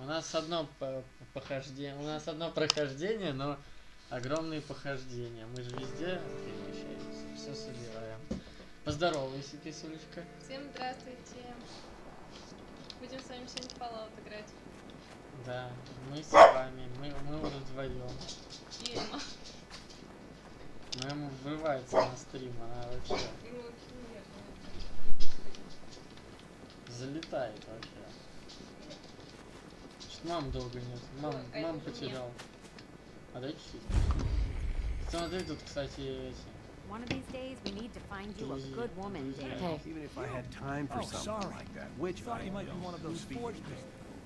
У нас одно похождение, у нас одно прохождение, но огромные похождения. Мы же везде перемещаемся, все собираем. Поздоровайся, кисулечка. Всем здравствуйте. Будем с вами сегодня в Fallout играть. Да, мы с вами, мы уже вдвоем. Дима. Но ему врывается на стрим, она вообще Ему вообще нет. залетает вообще. Что мам долго нет. Мам потерял. А дайте чуть. Смотри, тут, кстати, эти. One of these days, we need to find you a good woman, Dave. Hey. Even if I had time for something like that, which I might be one of those forged.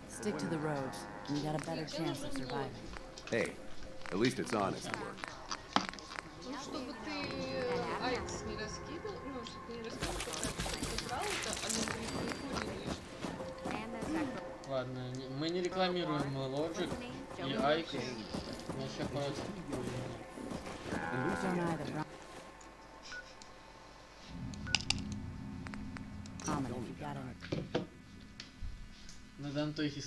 Stick to the roads, and you got a better chance of surviving. Hey, at least it's honest work. Ну, чтобы ты айкс не раскидал, ну, чтобы не раскидал, ты брал это, а не лишь. Ладно, мы не рекламируем Logic и айкс. Мы еще против. Надо Антохе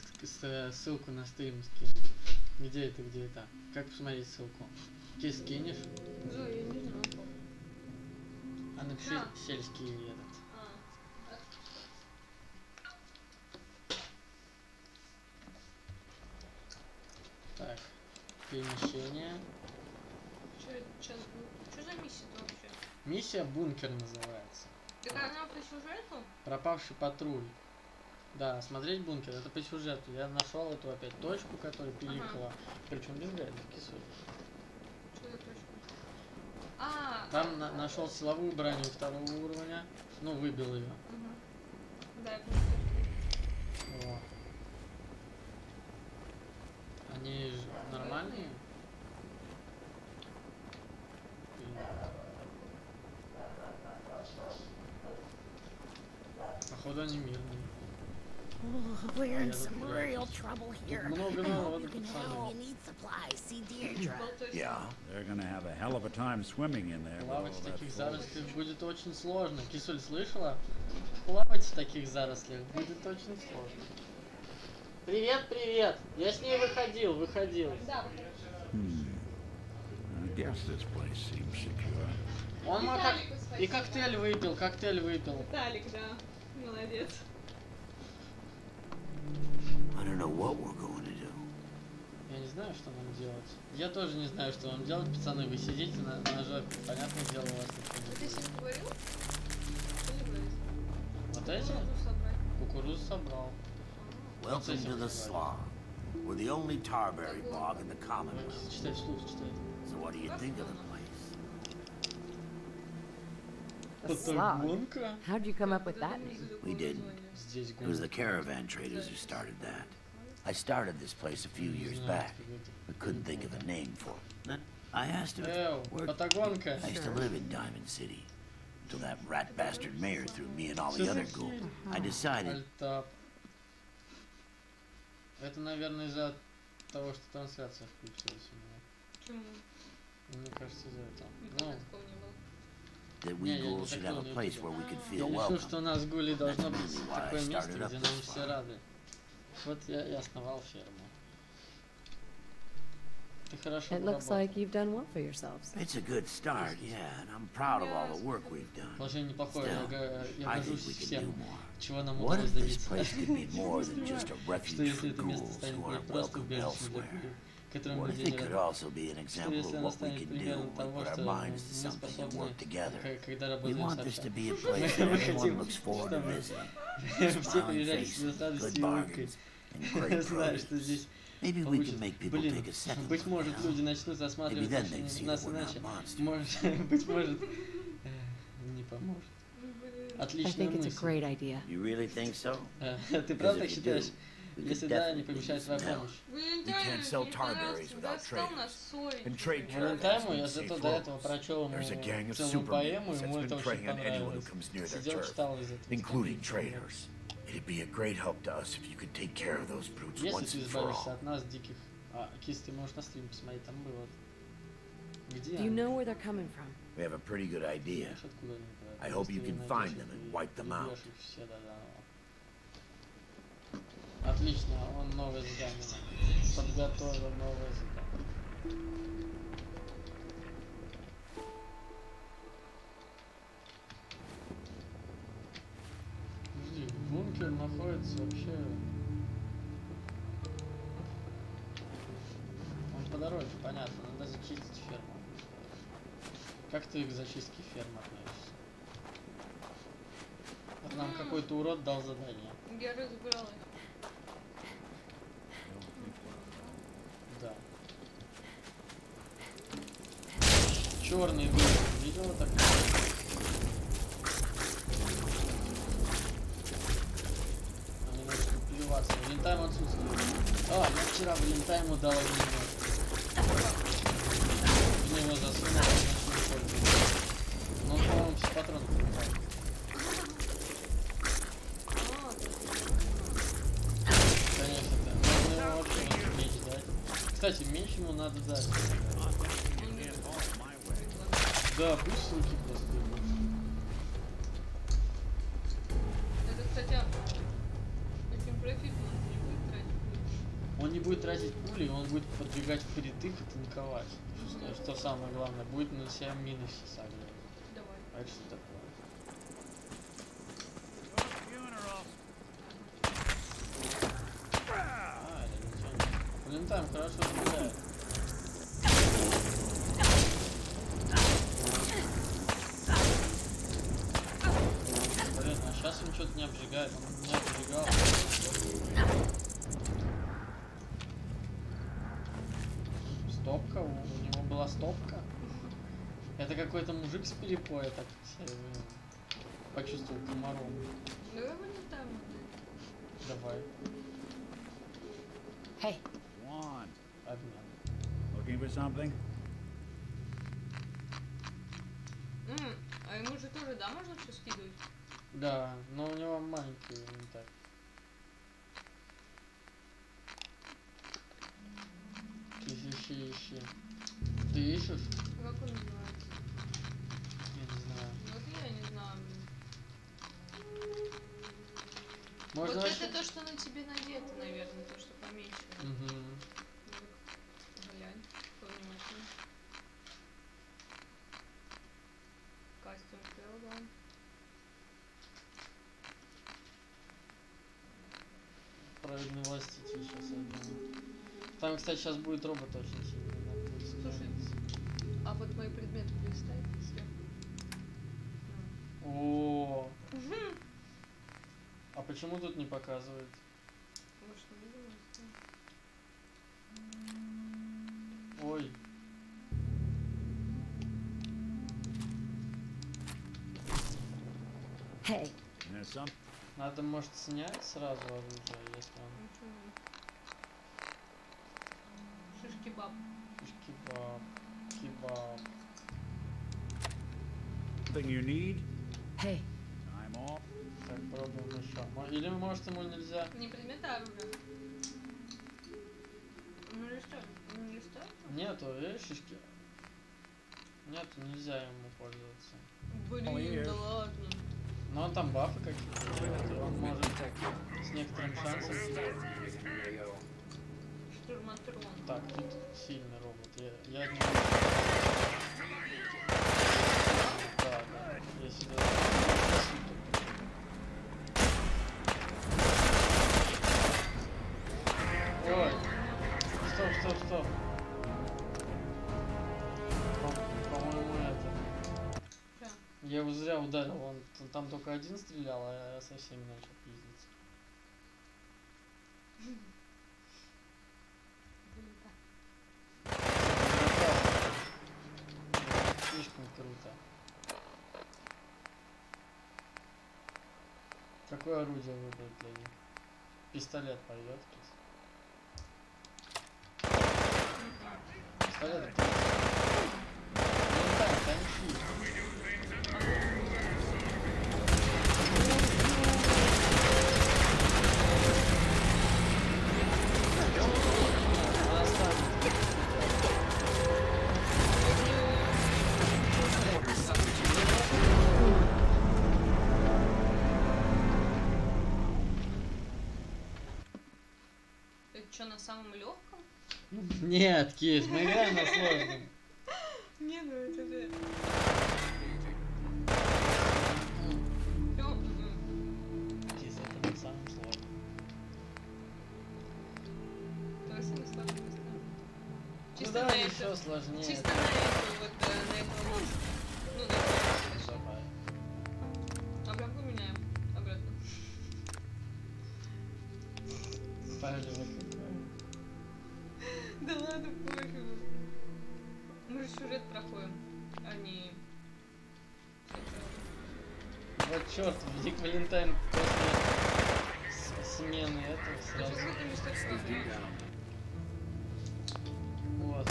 ссылку на стрим скинуть. Где это, где это? Как посмотреть ссылку? Ты скинешь? Да, я не знаю. А напиши сельский этот. Так, перемещение. Что за миссия-то вообще? Миссия бункер называется. Так она по сюжету? Пропавший патруль. Да, смотреть бункер, это по сюжету. Я нашел эту опять точку, которая пиликала. Причем без гайда, кисой. Что за точка? Там нашел силовую броню второго уровня. Ну, выбил ее. Да, я помню. Вот. Они нормальные? Походу они мирные. We're in some real trouble here. Много народу, пацаны. Yeah. They're gonna have a hell of a time swimming in there. Плавать в таких зарослях будет очень сложно. Кисуль, слышала? Плавать в таких зарослях будет очень сложно. Привет, привет! Я с ней выходил. Да. I guess this place seems secure. Он и коктейль выпил. Виталик, да. Молодец. I don't know what we're going to do. Я не знаю, что нам делать. Я тоже не знаю, что нам делать, пацаны. Вы сидите на жопе. Понятное дело, у вас никто не Ты будет. сегодня говорил? Что не говорил? Вот эти? Кукурузу собрал. Welcome to the slum. We're the only tarberry bog in the Commonwealth. Читай вслух, читай. So what do you think of the place? Патагонка? How'd you come up with that name? We didn't. Здесь It was the гонка. caravan traders who started that. I started this place a few years back, but couldn't think of a name for it. Then I asked him where Патагонка. I used to live in Diamond City until that rat bastard mayor threw me and all the other gold. I decided. Альтап. Это, наверное, из-за того, что трансляция включилась у меня. Почему? Мне кажется, из-за этого. Никогда такого не было. That we ghouls should have a place where we could Я feel решил, welcome. что у нас гули должно быть really why I такое место, started up где this нам все farm. рады. Вот я основал ферму. Ты хорошо It looks like you've done well for yourselves. It's a good start, yeah, and I'm proud of all the work we've done. Положение неплохое, я I think горжусь we can do всем, more. чего нам What удалось if this добиться. place could be more than just a Что refuge for если это место ghouls станет who не aren't просто welcome убежищем для elsewhere? гулей, которым What if люди it не could рады? also be an Что example если of она what we станет can do примером when we того, put our что minds to мы something and способны, work together? когда We работаем want this сообща. to be a place that everyone looks forward to visiting. Все Smiling приезжали сюда с faces, радостью good и улыбкой. bargains, and great Знаю, что produce. здесь Maybe we получится. can make people Блин, take a second быть look может, now. люди начнут Maybe рассматривать then they'd see that нас we're not иначе. monsters. Может, быть может, не поможет. I Отличная think it's a мысль. great idea. You really think so? Ты правда так if you считаешь? do, we Если could да, не definitely помешает use твоя some help. помощь. Блин, You can't sell tarberries without достал traders. нас ссорить. And trade Валентайму я caravans зато need до этого flows. прочел There's a gang ему of целую поэму, supermutants ему that's это been очень preying on anyone who понравилось. comes near their Сидел, turf, читал из этого. including traders. It'd be a great help to us if you could take care of those brutes Если once ты and for избавишься all. от нас, диких... Кис, ты можешь на стрим посмотреть, там было. Где Do you они? know where they're coming from? We have a pretty good idea. Знаешь, откуда они бывают? I hope you Если can найдешь find их them and и wipe them out. прибьешь их все до одного. Отлично, он новое задание. Подготовил новое задание. Подожди, бункер находится вообще... Он по дороге, понятно, надо зачистить ферму. Как ты к зачистке фермы относишься? Вот нам какой-то урод дал задание. Я разбиралась. Да. Черный вырез, видела так? Они начали плеваться. Валентайм отсутствует. А, я вчера Валентайму дал огнемет. В него засунул, он начал пользоваться. Но он, по-моему, все патроны покупал. Конечно, да. Можно ему вообще меч дать. Кстати, меч ему надо дать. Да, пусть ссылки просто идут. Это, кстати, очень профитно, он не будет тратить. Он не будет тратить пули, он будет подбегать впритык и танковать. Что самое главное, будет на себя мины все сагривать. Давай. А это что такое? А, это ничего не... Валентайм хорошо стреляет. Блин, а сейчас он что-то не обжигает, он меня обжигал. Стопка, у него была стопка. Это какой-то мужик с перепоя, так почувствовал комаром. Давай вылетаем. Давай, Hey, One. обмен. Looking for something? А ему же тоже, да, можно все скидывать? Да, но у него маленький инвентарь. Ищи. Ты ищешь? Как он называется? Я не знаю. Вот я не знаю, блин. Можно Вот вообще... это то, что на тебе надето, наверное, то, что поменьше. Угу. Глянь, повнимательнее. Костюм сделал, да. Праведный властитель сейчас одну. Там, кстати, сейчас будет робот очень сильный. Надо будет Слушай, сохраниться. а вот мои предметы переставь сверху. О, а почему тут не показывает? Может, не видно? Ой. hey, There's some. Надо, может, снять сразу оружие, если он... Шиш-кебаб. Кебаб. Something you need? hey. Time off. Так, пробуем еще. Или, может, ему нельзя? Не предметы, а оружие. Ну или что? Ну или что? Нету, видишь, шишки? Нету, нельзя ему пользоваться. Блин, да ладно. Но он там бафы какие-то делает, и он может с некоторым шансом... Штурматрон. Так, тут сильный робот. Я не... Да, я сюда... Ой! Стоп. По-моему, это... Что? Я его зря ударил, он там только один стрелял, а я со всеми начал пиздиться. Слишком круто. Какое орудие выбрать для них? Пистолет пойдет, Пистолет это... Ну да, танки. на самом легком? Нет, Кис, мы играем на сложном. Не, ну это же... Кис, это на самом сложном. Давай самый сложный поставим. Ну Чисто да, на еще это. сложнее. Чисто на эту вот, на эту... Ну, на эту... Давай. Обратно меняем. Обратно. Палево какое. Да ладно, пофигу. Мы же сюжет проходим, а не... Вот черт, Вик Валентайн после смены этого Я сразу. сейчас в этом местечко возьму. Вот.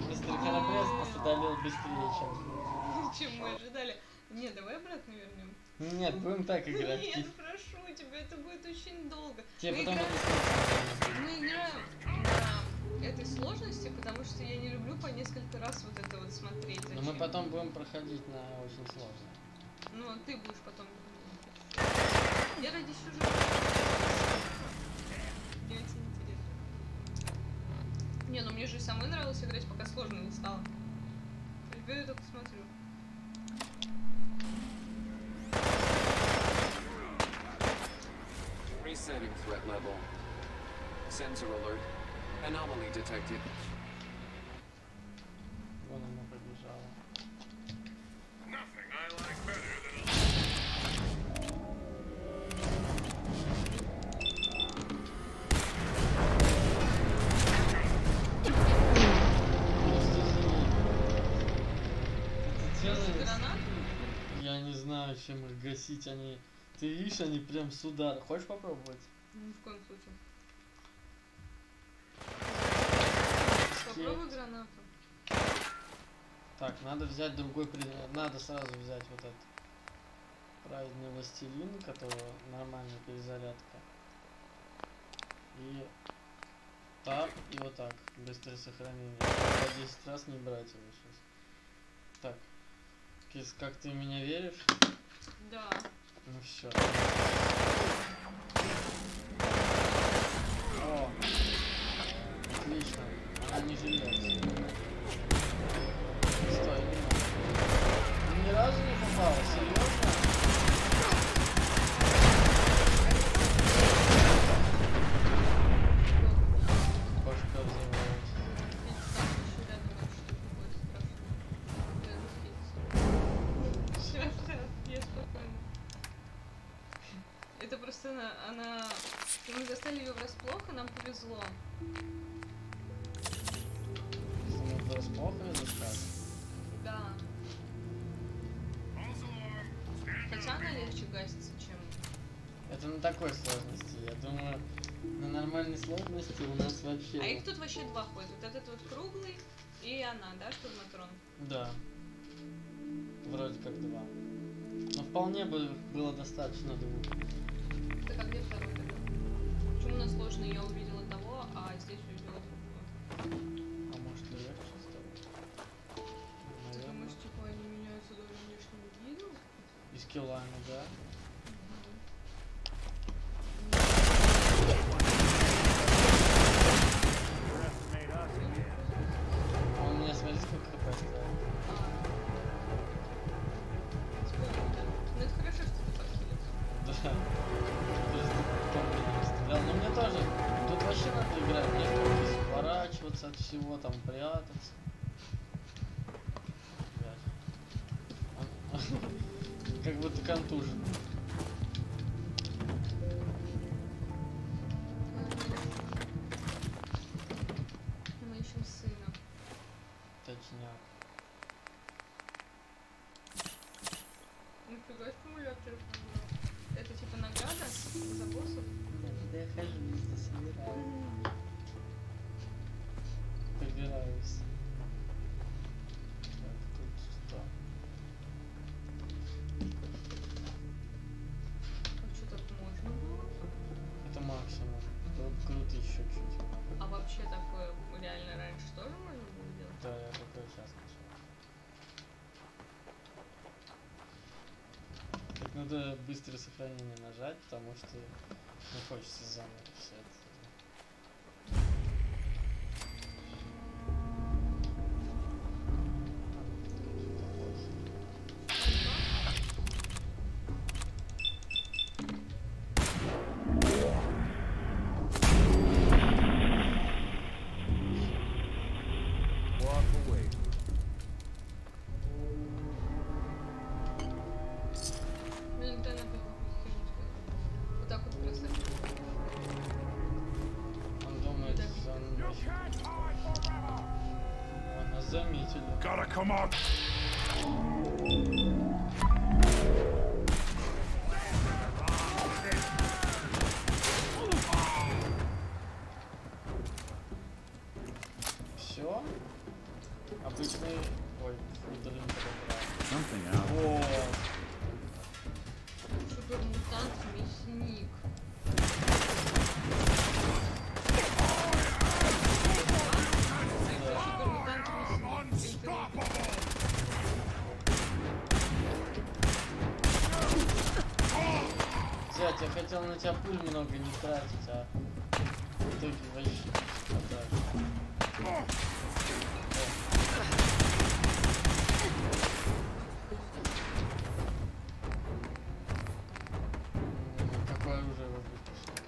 Быстрый храбрец нас одолел быстрее, Чем мы ожидали. Не, давай обратно вернем. чем... Нет, будем так играть. Нет, Кис. прошу тебя, это будет очень долго. Тебе Мы потом играем- объясню. Мы играем на этой сложности, потому что я не люблю по несколько раз вот это вот смотреть. Но Зачем? мы потом будем проходить на очень сложно. Ну, а ты будешь потом... Я ради сюжета. Мне очень интересно. Не, ну мне же и самой нравилось играть, пока сложно не стало. Теперь я только смотрю. Resetting threat level. Sensor alert. Anomaly detected. Вон она побежала. Может, гранат? Я не знаю, чем их гасить. Они. Ты видишь, они прям с удара. Хочешь попробовать? Ни в коем случае. Попробуй гранату. Так, надо взять другой предмет. Надо сразу взять вот этот праведный властелин, которого нормальная перезарядка. И так, и вот так. Быстрое сохранение. По 10 раз не брать его сейчас. Так. Кис, как ты в меня веришь? Да. Ну все. О! Отлично. Она не жалеет. Стой, не надо. Ну, ни разу не попала, серьезно? Башка взорвалась. Это просто она... Мы застали ее врасплох, и нам повезло. Что мы врасплох ее застали? Да. Хотя она легче гасится, чем... Это на такой сложности. Я думаю, на нормальной сложности у нас вообще... А их тут вообще два ходят. Вот этот вот круглый и она, да, штурматрон? Да. Вроде как два. Но вполне бы было достаточно двух. Так а где второй тогда? Почему на сложный я увидела того, а здесь увидела другого? А может и легче стало? Ты думаешь, типа они меняются даже внешним видом? И скиллами, да? Underestimate us again. А у меня, смотри, сколько хп ставит. Ну это хорошо, что ты подхилился. Да. Просто помню, не стрелял. Но мне тоже. Тут вообще надо играть. Мне приходится сворачиваться от всего, там прятаться. Блядь. Как будто контужен. Мы ищем сына. Точняк. Нифига стимулятор. Это типа награда за боссов? Да я хожу, просто собираю. Побираюсь. Так, тут что? А что так можно было? Это максимум. Было бы круто еще чуть. А вообще такое реально раньше тоже можно было делать? Да, я такое сейчас нашел. Надо быстрое сохранение нажать, потому что не хочется заново все это. Walk away. Мне иногда надо какую-то херню сказать. Вот так вот красота. Он думает, нас заметили. Gotta come out. Все? Обычный... Ой, удалим Something out. О, Супер-мутант мясник. Супер-мутант мясник. Зять, я хотел на тебя пуль много не тратить, а в итоге вообще не какое оружие вы выпустили?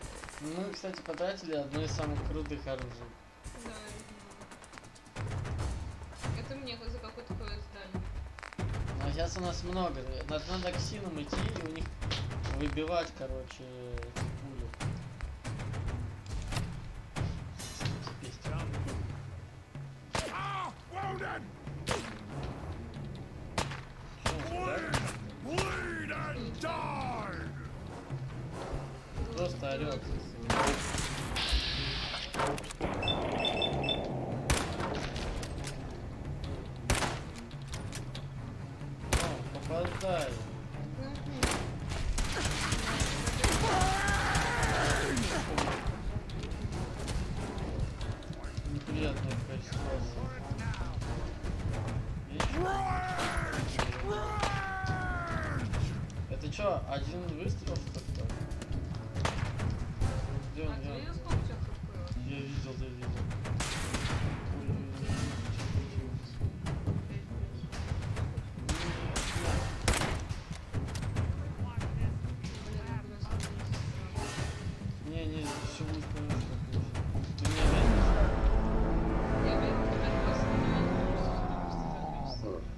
Мы, кстати, потратили одно из самых крутых оружий. Да, это мне за какой-то квест дали. А сейчас у нас много. Надо к синам идти и у них выбивать, короче, эти пули. Просто орёт. О, попадай. Неприятная какая ситуация. Это чё, один выстрел что ли? Где он? Где он? Я сколько сейчас открыла? Я видел. Не, все будет хорошо. Ты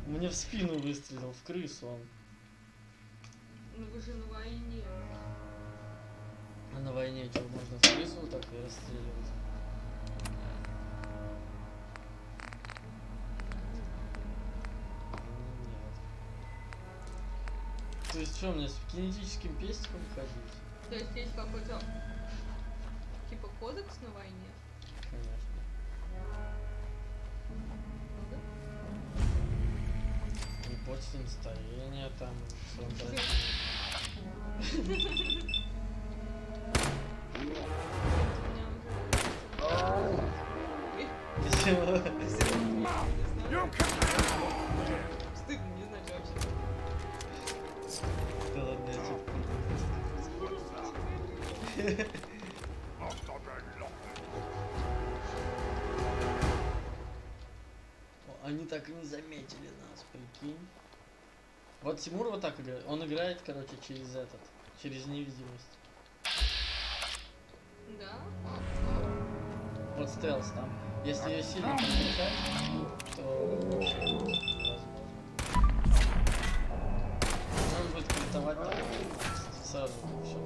мне Мне в спину выстрелил, в крысу он. Ну вы же на войне. А на войне что, можно в крысу так и расстреливать? Нет. То есть что, мне с кинетическим пестиком ходить? То есть есть какой-то типа кодекс на войне? Конечно. Не почтим стояние там, солдат. Стыдно, не знаю, что вообще. Да ладно, Они так и не заметили нас, прикинь. Вот Тимур вот так играет. Он играет, короче, через невидимость. Да? Вот стелс там. Если ее сильно подключать, то вообще невозможно. Он будет критовать так сразу все.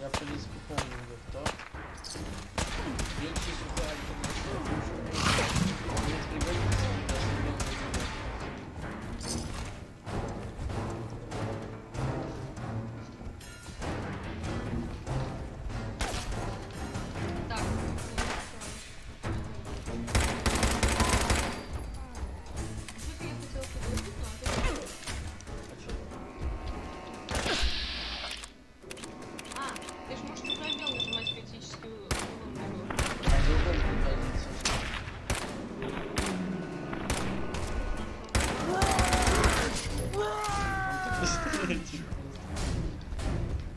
Я, в принципе, помню, где кто. Венчи сухарь, конечно. Нет, пригодится, когда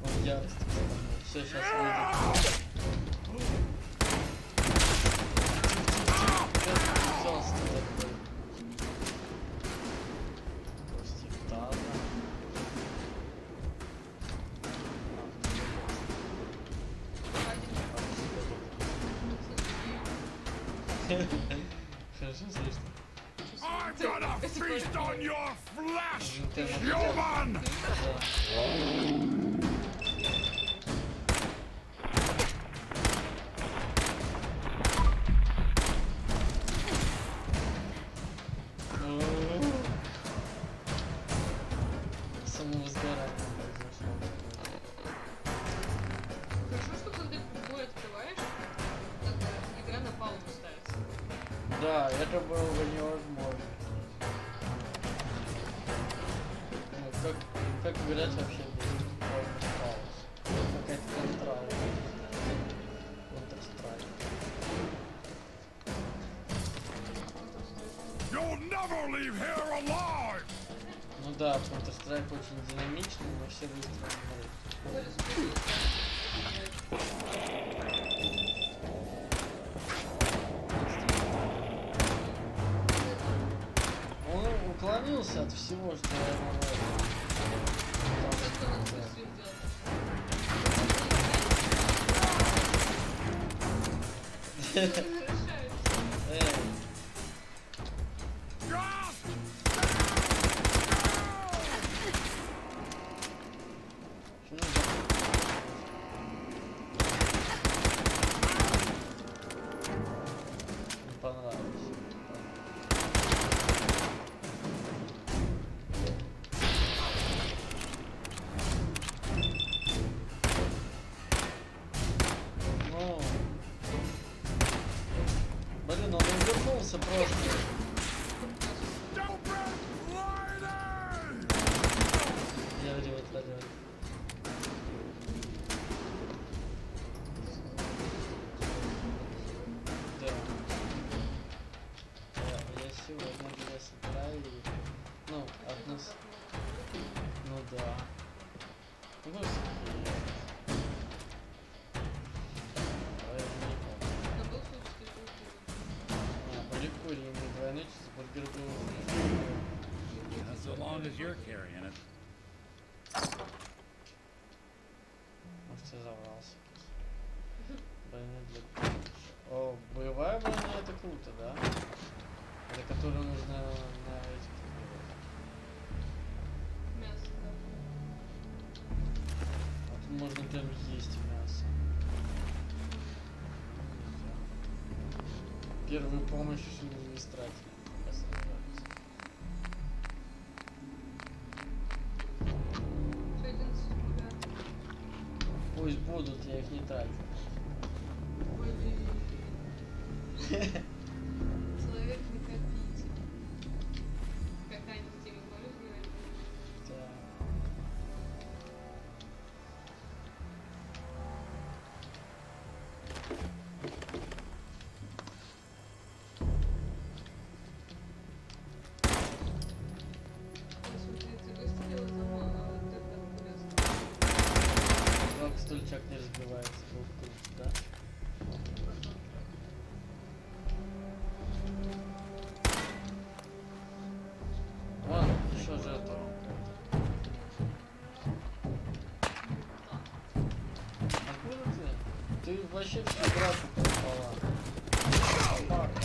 Он ярости. Все, сейчас выйдет. Хорошо слышно. I'm gonna feast on your flesh, human! Самовозгорание произошло. Хорошо, что когда ты бой открываешь, тогда игра на паузу ставится. Да, это было бы невозможно. Ну, как играть вообще без пауз? Какая-то контроль. Counter-Strike. You'll never leave here alive! Ну да, Counter-Strike очень динамичный, но все быстро умрут. Он уклонился от всего, что я ему не понравилось. Ну, блин, он извернулся просто. Я вроде творю. Да. Я сегодня для собираю. Ну, одну. Ну да. Ну, были куриные, двойной чизбургер был. So long as you're carrying it. Может, я заврался. Броня для... О, боевая броня это круто, да? Это которую нужно на этих... Мясо, да. А тут можно прям есть мясо. Первую помощь не истратили. Все 11 ребят. Пусть будут, я их не трачу. Человек накопитель. Какая-нибудь в теме более говорит. Да. Смотри, ты выстрелил там, а ты так полез. Жалко, стульчак не разбивается. Был круто, да? Вон, еще жертва. Откуда ты? Ты вообще всю драку пропала. Собака.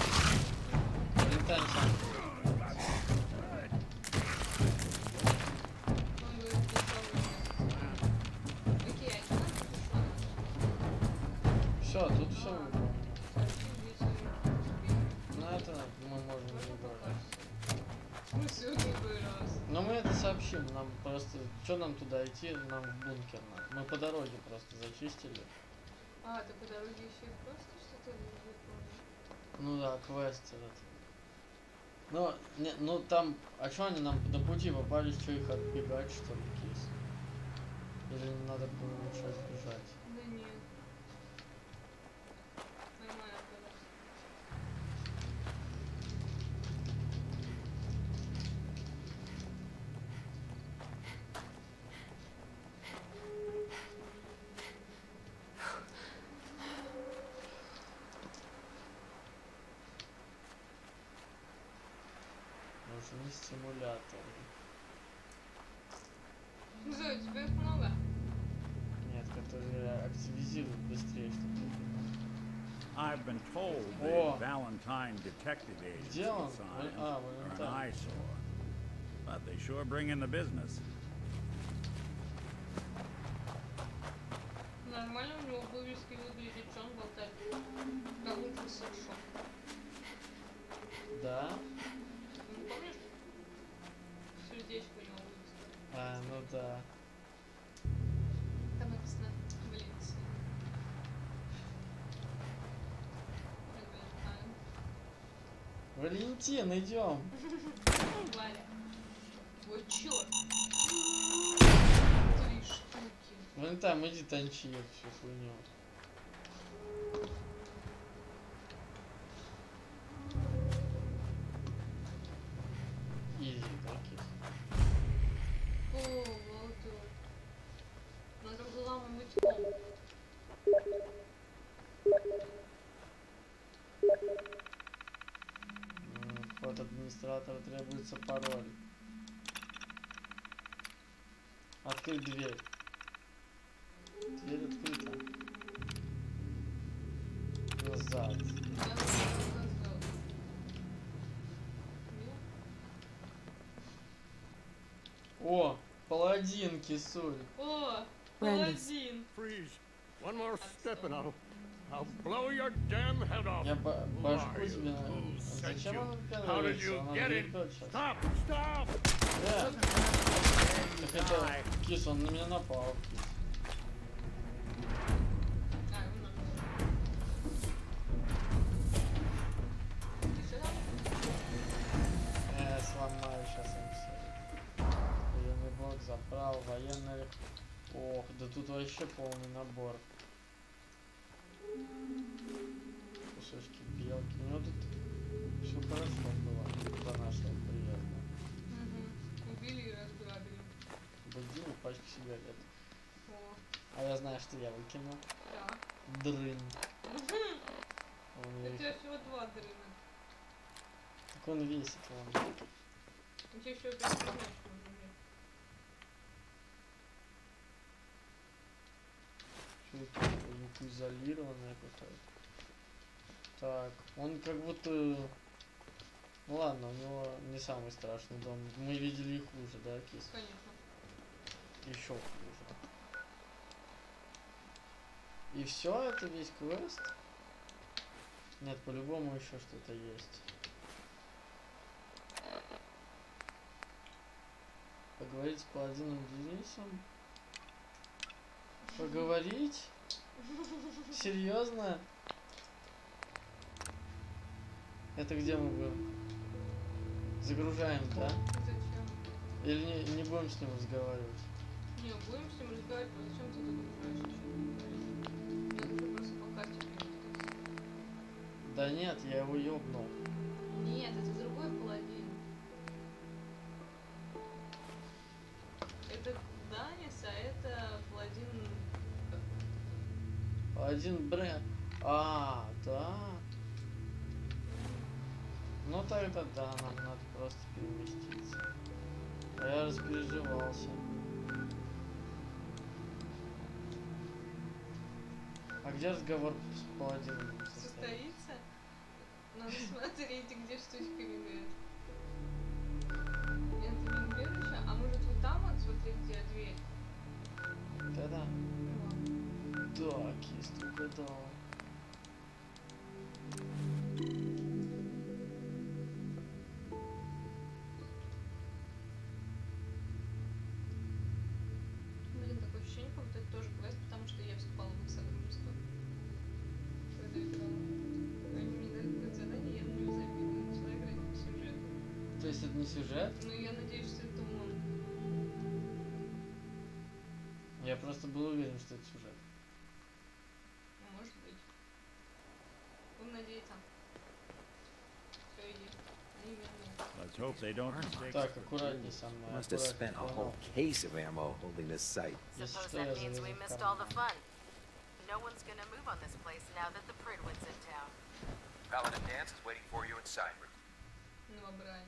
Прилетаем сам. Он говорит, окей, а Все, тут все выполнено. не На это мы можем не брать. Мы все другой раз. Но мы это сообщим, нам просто, что нам туда идти, нам в бункер надо. Мы по дороге просто зачистили. А, ты по дороге еще и просто что-то выполнил? Ну да, квест этот. Но, не, ну там, а что они нам на пути попались, что их отбегать, что ли, кейс? Или надо было лучше избежать? Да нет. Нормально, когда. I've been told the Oh. Valentine detective agency Где он? signs А, are вон an там. eyesore. But they sure bring in the business. Нормально у него вывески выглядит, что он болтает. Как будто секшоп. Да? Ну, помнишь? Сердечко у него вывеска. А, ну да. Там написано Валенсия. Валентин, идем. Валя. Ой, чёрт. 3 штуки. Вон там, иди танчи эту всю хуйню. Изи таких. О, молодой. Надо взламывать комп. Вход администратора, требуется пароль. Открыть дверь. Дверь открыта. Назад. Я сказал. О, паладин, кисуль. О, Брандис. паладин. Freeze. One more step and I'll blow your damn head off. Я башку Who are тебе you? на... Who sent Зачем you? он How did you он get in? сейчас. Stop! Stop! Так это кис, он на меня напал. А, ну. Ты сюда? Сломаю сейчас им все. Военный блок забрал, военный... Ох, да тут вообще полный набор. Кусочки белки. У него тут все хорошо было до нашего приезда. Угу. Убили и разграбили. Бадил пачку сигарет. О, А я знаю, что я выкинул. да. Дрын. Он У весит. тебя всего 2 дрына. Так он весит, он. У тебя еще 5 можно взять. Что это? Юг изолированная какая-то. Так, он как будто... Ну ладно, у него не самый страшный дом. Мы видели и хуже, да, кис? Конечно. Еще хуже. И все, это весь квест? Нет, по-любому еще что-то есть. Поговорить с паладином Денисом? Поговорить? Серьезно? Это где мы будем? Загружаем, да? Зачем? Или не будем с ним разговаривать? Не, будем с ним разговаривать, а зачем ты загружаешь еще? Я хочу просто по карте переместиться. Да нет, я его ёбнул. Нет, это другой паладин. Это Данис, а это паладин... Один бренд. А, да. Ну тогда да, нам надо просто переместиться. А я распереживался. А где разговор с паладином состоит? Состоится? Надо смотреть, где штучка мигает. Это не убежище, а может вот там вот, смотри, где дверь? Да-да. Вот. Да, кис, ты угадал. Блин, такое ощущение, как будто это тоже квест, потому что я вступала в их содружество. Когда играла. Они мне дали какое-то задание, я на него забила и начала играть по сюжету. То есть это не сюжет? Ну, я надеюсь, что это он. Я просто был уверен, что это сюжет. Может быть. Будем надеяться. Все, иди. Они вернут. Let's hope they don't mistake. Так, аккуратней со мной. Must have spent a whole case of ammo holding this site. Если Suppose что, я that means we залезу в missed all the карман. fun. No one's gonna move on this place now that the Pridwin's in town. Paladin Dance is waiting for you inside. Новобранец.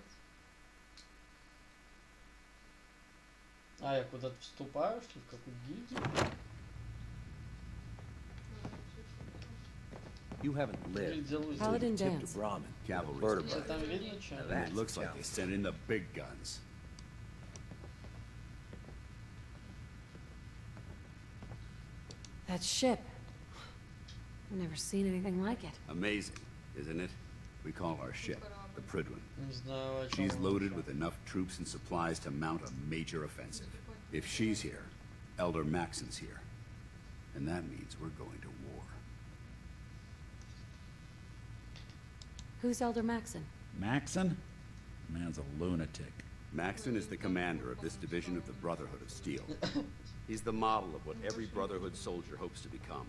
А, я куда-то вступаю, что ли, в какую гильдию? Ну, чуть-чуть. You haven't lived. Paladin Tip to dance. Brahmin. Cavalry's Vertebrae. Там видно что? Now It that's looks a like they challenge. sent in the big guns. That ship. I've never seen anything like it. Amazing, isn't it? We call our ship the Prydwen. Не знаю, о чем She's он loaded вообще. with enough troops and supplies to mount a major offensive. If she's here, Elder Maxon's here. And that means we're going to war. Who's Elder Maxon? Maxon? Man's a lunatic. Maxon is the commander of this division of the Brotherhood of Steel. He's the model of what every Brotherhood soldier hopes to become.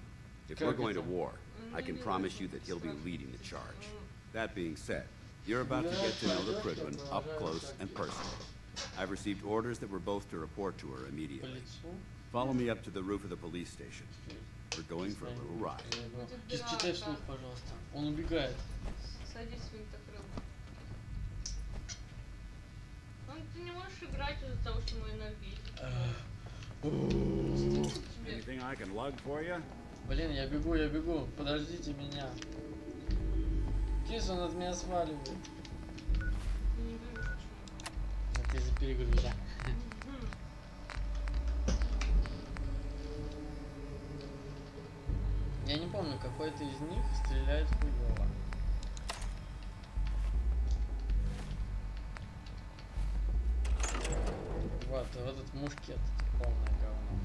If we're going to war, I can promise you that he'll be leading the charge. That being said, you're about to get to know the Prydwen up close and personal. I've received orders that we're both to report to her По immediately. лицу. Follow me up to the roof of the police station. We're going for a little ride. Читай вслух, пожалуйста. Он убегает. Садись в винтокрыл. Ну, ты не можешь играть из-за того, что мы энергетики. Anything I can lug for you? Блин, я бегу. Подождите меня. Кис, он от меня сваливает. Я не вижу, почему. Это из-за перегруза. Я не помню, какой-то из них стреляет хуёво. Вот этот мушкет полное говно.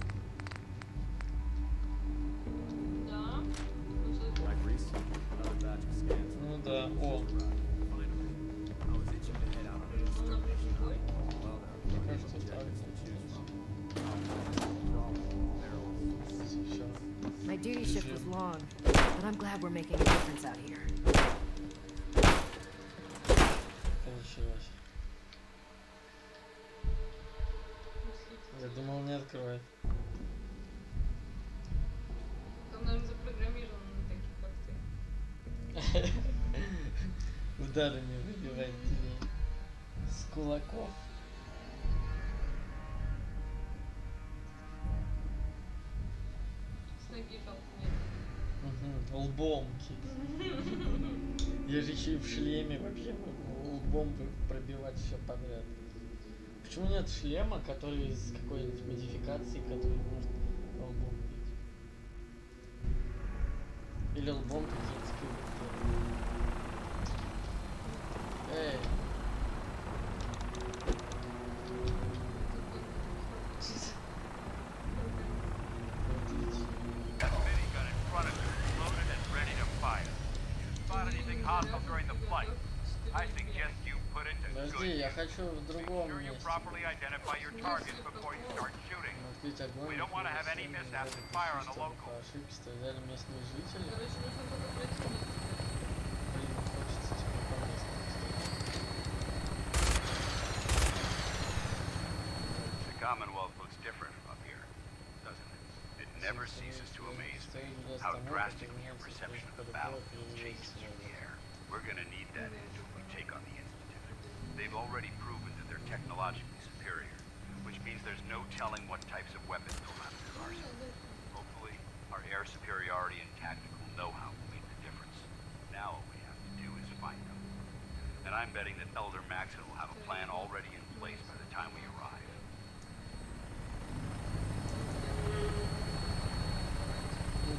Да. Ну да, о. Мне кажется, так. Всё. My duty shift was long, but I'm glad we're making a difference out here. Получилось. Я думал, не откроет. Там, наверное, запрограммировано на таких, как ты. Ударами выбивает тебе с кулаков. С ноги жалко нет. Лбом. Я же еще и в шлеме вообще могу лбом пробивать все подряд. Почему нет шлема, который из какой-нибудь модификации, который может лбом бить? Или лбом какие-то скрипты. Эй! That minigun in front of you is loaded and ready to fire. If you spot anything hostile during the flight, I suggest you put it to Подожди, good я use. хочу в другом Ensure you месте. properly identify your targets before you start shooting. Открыть огонь. We don't wanna have any mishaps and fire on the Чтобы locals. по ошибке стреляли местные жители. Короче, нужно только пройти. Блин, хочется типа по местным стрелять. The Commonwealth looks different from up here, doesn't it? It never ceases to amaze me how drastically your perception of the battlefield changes from the air. We're gonna need that edge when we take on the Institute. They've already proven that they're technologically superior, which means there's no telling what types of weapons they'll have in their arsenal. Hopefully, our air superiority and tactical know-how will make the difference. Now all we have to do is find them. And I'm betting that Elder Maxon will have a plan already in place by the time we arrive.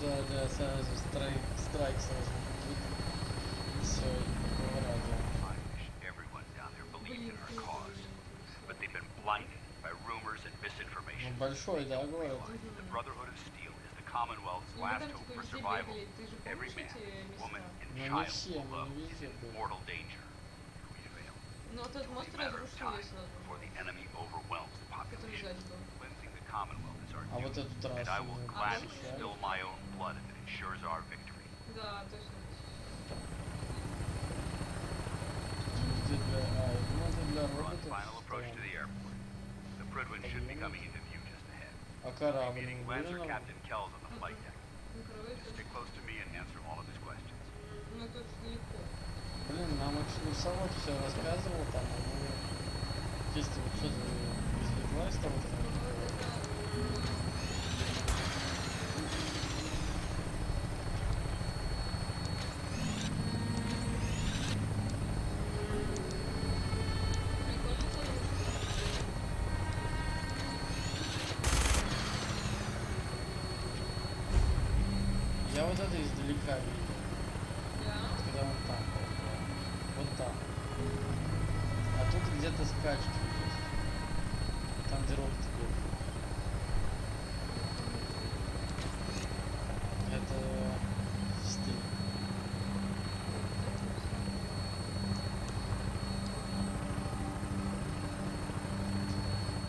Да, сразу страйк сразу будет. Все, радио. I wish everyone down there believed in our cause, but they've been blinded by rumors and misinformation. Ну, большой, да, город? The Brotherhood of Steel is the Commonwealth's last hope for survival. Every man, woman, and Ну, не child все, will мы love не is везде in были. mortal danger if we fail. Ну, вот этот It's мост only a matter of разрушили time сразу. before the enemy overwhelms the Который population. сзади был. Cleansing the Commonwealth is our А вот duty, эту and I трассу will мы gladly посещали. spill my own blood if it ensures our victory. Да, точно. Где для... ну это для We're on роботов. final approach to the airport. The Prydwen should be coming into view just ahead. А корабль Meeting не Lancer вывернул? Captain Kells on the flight deck. Ну, кровать, Stick close to me and answer all of his questions. ну, это очень легко. Блин, нам экскурсовод все рассказывал там, а мы... Чисто вот что-то извлекла из того, что мы разговаривали. это издалека видел. Когда он там был. Вот там. А тут где-то скачки есть. Там где робот бегает. Это стиль.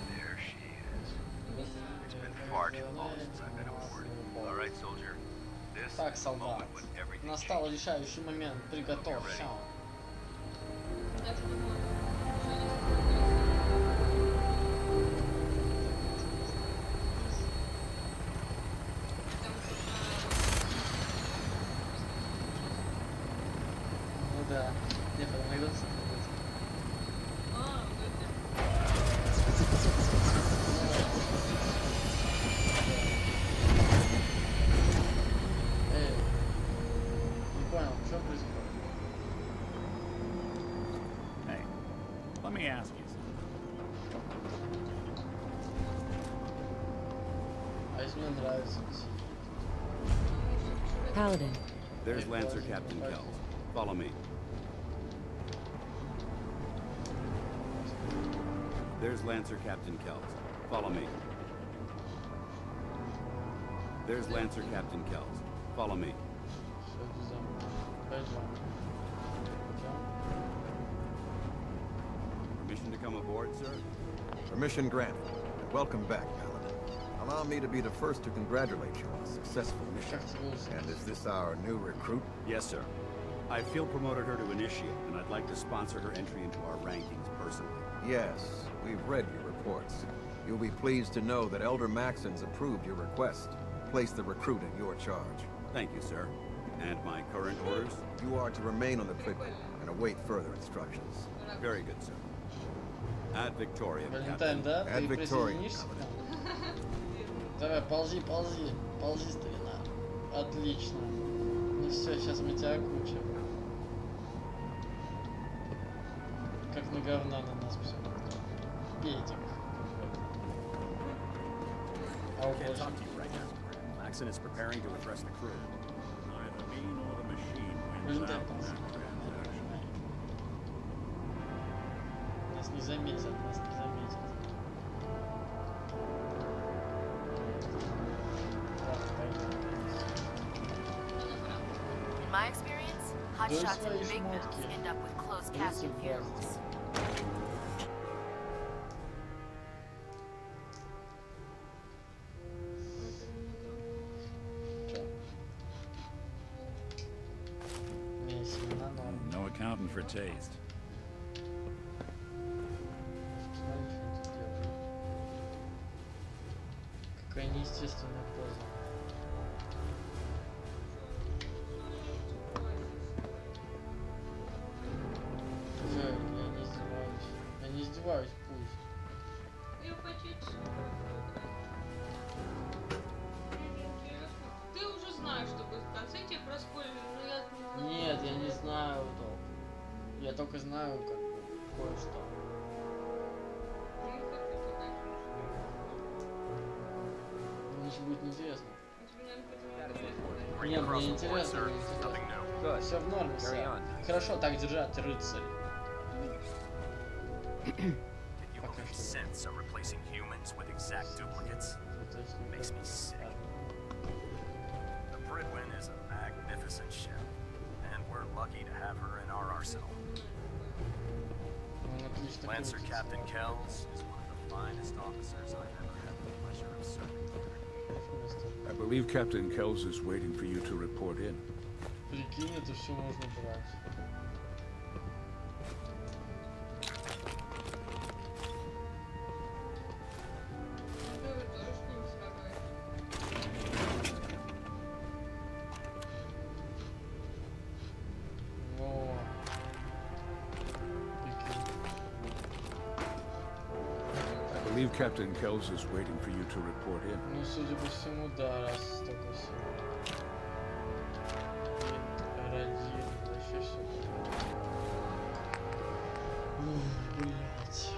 There she is. It's been far too long since I've been aboard. All right, soldier. This Так, is the солдат. moment when everything Настал changes. решающий момент. Приготовься. Я так думаю, что они Ну да. Не, потом иногда Эй, не понял, что происходит? Hey, let me ask you something. А если мне нравится? Paladin. There's Lancer Captain Kells. Follow me. There's Lancer Captain Kells. Follow me. There's Lancer Captain Kells. Follow me. Что это за... Пойдем. Permission to come aboard, sir? Permission granted. And welcome back, Paladin. Allow me to be the first to congratulate you on a successful mission. And is this our new recruit? Yes, sir. I feel promoted her to initiate, and I'd like to sponsor her entry into our rankings personally. Yes, we've read your reports. You'll be pleased to know that Elder Maxon's approved your request. Place the recruit in your charge. Thank you, sir. And my current orders? You are to remain on the Pripyat and await further instructions. Very good, sir. Ad Victoriam, Валентайн, Captain. да? Ad Ты Victoriam, присоединишься к Paladin. нам? Давай, ползи, ползи. Ползи, старина. Отлично. Ну все, сейчас мы тебя окучим. Как на говна на нас все. Петик. А у Can't talk to you right now. Maxon is preparing to address the crew. Neither me nor the machine wins out in that transaction. Нас не заметят, нас не заметят. Так, пойдем. In my experience, hotshots and big mouths end up with closed casket funerals. Миссия на норм. No accountant for taste. Смотри, что он тут делает. Какая неестественная поза. Жаль, я не издеваюсь. Я не издеваюсь, пусть. Я почти. Ты уже знаешь, что будет в конце, тебе проспорили, но я... Нет, я не знаю толком. Я только знаю, как бы, кое-что. Не хочу туда. Мне же будет неинтересно. Тебе, наверное, Нет, мне интересно. Good. Все в норме, Carry сэр. on. Хорошо так держать, рыцарь. Can you believe synths are replacing humans with exact duplicates? Makes me sick. The Bridwin is a magnificent ship, and we're lucky to have her in our arsenal. Он отлично Lancer крутится. Captain Kells is one of the finest officers I've ever had the pleasure of serving under. I believe Captain Kells is waiting for you to report in. Прикинь, это все можно брать. Вы тоже с ним сражаетесь. Во. Прикинь. I believe Captain Kells is waiting for you to report in. Ну, судя по всему, да, раз столько всего. Радио, вообще все. Блять.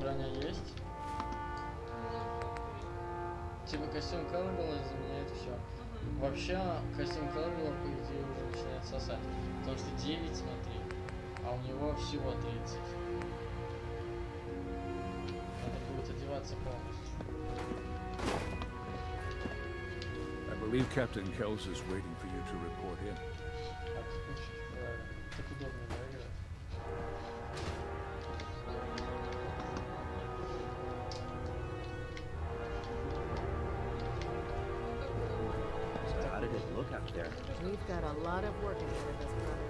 броня есть? Типа костюм Кэллоуэлла заменяет все. Вообще, костюм Кэллоуэлла, по идее, уже начинает сосать. Потому что 9, смотри, а у него всего 30. Надо будет одеваться полностью. I believe Captain Kells is waiting for you to report in. Так удобно, да, играть? So how did it look out there? We've got a lot of work ahead of us, brother.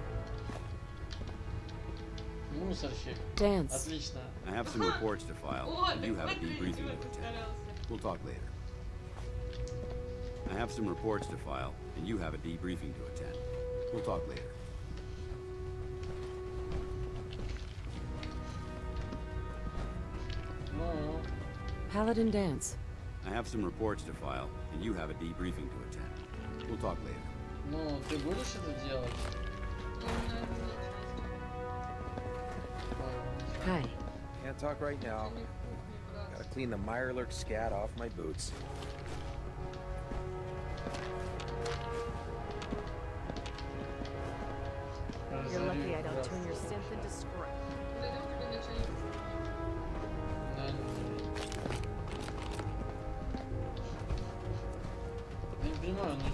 Мусорщик. Dance. Отлично. I have some reports to file, and you have a debriefing to attend. We'll talk later. I have some reports to file, and you have a debriefing to attend. We'll talk later. Ну, Paladin dance. I have some reports to file, and you have a debriefing to attend. We'll talk later. ну, ты будешь это делать? Hi. Can't talk right now. Gotta clean the Mirelurk scat off my boots. You're lucky I don't turn your synth into scrap.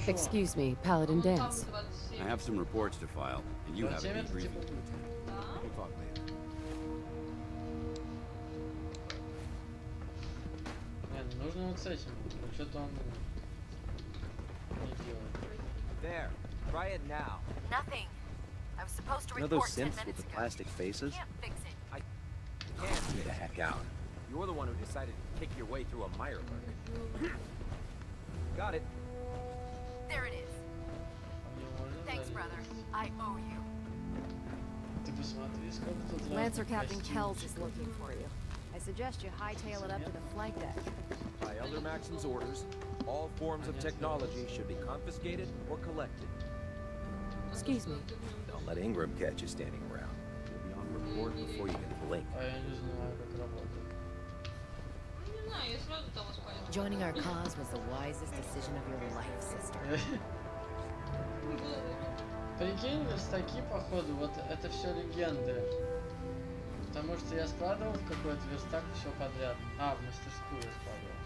Excuse me, Paladin dance. I have some reports to file, and you have a debriefing to attend. We'll talk later. Нет, нужно вот с этим. Что-то он не делает. There. Try it now. Nothing. I was supposed to You know report those 10 synths with minutes the ago. plastic faces? Can't fix it. I can't get the heck out. You're the one who decided to kick your way through a Mirelurk. Got it. There it is. Thanks, brother. I owe you. Ты посмотри, сколько тут Lancer разных Captain Kells is костюмчиков. looking for you. I suggest you hightail it up to the flight deck. By Elder Maxon's orders, all forms of technology should be confiscated or collected. Excuse me. Don't let Ingram catch you standing around. You'll be on report before you can blink. А я не знаю, как работает. Не знаю, я сразу там воспалила. Joining our cause was the wisest decision of your life, sister. Прикинь, верстаки, походу, вот это все легенды. Потому что я складывал в какой-то верстак все подряд. А, в мастерскую я складывал.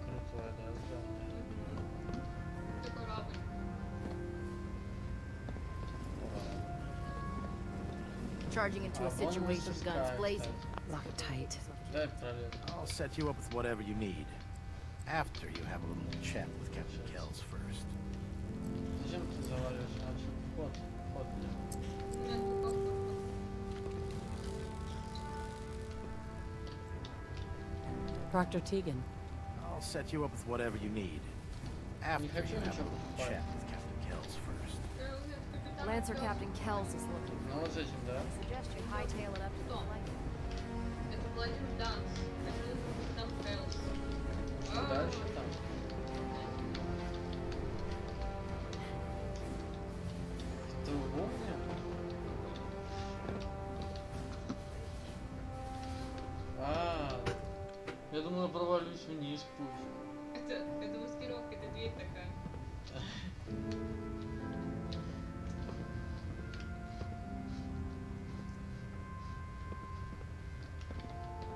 Крутое, да, здание. Ты корабль. Charging into a situation, guns blazing. Lock it tight. Дай проверю. I'll set you up with whatever you need. After you have a little chat with Captain Kells first. Зачем ты заваливаешь? Надо, чтобы вход был. Нет, ну как. Dr. Tegan. I'll set you up with whatever you need. After Не хочу you have a ничего little покупать. chat with Captain Kells first. Lancer Captain Kells is looking for Ну вот с этим, да. you. I suggest you hightail it up to the flight deck. Это Владимир Данс. Это там Хейлс. Что дальше там? Ты умный? А, я думал, я провалюсь вниз пусть. Это маскировка, это дверь такая.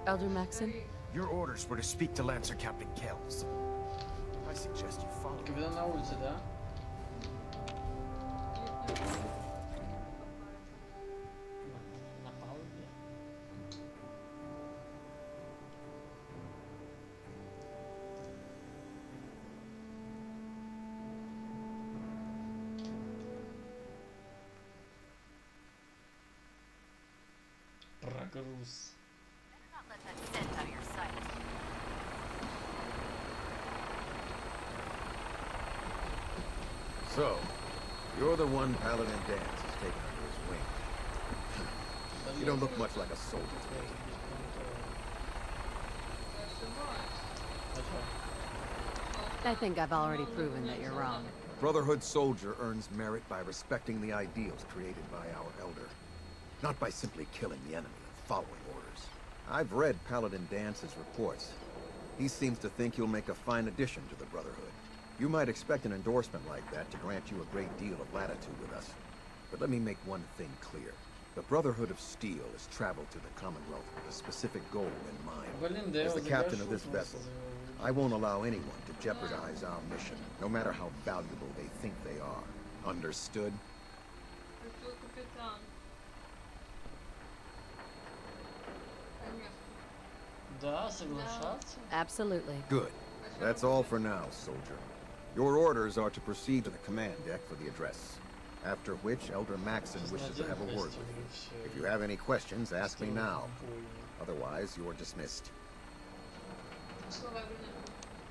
Elder Maxon? Your orders were to speak to Lancer Captain Kells. I suggest you follow. Капитан на улице, да? На палубе. Прогруз. Better not let that scent out of your sight. So, you're the one Paladin Dance has taken under his wing. You don't look much like a soldier to me. I think I've already proven that you're wrong. Brotherhood soldier earns merit by respecting the ideals created by our elder, not by simply killing the enemy and following orders. I've read Paladin Dance's reports. He seems to think you'll make a fine addition to the Brotherhood. You might expect an endorsement like that to grant you a great deal of latitude with us. But let me make one thing clear. The Brotherhood of Steel has traveled to the Commonwealth with a specific goal in mind. As the captain of this vessel, I won't allow anyone to jeopardize our mission, no matter how valuable they think they are. Understood? Да, соглашаться. Absolutely. Good. That's all for now, soldier. Your orders are to proceed to the command deck for the address. After which, Elder Maxon wishes to have a word with you. If you have any questions, ask me now. Otherwise, you're dismissed.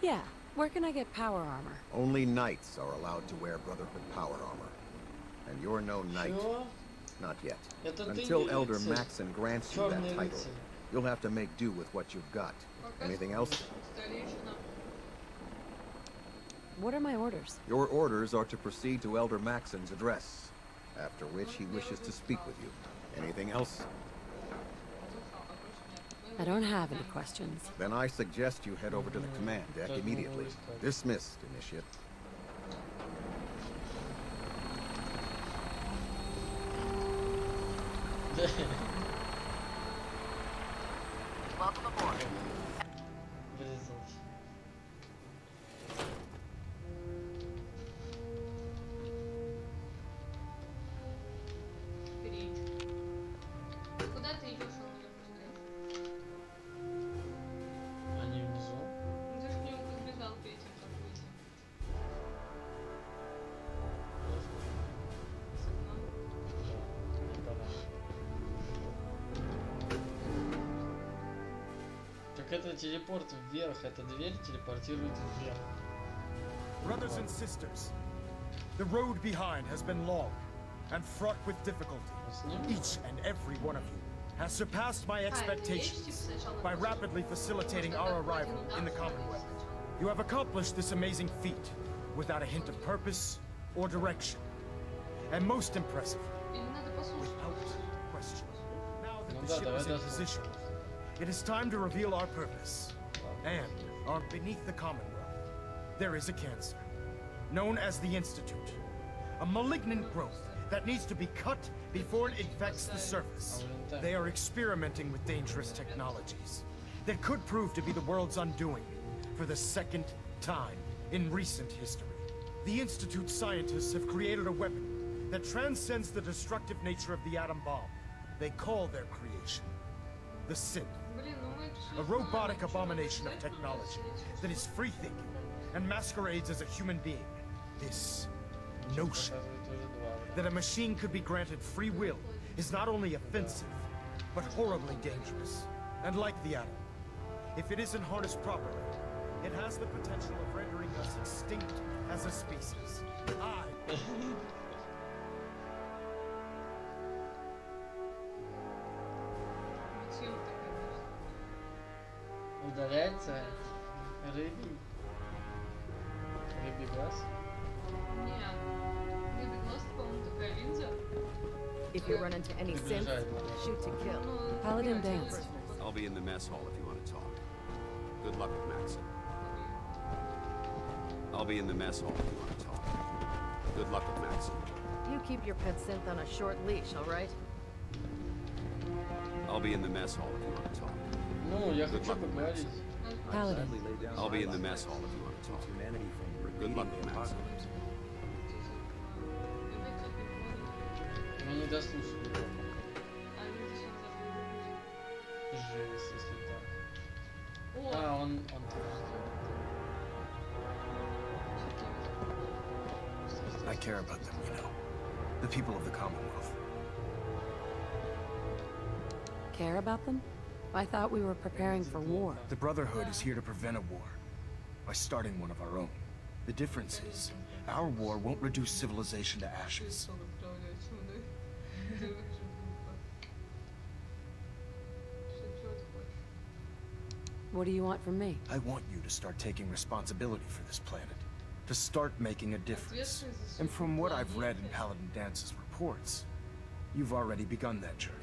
Yeah, where can I get power armor? Only knights are allowed to wear Brotherhood power armor. And you're no knight. Not yet. Until Elder Maxon grants you that title, you'll have to make do with what you've got. Anything else? What are my orders? Your orders are to proceed to Elder Maxon's address, after which he wishes to speak with you. Anything else? I don't have any questions. Then I suggest you head over to the command deck immediately. Dismissed, Initiate. Welcome aboard. Куда ты идешь, он меня просто? Они внизу. Ну ты же к нему подбежал перед тем, как выйти. Так это телепорт вверх, эта дверь телепортирует вверх. Brothers and sisters, the road behind has been long and fraught with difficulty. Each and every one of you has surpassed my expectations by rapidly facilitating our arrival in the Commonwealth. You have accomplished this amazing feat without a hint of purpose or direction. And most impressive, without question. Now that the ship is in position, it is time to reveal our purpose. And beneath the Commonwealth, there is a cancer, known as the Institute. A malignant growth that needs to be cut before it infects the surface. They are experimenting with dangerous technologies that could prove to be the world's undoing for the second time in recent history. The Institute's scientists have created a weapon that transcends the destructive nature of the atom bomb. They call their creation the Synth, a robotic abomination of technology that is free-thinking and masquerades as a human being. This notion that a machine could be granted free will is not only offensive, but horribly dangerous. And like the atom, if it isn't harnessed properly, it has the potential of rendering us extinct as a species. Удаляется рыбий. Рыбий глаз. Нет. Рыбий глаз, по-моему, такая линза. If you run into any synths, shoot to kill. Paladin Dance. I'll be in the mess hall if you want to talk. Good luck with Maxon. I'll be in the mess hall if you want to talk. Good luck with Maxon. You keep your pet synth on a short leash, all right? I'll be in the mess hall if you want to talk. Ну, я хочу поговорить. Paladin. I'll be in the mess hall if you want to talk. Good luck with Maxon. Мы не дослушали. Жесть, если так. А, он I care about them, you know. The people of the Commonwealth. Care about them? I thought we were preparing for war. The Brotherhood is here to prevent a war by starting one of our own. The difference is, our war won't reduce civilization to ashes. What do you want from me? I want you to start taking responsibility for this planet. To start making a difference. And from what I've read in Paladin Dance's reports, you've already begun that journey.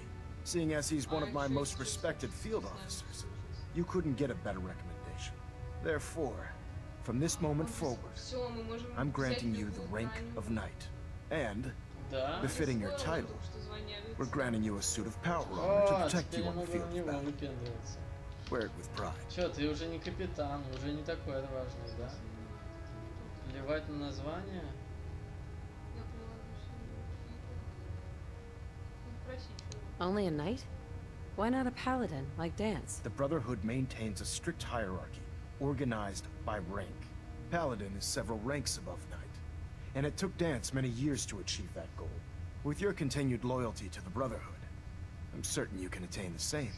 Seeing as he's one of my most respected field officers, you couldn't get a better recommendation. Therefore, from this moment forward, I'm granting you the rank of Knight. And, befitting your title, we're granting you a suit of power armor to protect you on the field of battle. Wear it with pride. Чё, ты уже не капитан, уже не такой отважный, да? Плевать на название? Only a knight? Why not a paladin, like Dance? The Brotherhood maintains a strict hierarchy, organized by rank. Paladin is several ranks above Knight, and it took Dance many years to achieve that goal. With your continued loyalty to the Brotherhood, I'm certain you can attain the same.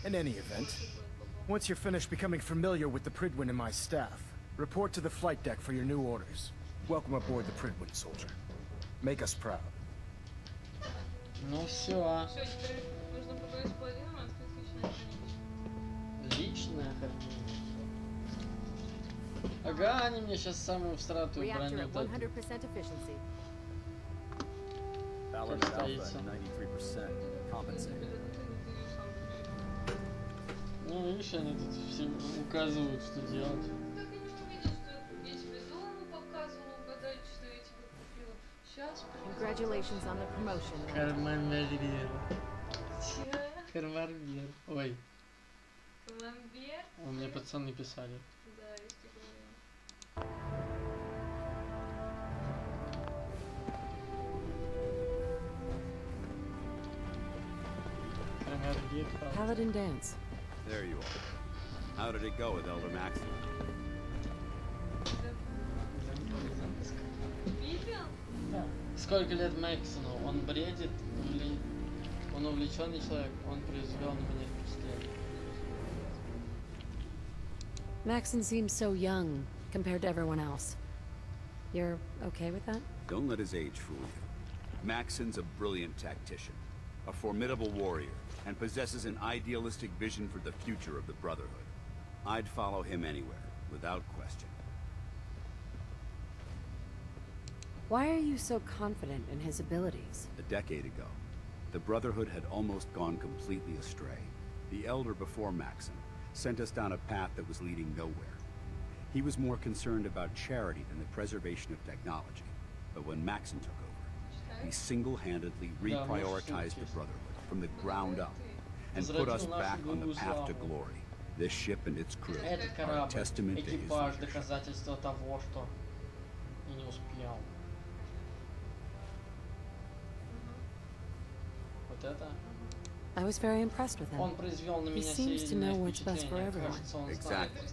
In any event, once you're finished becoming familiar with the Pridwin and my staff, report to the flight deck for your new orders. Welcome aboard the Pridwin, soldier. Make us proud. Ну все. Все, теперь нужно поговорить с паладином и открыть личное хранилище. Личное хранилище. Ага, они мне сейчас самую всратую броню дадут. Valid Alpha at 93%. Compensated. Ну, видишь, они тут все указывают, что делать. Как они увидят, что я тебе зону показывала, угадать, что я тебе купила. Сейчас. Congratulations on the promotion. Карманвер. Чё? Карманвер. Ой. Ламбер? У меня пацаны писали. Да, я тебе говорила. Paladin Dance. There you are. How did it go with Elder Maxon? Видел? Да. Сколько лет Максону? Он бредит или он увлеченный человек? Он произвел на меня впечатление. Maxon seems so young compared to everyone else. You're okay with that? Don't let his age fool you. Maxon's a brilliant tactician, a formidable warrior, and possesses an idealistic vision for the future of the Brotherhood. I'd follow him anywhere, without question. Why are you so confident in his abilities? A decade ago, the Brotherhood had almost gone completely astray. The Elder before Maxon sent us down a path that was leading nowhere. He was more concerned about charity than the preservation of technology. But when Maxon took over, he single-handedly reprioritized the Brotherhood from the ground up and put us back on the path to glory. This ship and its crew are a testament to his Экипаж, leadership. доказательство того, что и не успел. Вот это? I was very impressed with him. Он произвел на He меня seems to know сильное what's best for впечатление. everyone. Кажется, он Exactly.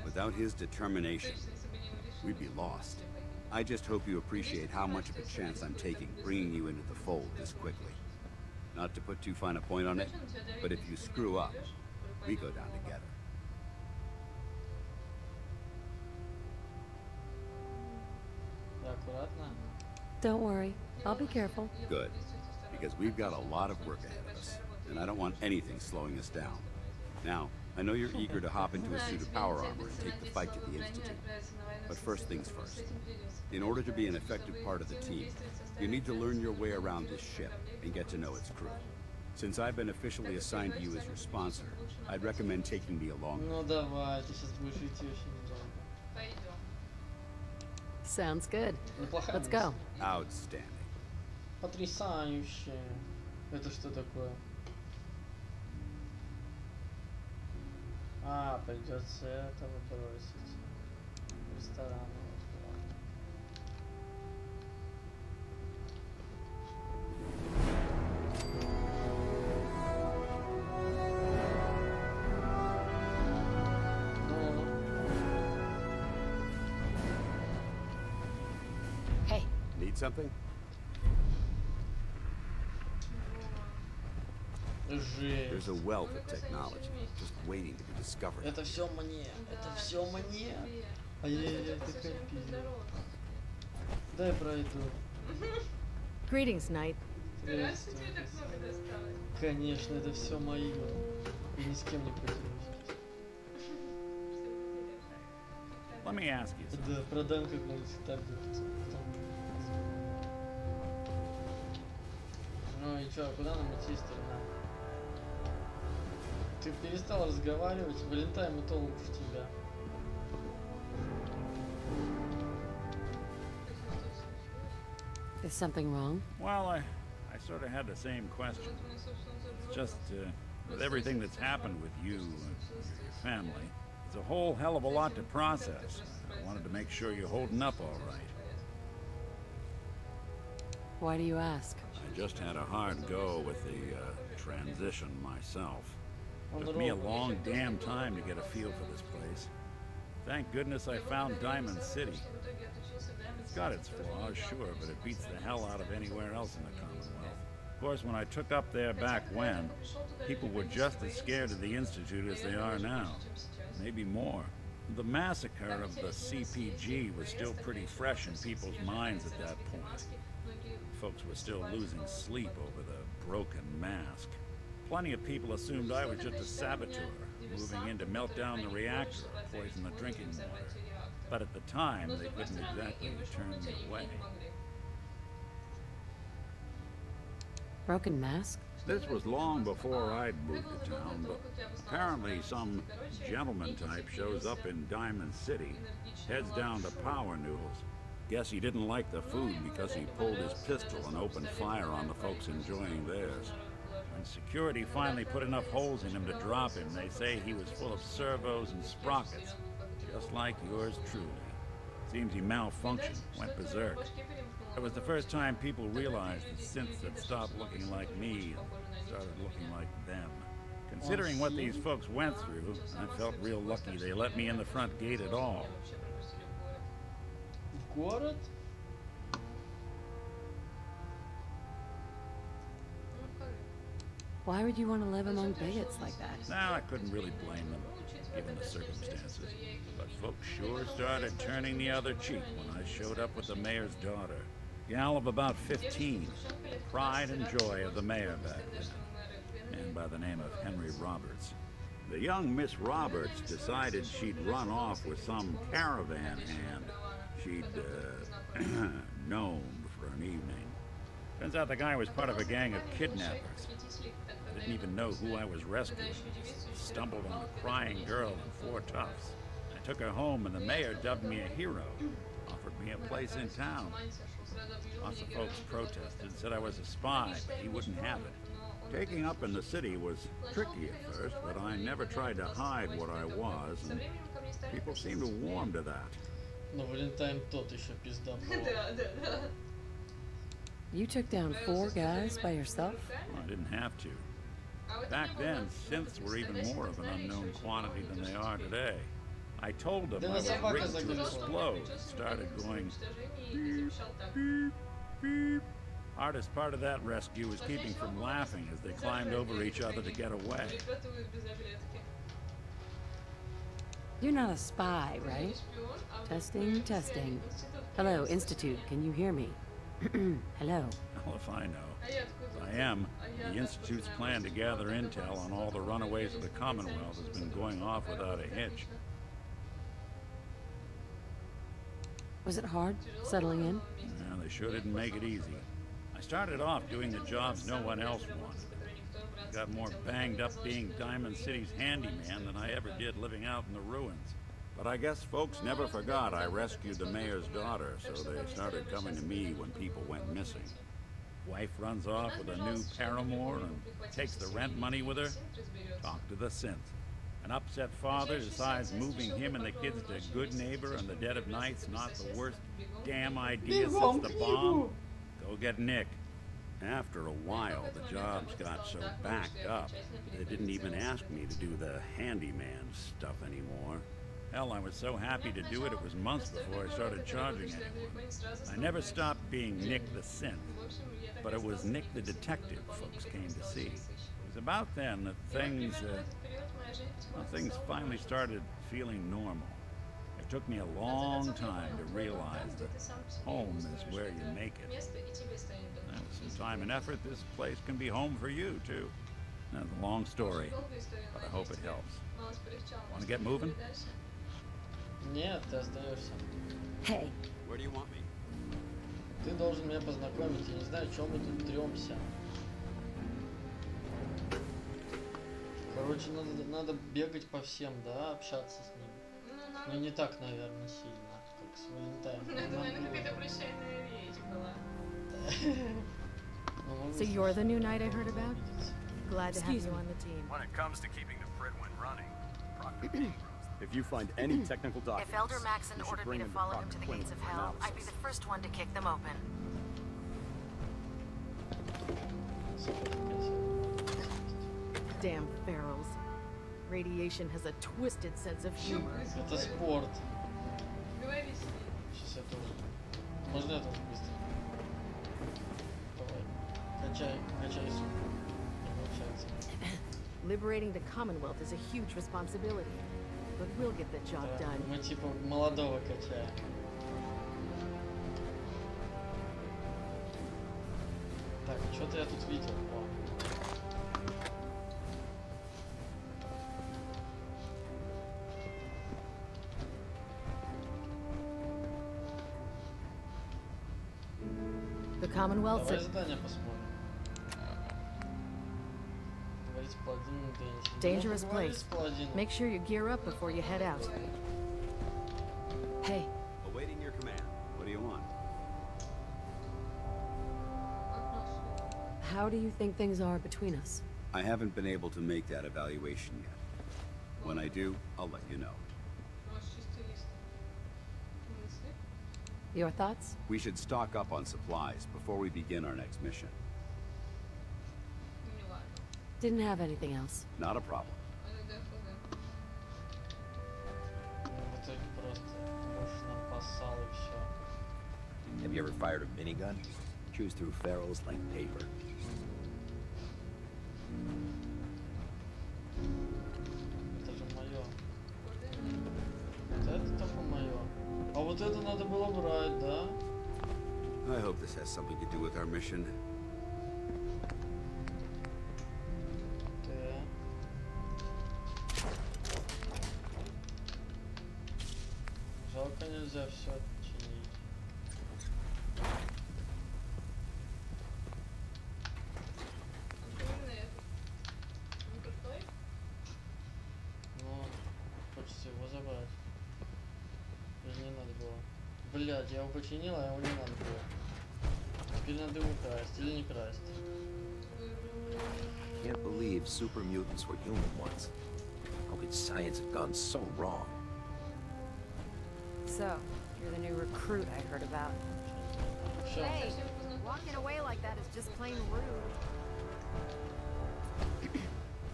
Without his determination, we'd be lost. I just hope you appreciate how much of a chance I'm taking bringing you into the fold this quickly. Not to put too fine a point on it, but if you screw up, we go down together. Да, аккуратно. Don't worry, I'll be careful. Good, because we've got a lot of work ahead of us, and I don't want anything slowing us down. Now, I know you're eager to hop into a suit of power armor and take the fight to the Institute. But first things first. In order to be an effective part of the team, you need to learn your way around this ship and get to know its crew. Since I've been officially assigned to you as your sponsor, I'd recommend taking me along. Ну давай, ты сейчас будешь идти очень недолго. Пойдем. Sounds good. Неплохая Let's go. Outstanding. Потрясающе. Это что такое? А, придется этого бросить. Ресторан. Hey. Need something? Жесть. There's a wealth of technology just waiting to be discovered. Это все мне. Это все мне. Ай-яй-яй, ты капец. Дай пройду. Greetings, Knight. Ты рад, что тебе так много досталось? Конечно, это все мое. И ни с кем не поделюсь. me ask you something. Да, продам какой-нибудь таблицу. Ну и чё, куда нам идти, старина? Ты перестал разговаривать, вылетай, мы толку в тебя. Is something wrong? Well, I sort of had the same question. It's just, with everything that's happened with you and your family, it's a whole hell of a lot to process. I wanted to make sure you're holding up all right. Why do you ask? I just had a hard go with the transition myself. Took me a long damn time to get a feel for this place. Thank goodness I found Diamond City. It's got its flaws, sure, but it beats the hell out of anywhere else in the Commonwealth. Of course, when I took up there back when, people were just as scared of the Institute as they are now. Maybe more. The massacre of the CPG was still pretty fresh in people's minds at that point. Folks were still losing sleep over the broken mask. Plenty of people assumed I was just a saboteur, moving in to melt down the reactor or poison the drinking water. But at the time, they couldn't exactly turn me away. Broken mask? This was long before I'd moved to town, but apparently some gentleman type shows up in Diamond City, heads down to Power Noodles. Guess he didn't like the food because he pulled his pistol and opened fire on the folks enjoying theirs. When security finally put enough holes in him to drop him, they say he was full of servos and sprockets, just like yours truly. Seems he malfunctioned, went berserk. It was the first time people realized that synths had stopped looking like me and started looking like them. Considering what these folks went through, I felt real lucky they let me in the front gate at all. В город? Why would you want to live among bigots like that? Now, I couldn't really blame them, given the circumstances. But folks sure started turning the other cheek when I showed up with the mayor's daughter. Gal of about 15, pride and joy of the mayor back then, man by the name of Henry Roberts. The young Miss Roberts decided she'd run off with some caravan hand she'd known for an evening. Turns out the guy was part of a gang of kidnappers. I didn't even know who I was rescuing. Stumbled on a crying girl and 4 toughs. I took her home and the mayor dubbed me a hero. Offered me a place in town. Lots of folks protested, said I was a spy, but he wouldn't have it. Taking up in the city was tricky at first, but I never tried to hide what I was, and people seemed to warm to that. Но Валентайн тот еще пизда. You took down 4 guys by yourself? Well, I didn't have to. Back then, synths were even more of an unknown quantity than they are today. I told them I was rigged to explode, started going beep, beep, beep. Hardest part of that rescue was keeping from laughing as they climbed over each other to get away. You're not a spy, right? Testing, testing. Hello, Institute, can you hear me? Hello. Well, if I know. If I am, the Institute's plan to gather intel on all the runaways of the Commonwealth has been going off without a hitch. Was it hard settling in? Yeah, they sure didn't make it easy. I started off doing the jobs no one else wanted. Got more banged up being Diamond City's handyman than I ever did living out in the ruins. But I guess folks never forgot I rescued the mayor's daughter, so they started coming to me when people went missing. Wife runs off with a new paramour and takes the rent money with her. Talk to the synth. An upset father decides moving him and the kids to Good Neighbor in the dead of night's not the worst damn idea since the bomb. Go get Nick. After a while, the jobs got so backed up, they didn't even ask me to do the handyman stuff anymore. Hell, I was so happy to do it, it was months before I started charging anyone. I never stopped being Nick the Synth, but it was Nick the Detective folks came to see. It was about then that things finally started feeling normal. It took me a long time to realize that home is where you make it. And with some time and effort, this place can be home for you, too. That's a long story, but I hope it helps. Want to get moving? Нет, ты остаешься. Hey. Where do you want me? Ты должен меня познакомить. Я не знаю, чем мы тут тремся. Короче, надо бегать по всем, да, общаться с ним. Но не так, наверное, сильно, как с Валентайном. Это, наверное, какая-то прощальная речь была. So you're the new knight I heard about? Glad to have you on the team. When it comes to keeping the Fridwin running, Proctor If you find any technical documents, If Elder Maxon you should ordered me bring to them follow him Proctor to the Quinlan gates of for hell, I'd be analysis. the first one to kick them open. Damn ferals. Radiation has a twisted sense of humor. Это спорт. Говори с ним. Сейчас я тоже. Можно я тоже быстро? Давай. Качай сумку. Не получается. Liberating the Commonwealth is a huge responsibility, but we'll get the job Да, done. мы типа молодого качаем. Так, что-то я тут видел. О. The Commonwealth's Давай a задание посмотрим. Говорить с паладином Дэнси. dangerous Ну, поговорить place. с паладином. Make sure you gear up before you head out. Hey, Awaiting your command. What do you want? How do you think things are between us? I haven't been able to make that evaluation yet. When I do, I'll let you know. Может, чисто лист. Мысли? Your thoughts? We should stock up on supplies before we begin our next mission. Ну, не ладно. Didn't have anything else. Not a problem. Иногда хз. Ну, в итоге просто муж нам поссал и все. Have you ever fired a minigun? Chews through ferals like paper. Это же мое. Вот это только мое. А вот это надо было брать, да? I hope this has something to do with our mission. Да. Жалко, нельзя все отчинить. Именно это. Он крутой? Ну, хочется его забрать. Или не надо было? Блять, я его починил, а его не надо было. Теперь надо его красть или не красть. Can't believe super mutants were human once. How could science have gone so wrong? so you're the new recruit I heard about. Всё. Hey, walking away like that is just plain rude.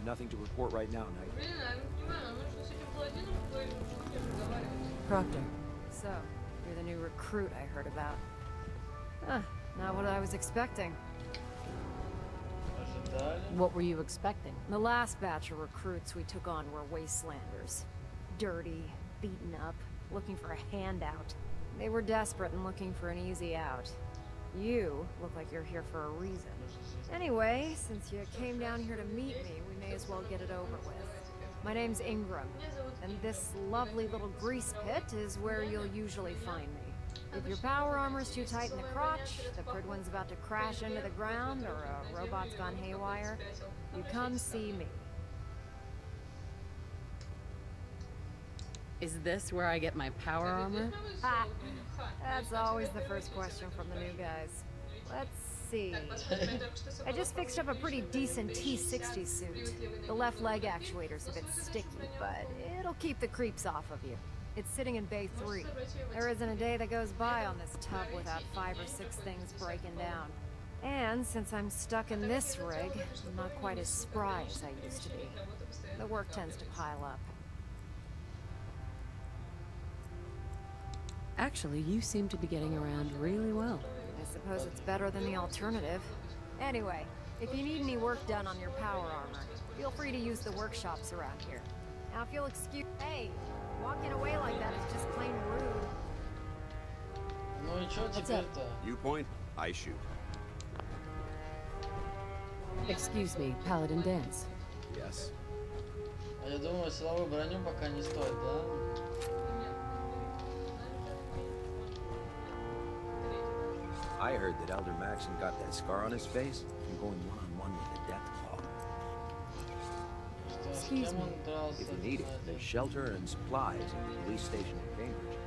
Nothing to report right now, Knight. Блин, я не понимаю, нам нужно с этим паладином поговорить, с ним разговаривать. Proctor. So, you're the new recruit I heard about. Not what I was expecting. Ожидали. What were you expecting? The last batch of recruits we took on were wastelanders. Dirty, beaten up, looking for a handout. They were desperate and looking for an easy out. You look like you're here for a reason. Anyway, since you came down here to meet me, we may as well get it over with. My name's Ingram, and this lovely little grease pit is where you'll usually find me. If your power armor's too tight in the crotch, the Pridwin's about to crash into the ground, or a robot's gone haywire, you come see me. Is this where I get my power armor? Ha! That's always the first question from the new guys. Let's see. I just fixed up a pretty decent T-60 suit. The left leg actuator's a bit sticky, but it'll keep the creeps off of you. It's sitting in Bay 3. There isn't a day that goes by on this tub without 5 or 6 things breaking down. And since I'm stuck in this rig, I'm not quite as spry as I used to be. The work tends to pile up. Actually, you seem to be getting around really well. I suppose it's better than the alternative. Anyway, if you need any work done on your power armor, feel free to use the workshops around here. Now, if you'll excuse... Hey, walking away like that is just plain rude. Ну и чё теперь-то? You point, I shoot. Excuse me, Paladin Dance. Yes. А я думаю, силовую броню пока не стоит, да? I heard that Elder Maxon got that scar on his face from going one-on-one with the Death Claw. Excuse me. If you need it, there's shelter and supplies at the police station in Cambridge.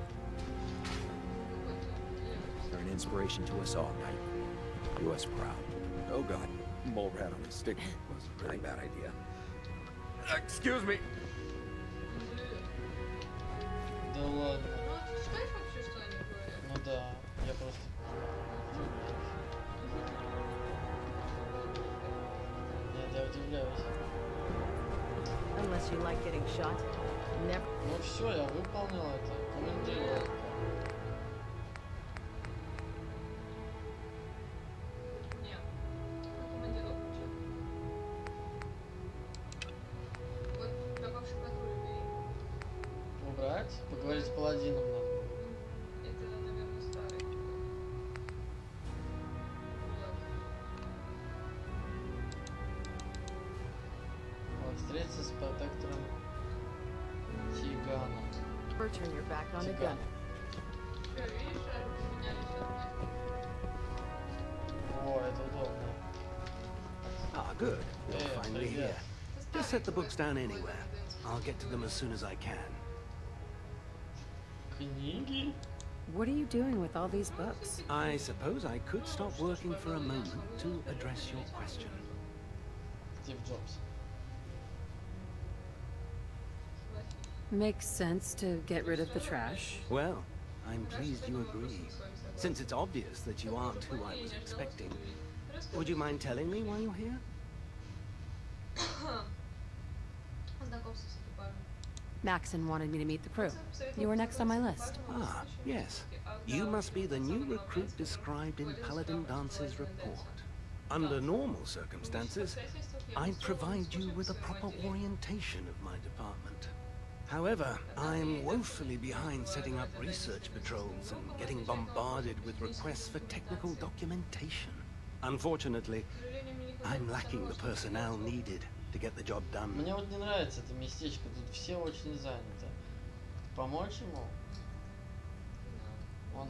You're an inspiration to us all, Knight. Do us proud. Oh God, mole rat on a stick was a really bad idea. Excuse me. Да ладно. Ну да, я просто... Нет, я удивляюсь. Unless you like getting shot. Never. Ну все, я выполнил это. Командировка. Убрать? Поговорить с паладином надо. Это, наверное, старый. Вот, встретиться с протектором Тигана. Or turn your back on the gun. О, это удобно. Ah, good. You're finally here. Just set the books down anywhere. I'll get to them as soon as I can. Книги? What are you doing with all these books? I suppose I could stop working for a moment to address your question. Стив Джобс. Makes sense to get rid of the trash. Well, I'm pleased you agree. Since it's obvious that you aren't who I was expecting, would you mind telling me why you're here? Maxon wanted me to meet the crew. You were next on my list. Ah, yes. You must be the new recruit described in Paladin Dance's report. Under normal circumstances, I'd provide you with a proper orientation of my department. However, I'm woefully behind setting up research patrols and getting bombarded with requests for technical documentation. Unfortunately, I'm lacking the personnel needed to get the job done. Мне вот не нравится это местечко, тут все очень заняты. Помочь ему? Он...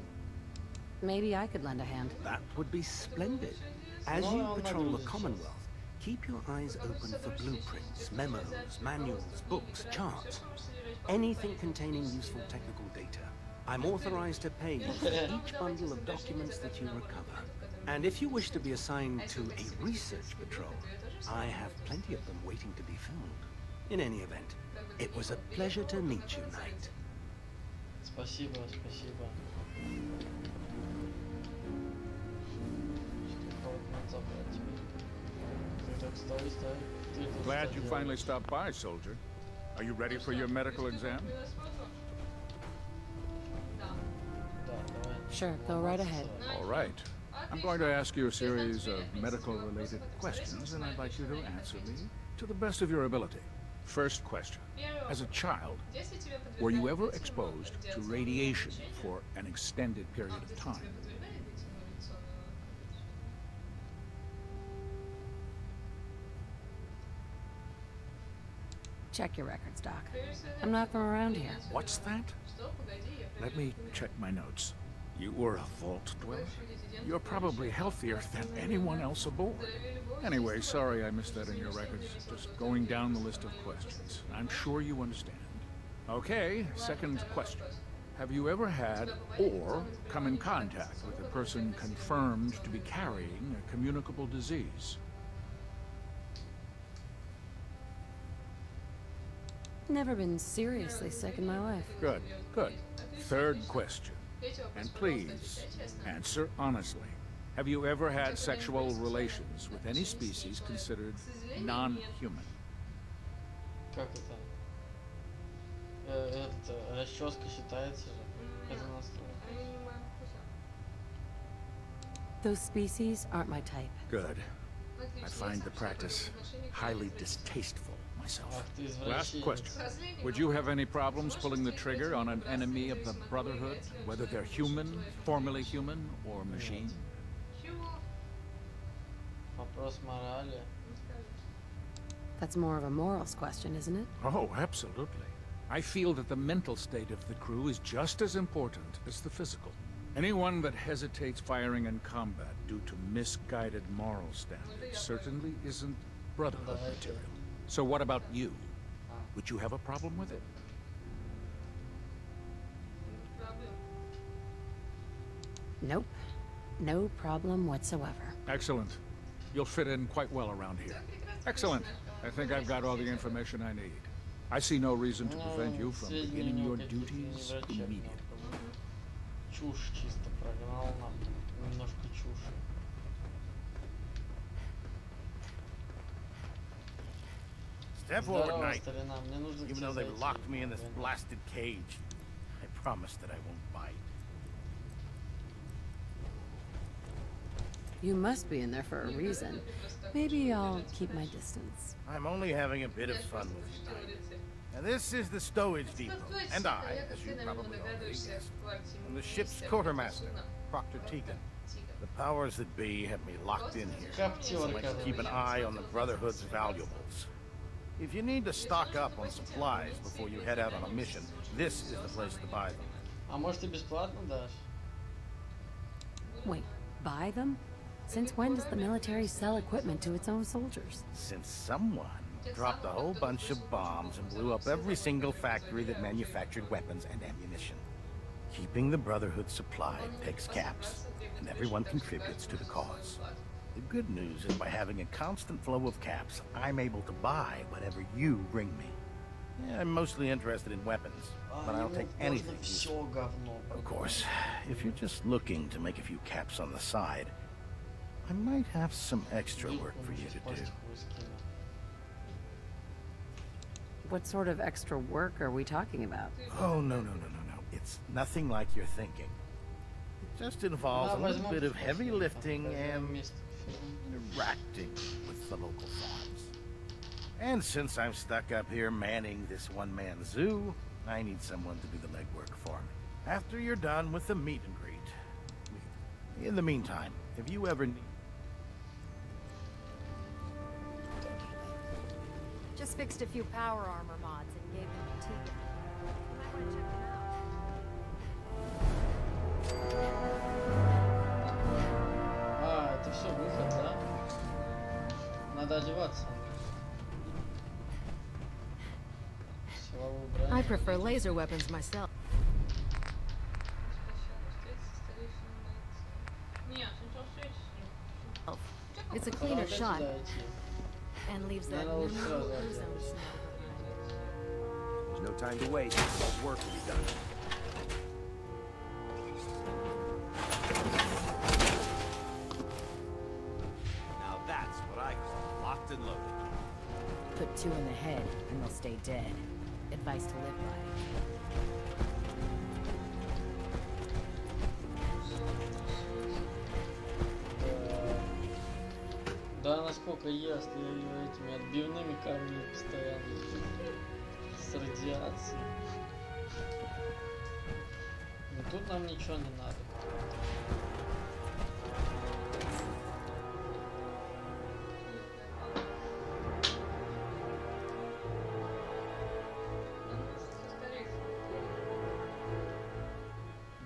Maybe I could lend a hand. That would be splendid. As you patrol the Commonwealth, keep your eyes open for blueprints, memos, manuals, books, charts, anything containing useful technical data. I'm authorized to pay you for each bundle of documents that you recover. And if you wish to be assigned to a research patrol, I have plenty of them waiting to be filled. In any event, it was a pleasure to meet you, Knight. Спасибо, спасибо. Glad you finally stopped by, soldier. Are you ready for your medical exam? Sure, go right ahead. All right. I'm going to ask you a series of medical-related questions, and I'd like you to answer me to the best of your ability. First question. As a child, were you ever exposed to radiation for an extended period of time? Check your records, Doc. I'm not from around here. What's that? Let me check my notes. You were a vault dweller? You're probably healthier than anyone else aboard. Anyway, sorry I missed that in your records. Just going down the list of questions. I'm sure you understand. Okay, second question. Have you ever had or come in contact with a person confirmed to be carrying a communicable disease? Never been seriously sick in my life. Good, good. Third question. And please, answer honestly. Have you ever had sexual relations with any species considered non-human? Как это? Это расческа считается же? Это настроено. Those species aren't my type. Good. I find the practice highly distasteful myself. Last question. Would you have any problems pulling the trigger on an enemy of the Brotherhood, whether they're human, formerly human, or machine? Вопрос морали. That's more of a morals question, isn't it? Oh, absolutely. I feel that the mental state of the crew is just as important as the physical. Anyone that hesitates firing in combat due to misguided moral standards certainly isn't Brotherhood material. So what about you? Would you have a problem with it? Nope. No problem whatsoever. Excellent. You'll fit in quite well around here. Excellent. I think I've got all the information I need. I see no reason to prevent you from beginning your duties immediately. Чушь чисто прогнал нам. Немножко чушь. Step forward, Здорово, Knight. старина. Мне нужно Even к though тебе they've зайти. locked me in this blasted cage, I promise that I won't bite. You must be in there for a reason. Maybe I'll keep my distance. I'm only having a bit of fun with you, Knight. Now, this is the stowage depot, and I, as you probably already guessed, am the ship's quartermaster, Proctor Tegan. The powers that be have me locked in here, so I can keep an eye on the Brotherhood's valuables. If you need to stock up on supplies before you head out on a mission, this is the place to buy them. А может и бесплатно дашь? Wait, buy them? Since when does the military sell equipment to its own soldiers? Since someone dropped a whole bunch of bombs and blew up every single factory that manufactured weapons and ammunition. Keeping the Brotherhood supplied takes caps, and everyone contributes to the cause. The good news is by having a constant flow of caps, I'm able to buy whatever you bring me. Yeah, I'm mostly interested in weapons, but I'll take anything useful. Of course, if you're just looking to make a few caps on the side, I might have some extra work for you to do. What sort of extra work are we talking about? Oh, no. It's nothing like you're thinking. It just involves a little bit of heavy lifting and interacting with the local farms. And since I'm stuck up here manning this one-man zoo, I need someone to do the legwork for me. After you're done with the meet and greet. In the meantime, if you ever need... Just fixed a few power armor mods and gave them to Tegan. You might want to check them out. А, это все выход, да? Надо одеваться. Силовую броню. I prefer laser weapons myself. It's a cleaner shot and leaves that minimal ozone smell behind. There's no time to waste. Work to be done. Now that's what I call locked and loaded. Put 2 in the head, and they'll stay dead. Advice to live by. Да, насколько ест, я ее этими отбивными кормлю постоянно. С радиацией. Но тут нам ничего не надо.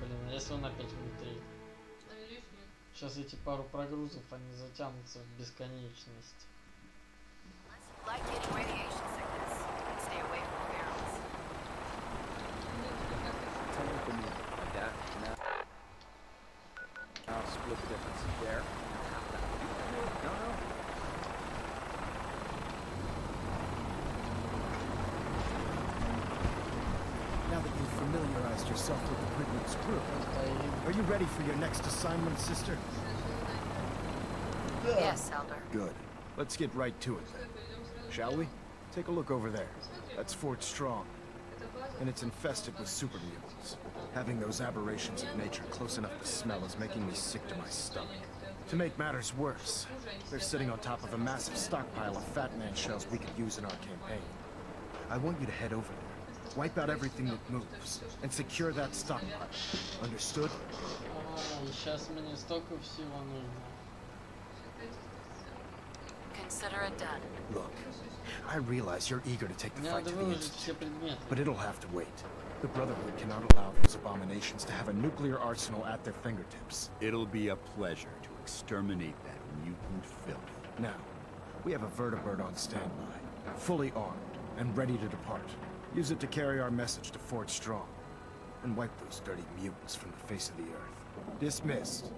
Блин, а если он опять внутри? Сейчас эти пару прогрузов, они затянутся в бесконечность. Like getting radiation sickness, stay away from barrels. I'll split the difference there. No. Now that you've familiarized yourself with the Brigwood's crew, are you ready for your next assignment, sister? Yes, Elder. Good. Let's get right to it then. Shall we? Take a look over there. That's Fort Strong. And it's infested with super mutants. Having those aberrations of nature close enough to smell is making me sick to my stomach. To make matters worse, they're sitting on top of a massive stockpile of Fat Man shells we could use in our campaign. I want you to head over there, wipe out everything that moves, and secure that stockpile. Understood? Сейчас мне столько всего нужно. Consider it done. Look, I realize you're eager to take the Мне fight надо to the выложить все Institute, предметы. but it'll have to wait. The Brotherhood cannot allow those abominations to have a nuclear arsenal at their fingertips. It'll be a pleasure to exterminate that mutant filth. Now, we have a vertibird on standby, fully armed and ready to depart. Use it to carry our message to Fort Strong, and wipe those dirty mutants from the face of the earth. Dismissed.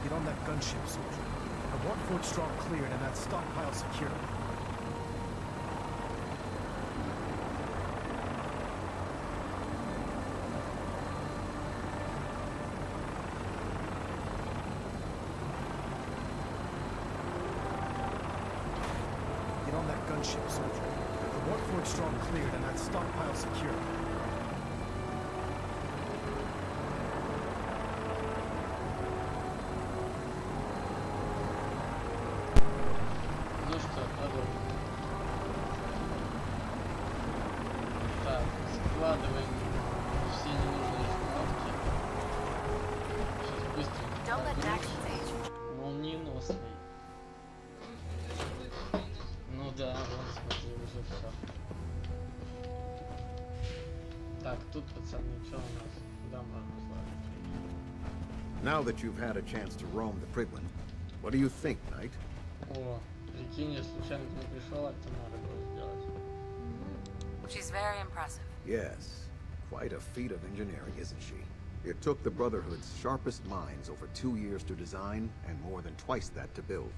Get on that gunship, soldier. I want Fort Strong cleared and that stockpile secured. Get on that gunship, soldier. I want Fort Strong cleared and that stockpile secured. Ну что, продолжим. Так, складываем все ненужные шмотки. Сейчас быстренько. Don't let Jackson's age. Молниеносный. Ну да, вон, смотри, уже все. Так, тут, пацаны, что у нас? Куда можно сложить? Now that you've had a chance to roam the Prydwen, what do you think, Knight? О, прикинь, я случайно к ней пришел, это надо было сделать. She's very impressive. Yes, quite a feat of engineering, isn't she? It took the Brotherhood's sharpest minds over 2 years to design, and more than twice that to build.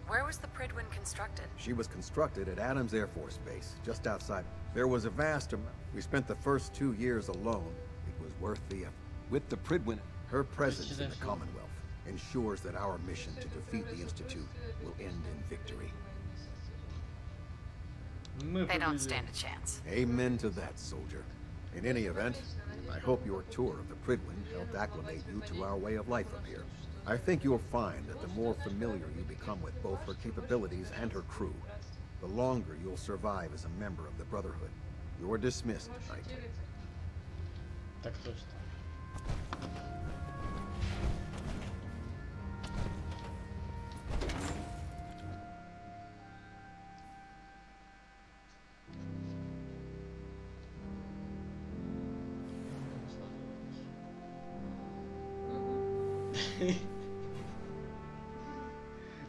Where was the Prydwen constructed? She was constructed at Adams Air Force Base, just outside. There was a vast amount. We spent the first 2 years alone. It was worth the effort. With the Prydwen, her presence in the Commonwealth ensures that our mission to defeat the Institute will end in victory. They don't stand a chance. Amen to that, soldier. In any event, I hope your tour of the Prydwen helped acclimate you to our way of life up here. I think you'll find that the more familiar you become with both her capabilities and her crew, the longer you'll survive as a member of the Brotherhood. You're dismissed, Knight. Так точно.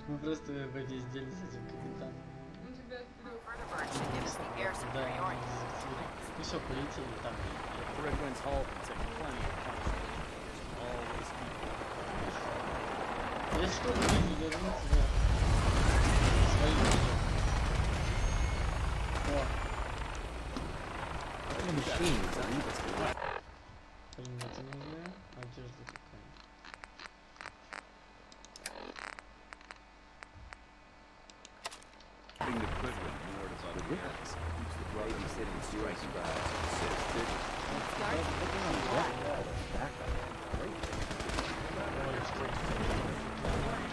Мы просто попиздели с этим капитаном. Vertibird should give us the air superiority. Ну все, полетели там. Prydwen's hull can take plenty of punishment. Always keep Я что, не вернуться, да. Свои уже. О. Предметы нужны. Одежда какая. Putting the Prydwen moored is on the gas. Keeps the Brotherhood striking by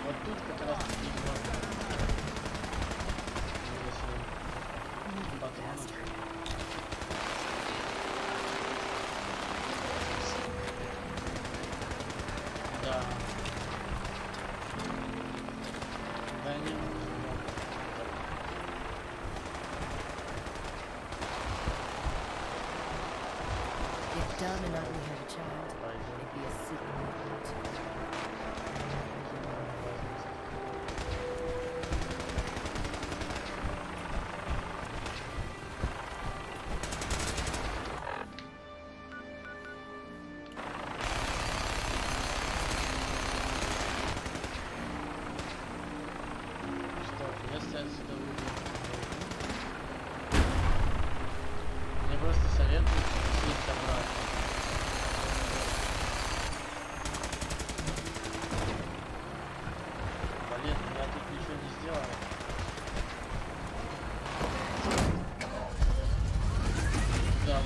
Вот тут как раз таки да. Да не If Dom and Ugly had a child, it'd be a secret. Если отсюда выйдем, мне просто советуют съесть обратно.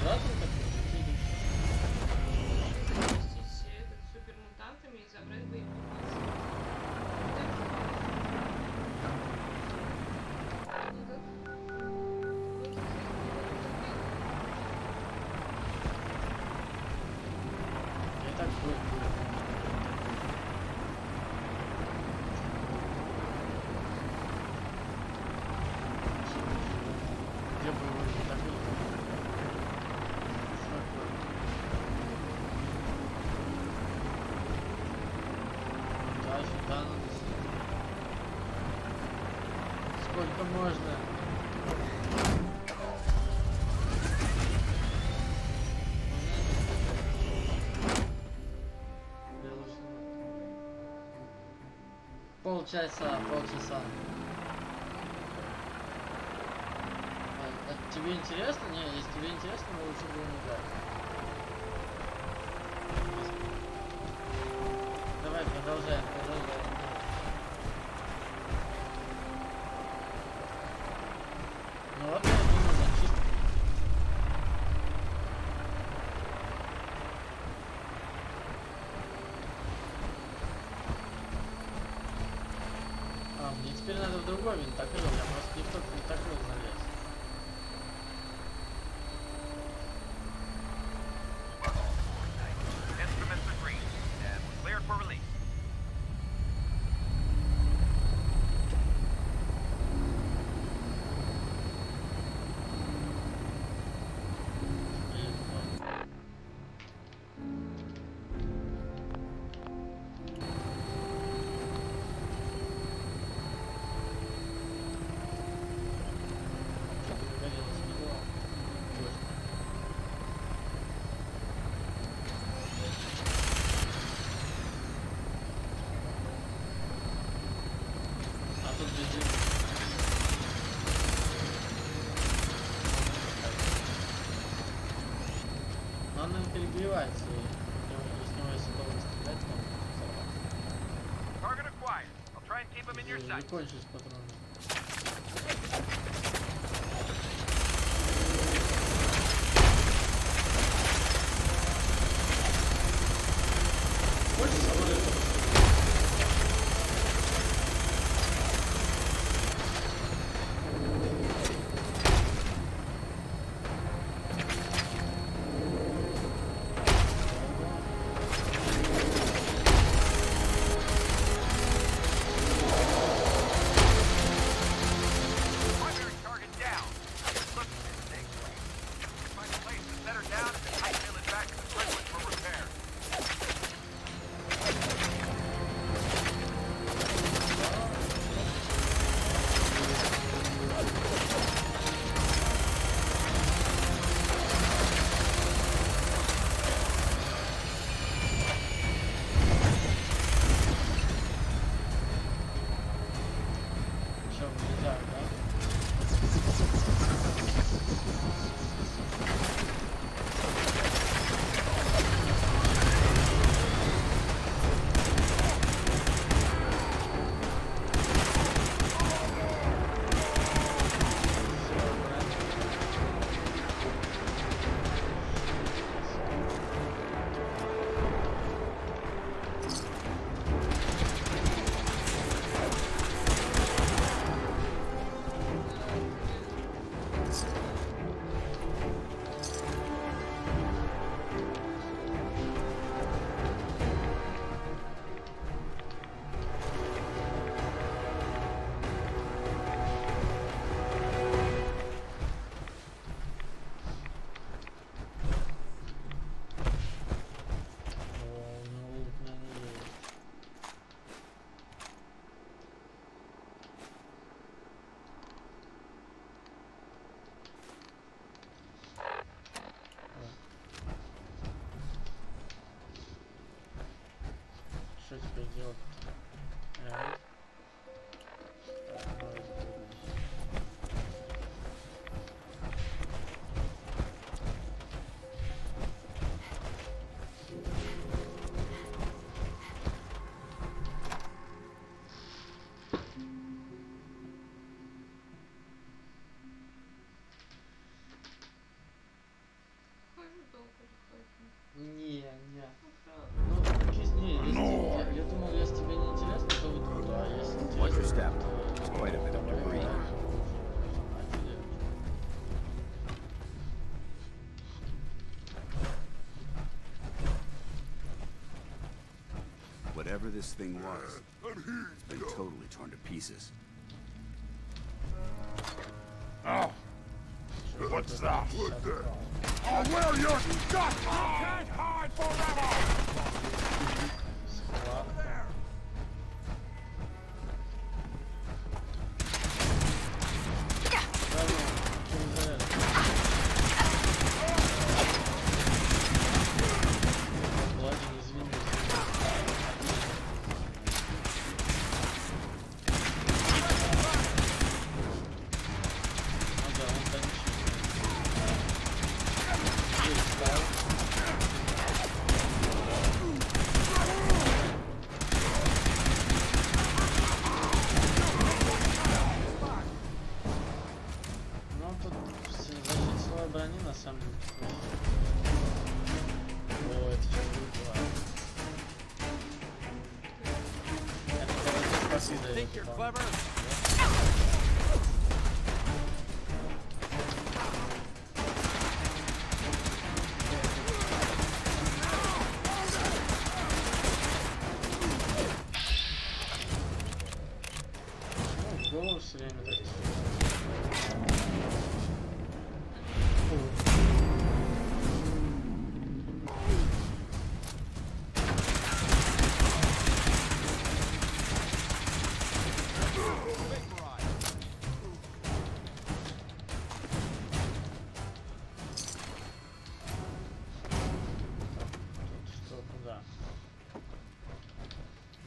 синтезатор такой? Запустить этот супермутантами и забрать боеприпасы. Я так будет. Где бы вы не так было? Да, сюда надо съездить. Сколько можно? Полчаса. А тебе интересно? Не, если тебе интересно, мы лучше будем играть. Давай, продолжаем. Ну ладно, я думаю, зачистка. Мне теперь надо в другой винтокрыл, я просто не в тот винтокрыл залез. Instruments are green, and we're cleared for release. Но он перегревается, и с него если долго стрелять, то Target acquired. I'll try and keep him in your sight. не кончишь патроны. Хочешь самолет? Watch Не. Ну, не, я думал, если тебе не интересно, то вот туда, а если интересно, то... Whatever this thing was, it's been totally torn to pieces. Oh, what's that? Oh, well, you're stuck! You can't hide forever! Think you're clever? Голову все время так.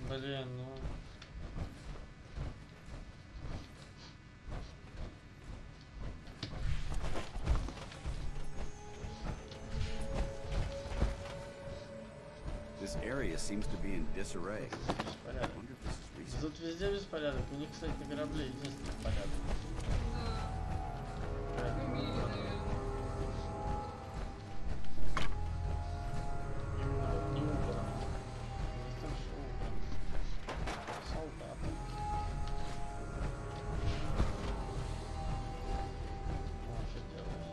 Блин, ну... This area seems to be in disarray. I wonder if this is recent. Тут везде беспорядок. У них, кстати, на корабле единственный порядок. Именно вот не убрано. Не там все убрано. Солдаты. Ну, что делаешь?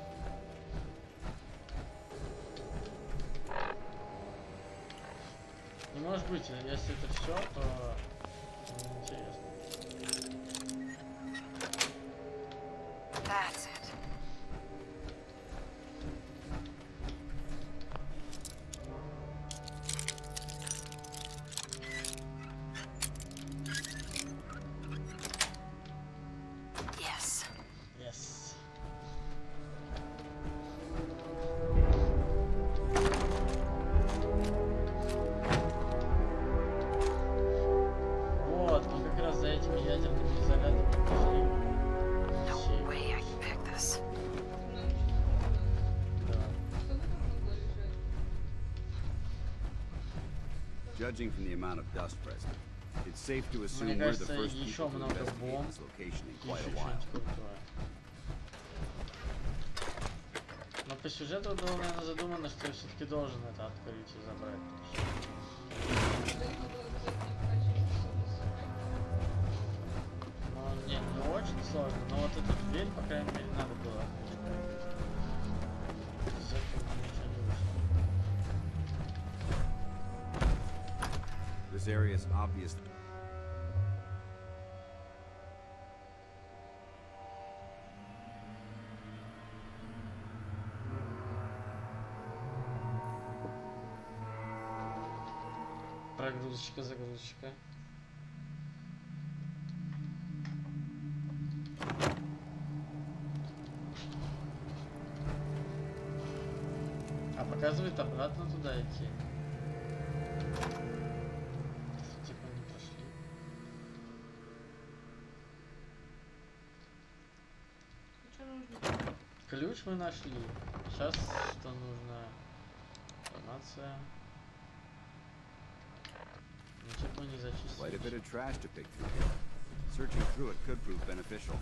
Не может быть, если это все, то неинтересно. That's it. Yes. Yes. Вот, мы как раз за этими ядерными зарядами пошли. No way I can pick this. Judging from the amount of dust present, it's safe to Мне assume we're the кажется, first еще people to много investigate бомб. this location in И quite еще a while. что-нибудь крутое. Но по сюжету было, наверное, задумано, что я все-таки должен это открыть и забрать. Ну, не очень сложно, но вот эту дверь, по крайней мере, надо было открыть. Из этого ничего не вышло. This area is obvious. Прогрузочка, загрузочка. А показывает обратно туда идти. Типа не прошли. Ключ мы нашли. Сейчас что нужно? Информация. Ничего не зачистили. Quite a bit of trash to pick through here. Searching through it could prove beneficial.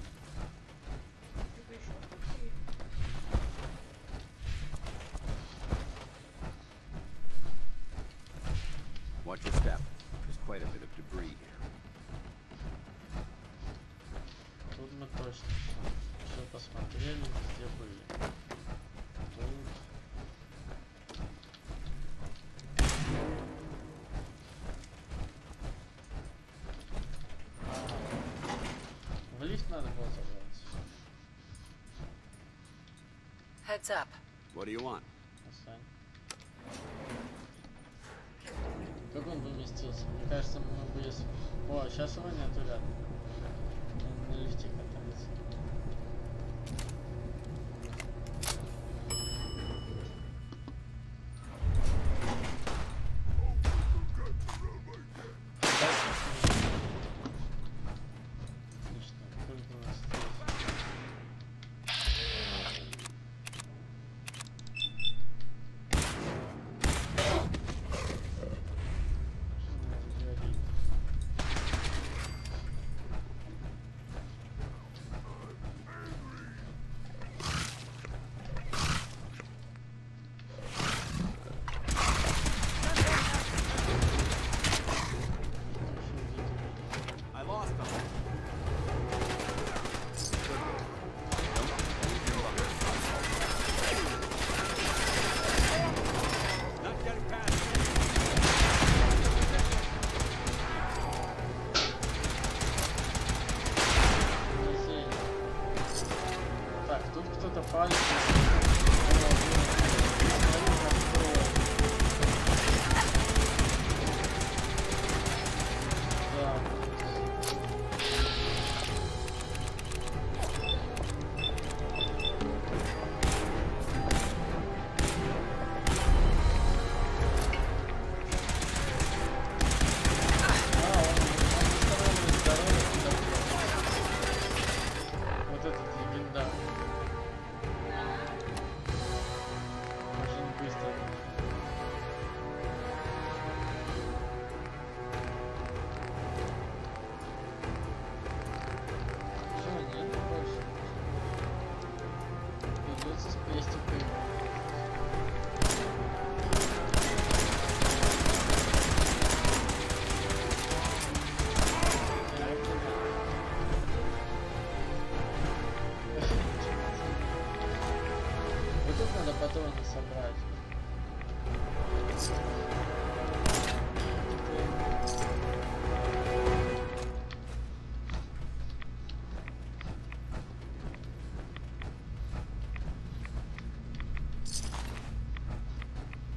Heads up. What do you want? Как он поместился? Мне кажется, мы бы если... О, сейчас его нету рядом. Он на лифте катается.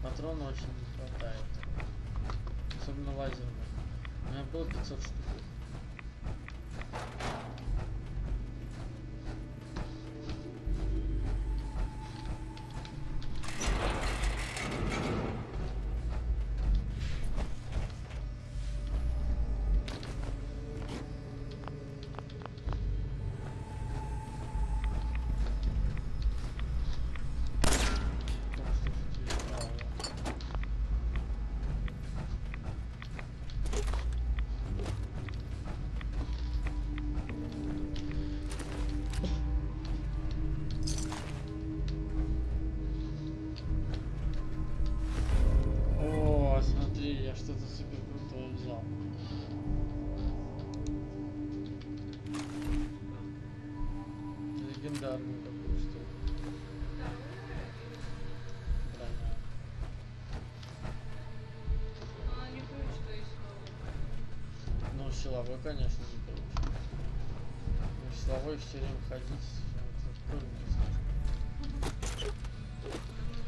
Патрона очень не хватает. Особенно лазерных. У меня было 500 штук. Я что-то супер крутое взял. Легендарную такую штуку. Броня. Не ключ, то есть Ну, силовой, конечно, не ключ. Ну, силовой все время ходить.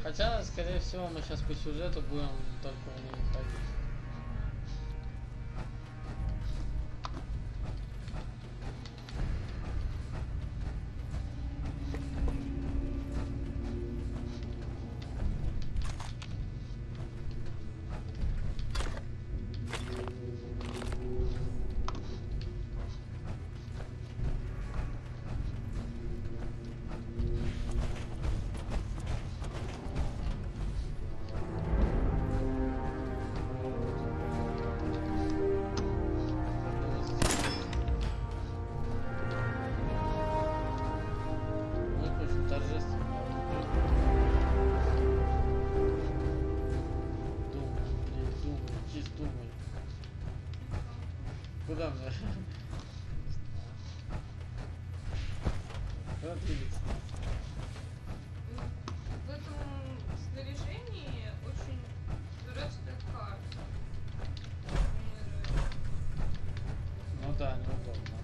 Хотя, скорее всего, мы сейчас по сюжету будем только в ней ходить. Куда мне? Куда двигаться? В этом снаряжении очень дурацкая карта. Ну да, неудобно.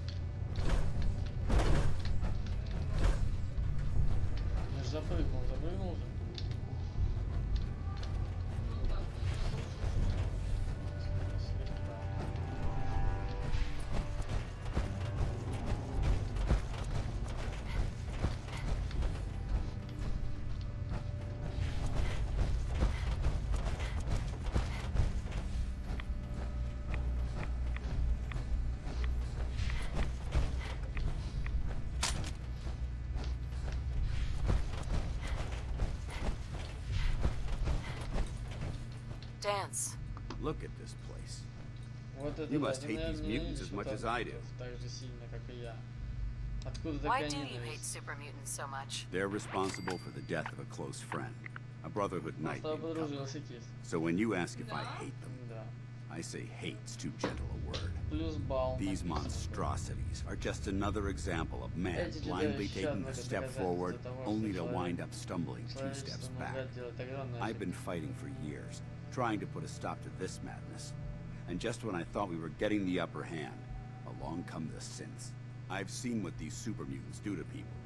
Я же запрыгнул, dance. Look at this place. Вот это You да, must ты, hate these наверное, mutants as much as I do. так же сильно, как и я. Откуда Why такая do you hate ненависть? super mutants so much? They're responsible for the death of a close friend, a Brotherhood knight Просто named Cutler. подружился Кис. So when you ask if I hate them, Да. I say hate's too gentle a word. Плюс бал. These написано. monstrosities are just another example of man Эти тебе blindly еще taking одно a step доказательство forward того, only что to wind up stumbling 2 steps человечество back. может делать огромное. I've been fighting for years, trying to put a stop to this madness. And just when I thought we were getting the upper hand, along come the synths. I've seen what these super mutants do to people.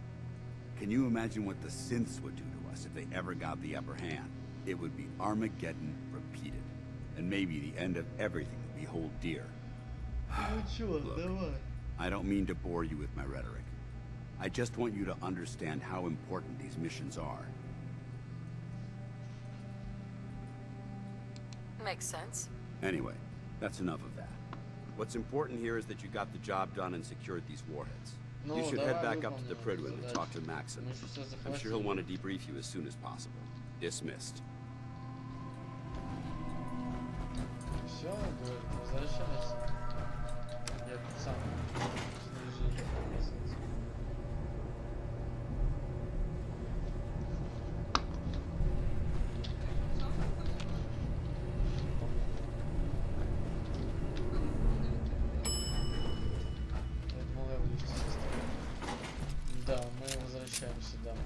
Can you imagine what the synths would do to us if they ever got the upper hand? It would be Armageddon repeated, and maybe the end of everything that we hold dear. Look, I don't mean to bore you with my rhetoric. I just want you to understand how important these missions are. Makes sense. Anyway, that's enough of that. What's important here is that you got the job done and secured these warheads. You should head back up to the Prydwen and talk to Maxon. I'm sure he'll want to debrief you as soon as possible. Dismissed. Все, говорит, возвращайся. Я тут сам снижение опасности. Я думал, я в лифте застрял. Да, мы возвращаемся домой.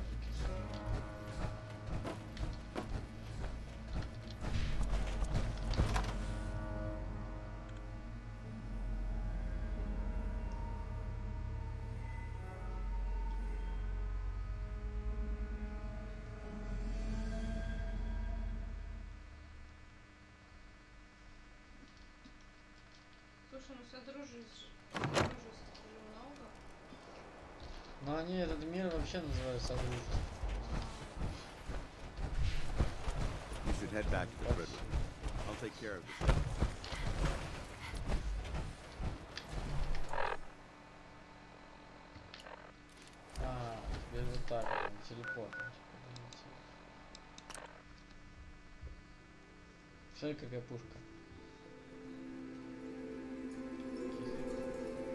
Слушай, ну содружись же много. Но они этот мир вообще называют содружеством. You should head back to the Prydwen. I'll take care of this. А, теперь вот так вот, телепорт. Смотри, какая пушка.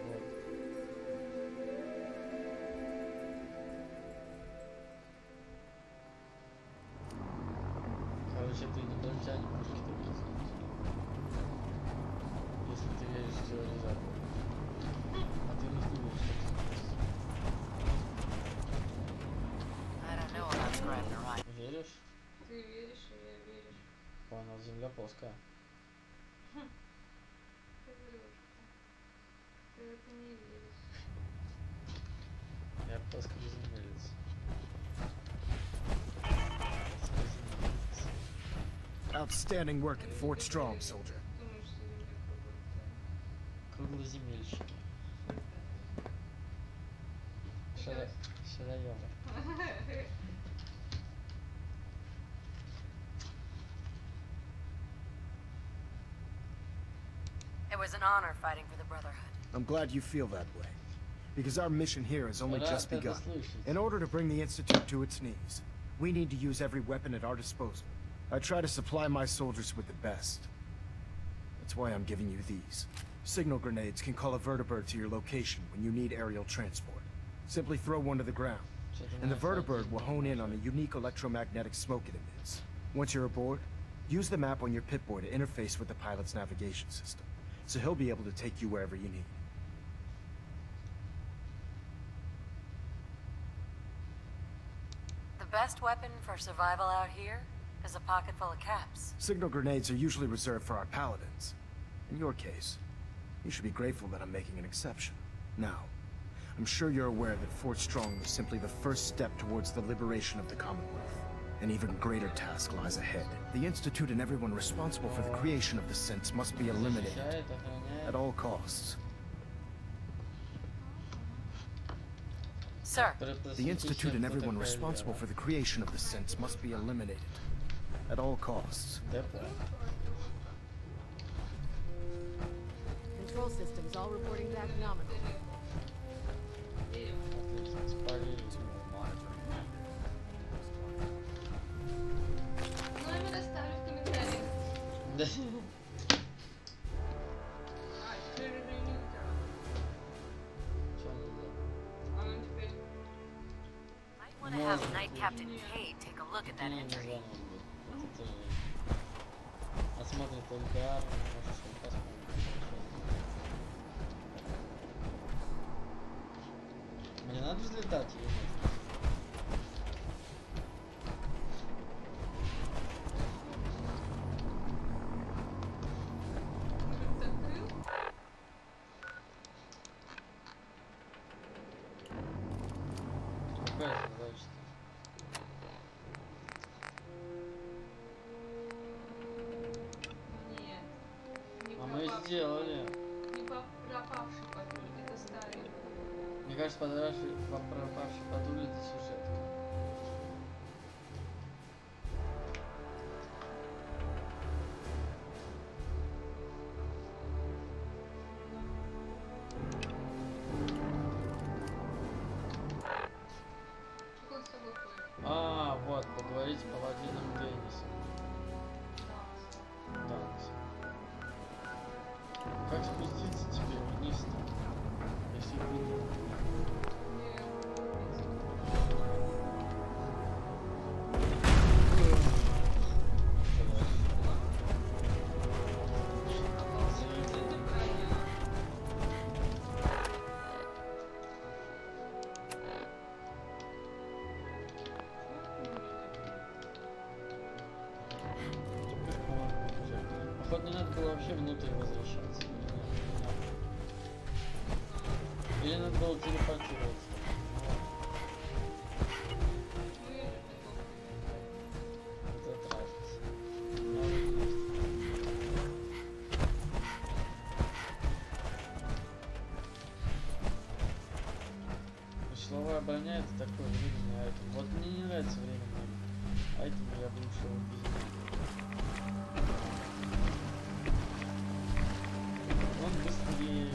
Вот. Короче, ты не должен не пушки такие. Если ты веришь в цивилизацию. А ты не веришь, I don't know about scribing a rhyme. веришь? Ты веришь, и я верю. Понял, земля плоская. Ты врешь. Ты в это не веришь. Я плоскоземелец. Outstanding work at Fort Strong, soldier. Думаешь, что земля круглая. Круглоземельщики. Шараёвы. It was an honor fighting for the Brotherhood. I'm glad you feel that way. Because our mission here has only just begun. In order to bring the Institute to its knees, we need to use every weapon at our disposal. I try to supply my soldiers with the best. That's why I'm giving you these. Signal grenades can call a vertibird to your location when you need aerial transport. Simply throw one to the ground, and the vertibird will hone in on the unique electromagnetic smoke it emits. Once you're aboard, use the map on your Pip-Boy to interface with the pilot's navigation system, so he'll be able to take you wherever you need. The best weapon for survival out here is a pocket full of caps. Signal grenades are usually reserved for our paladins. In your case, you should be grateful that I'm making an exception. Now, I'm sure you're aware that Fort Strong was simply the first step towards the liberation of the Commonwealth. An even greater task lies ahead. The Institute and everyone responsible for the creation of the synths must be eliminated at all costs. Sir. The Institute and everyone responsible for the creation of the synths must be eliminated at all costs. Control systems all reporting back nominal. Номер оставлю в комментариях. Да. Want to have Night Captain K take a look at that entry. Осмотрит удар, может посмотреть. Мне надо взлетать или нет? Какая задача? А мы сделали. Не пропавший патруль, это старый. Мне кажется, пропавший патруль это сюжетка. А, вот, поговорить с паладином Деннисом. Данс. Как спуститься тебе вниз-то? Если вы... Походу не надо было вообще внутрь возвращаться. Или надо было телепортироваться. Это разница. Силовая броня это такое временное айтем. Вот мне не нравится временное айтем, я бы лучше его без. Он быстрее.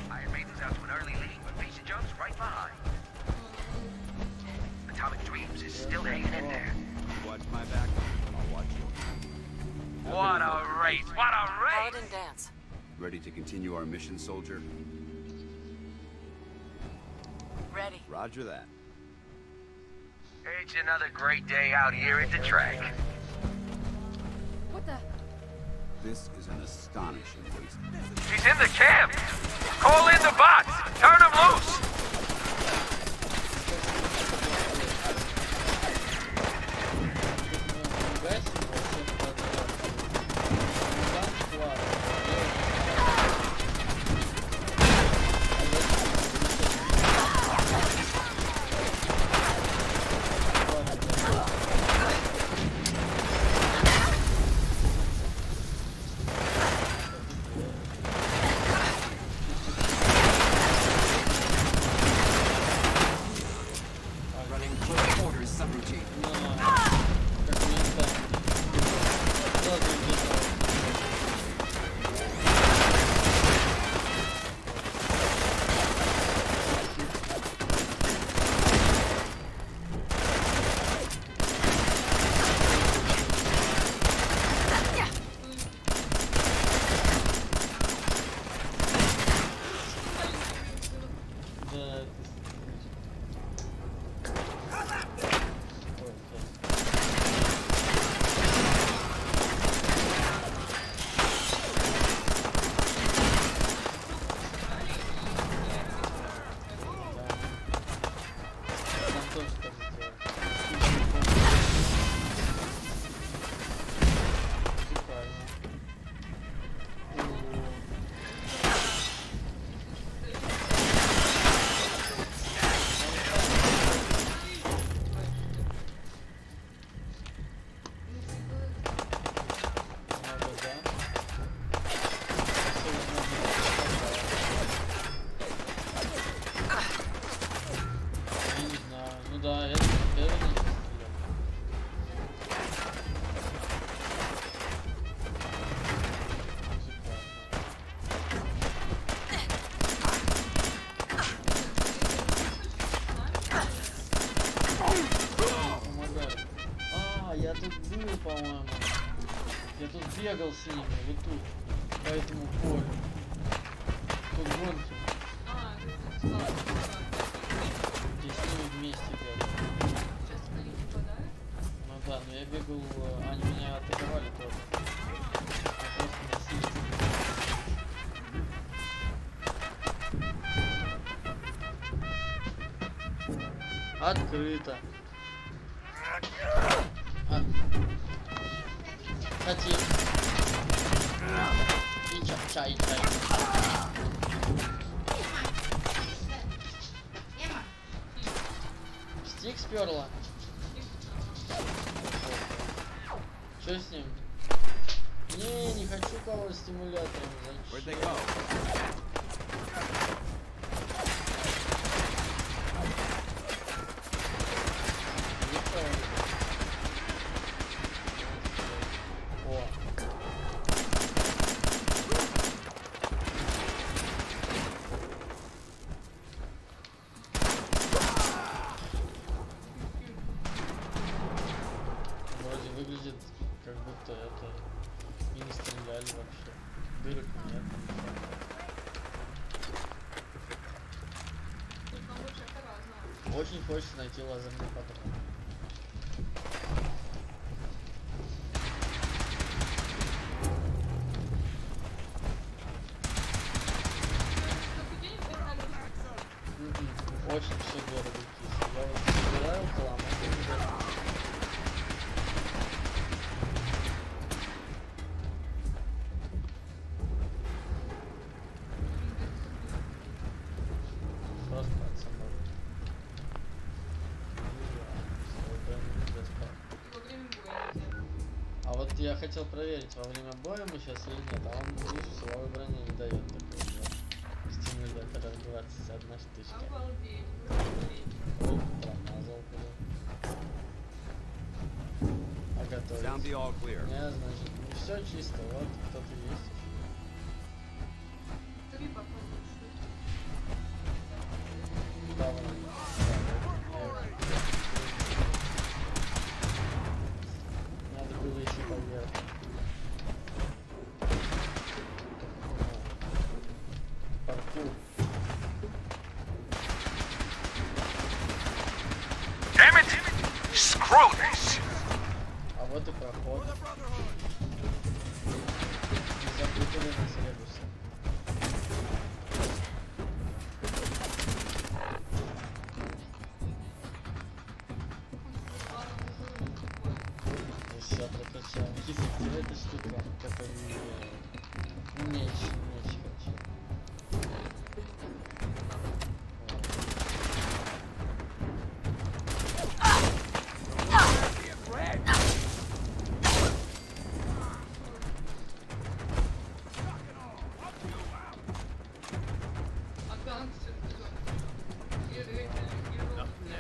Iron Maiden's out to an early lead, but Pizza John's right behind. Atomic Dreams is still hanging in there. Watch my back. I'll watch you. What a race! What a race! Paladin dance. Ready to continue our mission, soldier? Ready. Roger that. It's another great day out here at the track. What the? This is an astonishing waste. She's in the camp! Call in the bots! Turn them loose! тут был, по-моему. Я тут бегал с ними, вот тут, по этому полю. Тут гонки. Здесь мы вместе бегали. Ну да, но я бегал, они меня атаковали тоже. Я просто не слышал. Открыто. Хотим. И чай. Стик сперла. Что с ним? Не хочу кого стимулятором. Зачем? Выглядит, как будто это и не стреляли вообще. Дырок нет. Очень хочется найти лазерный патрон. Очень все дорого, кисло. Я вот собираю хлам, я хотел проверить, во время боя мы сейчас или нет, а он видишь, силовой брони не дает такой вот стимулятор 21 штучка. Ой, промазал куда. А готовить. Не, значит, ну все чисто, вот кто-то есть. Давай. Надо было идти поверх. Паркур. Damn it! Screw this! А вот и проход. Не запутали нас ребусы. Все прокачаем. Кисик, где эта штука, которую меч хочу.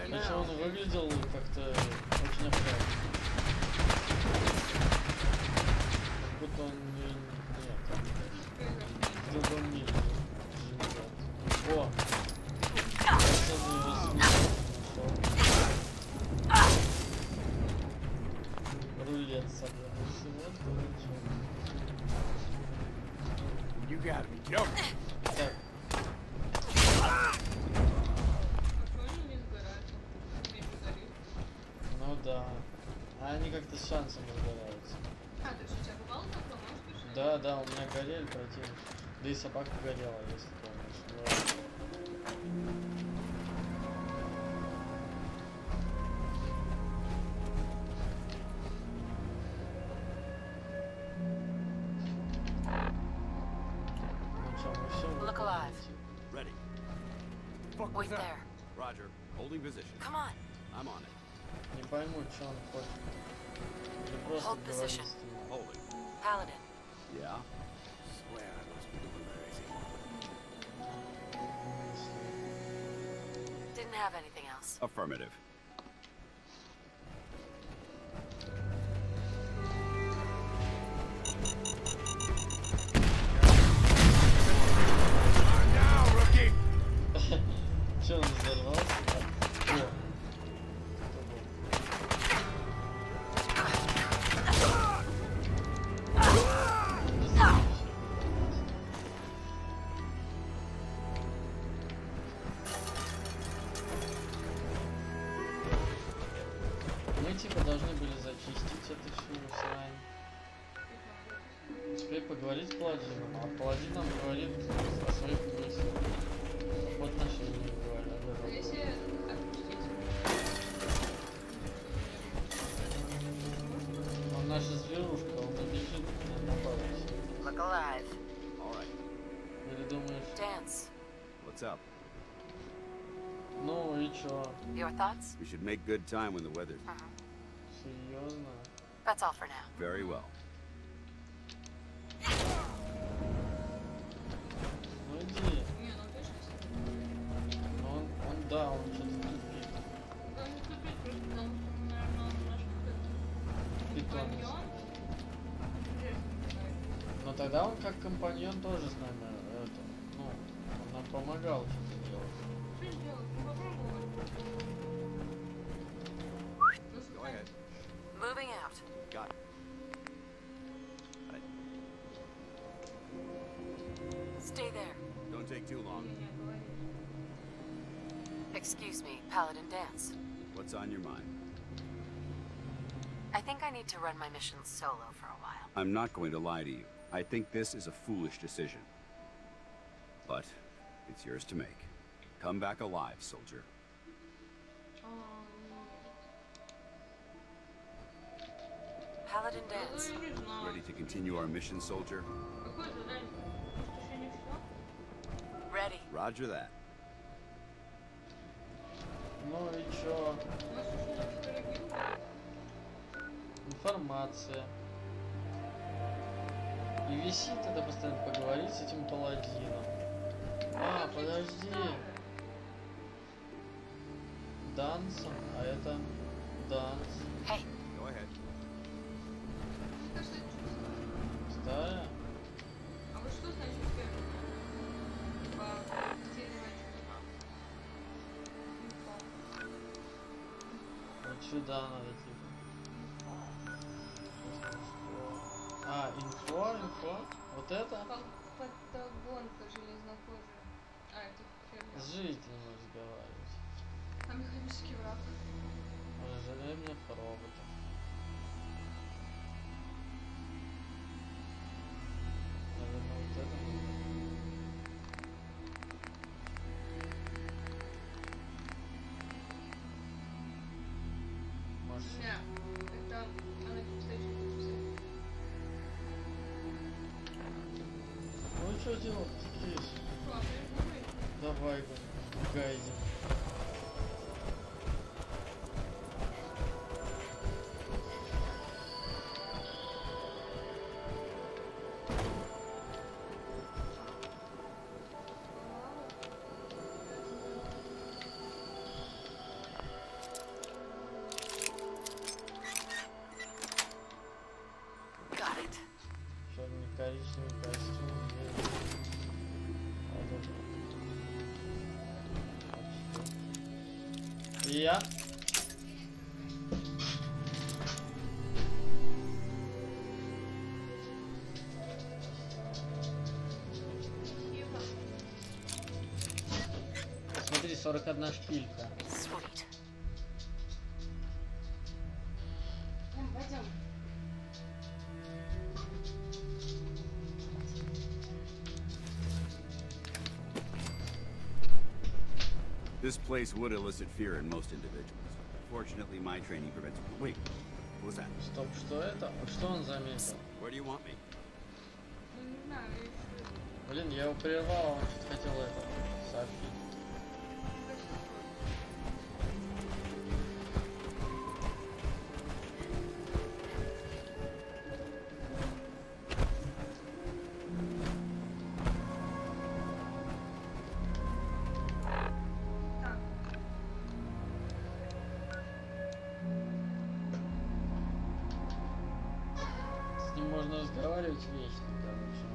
Причем он выглядел как-то очень опрятно. Как будто он нет, в другом мире живет. О! Рулет собрался. Вот дурачок. You gotta be joking. Так. Ну да. А они как-то с шансом разбираются. А, то есть у тебя бывало такое, можешь пишать? Да, да, у меня горели противники. Да и собака горела, если помнишь. Ну что, мы все Look alive. Ready. Wait there. Roger. Holding position. Come on. I'm on it. Не пойму, что он хочет. Или просто Hold position. Holding. Paladin. Yeah. Swear I must be going crazy. Didn't have anything else. Affirmative. Че он взорвался? О. мы типа должны были зачистить эту всю срань. Теперь поговорить с паладином, а паладин нам говорит о своих мыслях. Об отношениях говорит. Он наша зверушка, он не бежит на палец. Look alive. All right. Или думаешь... Dance. What's up? Ну и чё? Your thoughts? We should make good time when the weather's... Серьезно? That's all for now. Very well. Ну иди. Он да, он что-то тупит. Питомец. Но тогда он как компаньон тоже с нами, это, ну, он нам помогал что-то делать. Go ahead. Moving out. Got it. Stay there. Don't take too long. Excuse me, Paladin Dance. What's on your mind? I think I need to run my mission solo for a while. I'm not going to lie to you. I think this is a foolish decision. But it's yours to make. Come back alive, soldier. Paladin Dance. Ready to continue our mission, soldier? Ready. Roger that. Ну и чё? Информация. И висит это постоянно поговорить с этим паладином. А, подожди. Дансом, а это данс. Hey. Go ahead. Старая? А вот что значит первое? Вот сюда надо типа. А, инфо? Вот это? Патагонка железнокожая. А, это ферма. С жителями разговаривать. А механический враг? Разжаление робота. Наверное, вот это будет. Может... Нет, это она встреча. Ну что делать здесь? Давай, гайдем. Got it. Черно-коричневый костюм. Я. Смотри, 41 шпилька. Sweet. Пойдем. This place would elicit fear in most individuals. Fortunately, my training prevents... Wait, what was that? Стоп, что это? Что он заметил? Where do you want me? Ну, не знаю, я еще... Блин, я его прервал, он что-то хотел это сообщить. С ним можно разговаривать вечно, короче.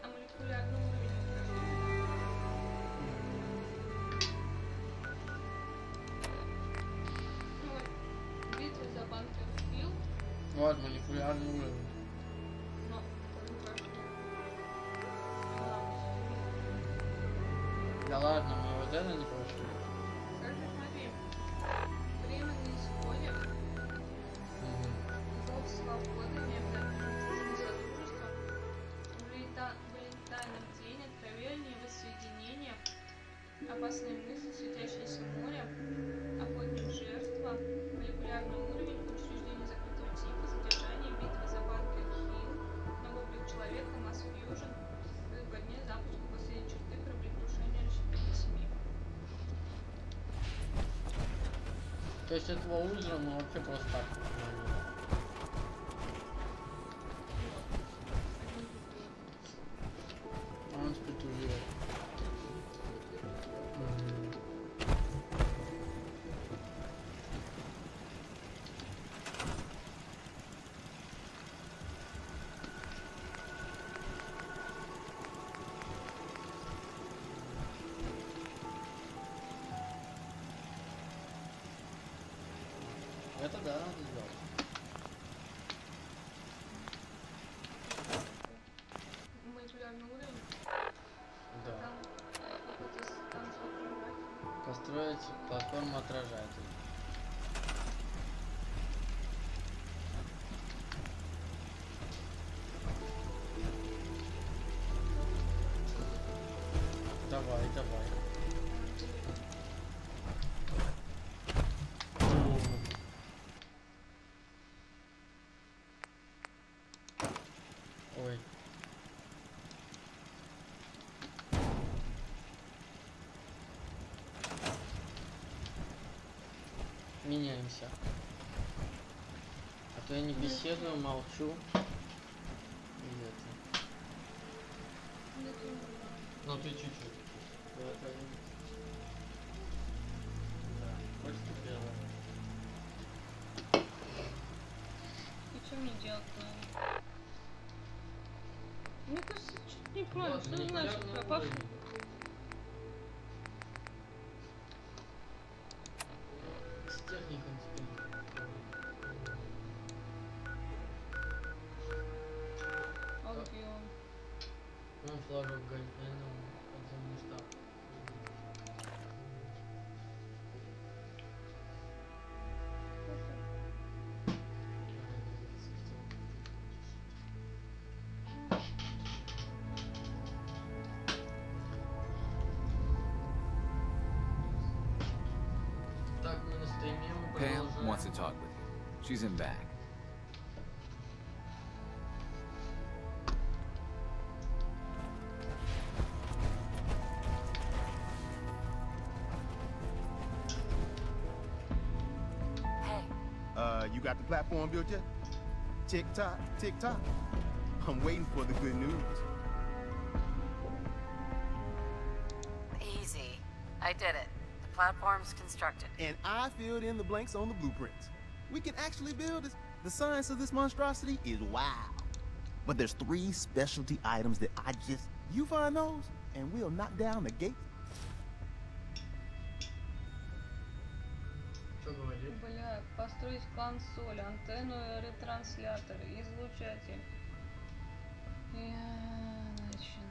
А молекулярный уровень. Вот молекулярный уровень. Но это хорошо. Да ладно, мы вот это не прошли. Короче, смотри. Время на исходе. Зов свободы, не обязательно содружество. Вылетай на день, откровение, воссоединение. Опасные мысли, светящееся море. Охотник жертва. Молекулярный уровень, учреждение закрытого типа, задержание, битва за бункер Хилл. Новый облик человека, масс фьюжн. Дня запуска последней черты, кораблекрушения, расщепления семьи. То есть этого узра мы вообще просто так установили. Он спекулирует. Это да, надо сделать. Молекулярный уровень. Да. Там Построить платформу отражатель. Давай, давай. Ой. Меняемся. А то я не беседую, молчу. И это. Ну ты чуть-чуть. Да, хоть ступила. И что мне делать-то? Мне кажется, что-то неправильно. Вот, Что значит пропавший? С техникой стоит. Албион. Вон флажок горит, наверное, подземный штаб. Так, мы на стриме, мы Pam продолжаем. wants to talk with you. She's in back. Hey. You got the platform built yet? Tick tock, tick tock. I'm waiting for the good news. Easy. I did it. The platform's constructed. And I filled in the blanks on the blueprints. We can actually build this. The science of this monstrosity is wow. But there's 3 specialty items that you find those, and we'll knock down the gate. Бля, построить консоль, антенну, ретрансляторы, излучатель.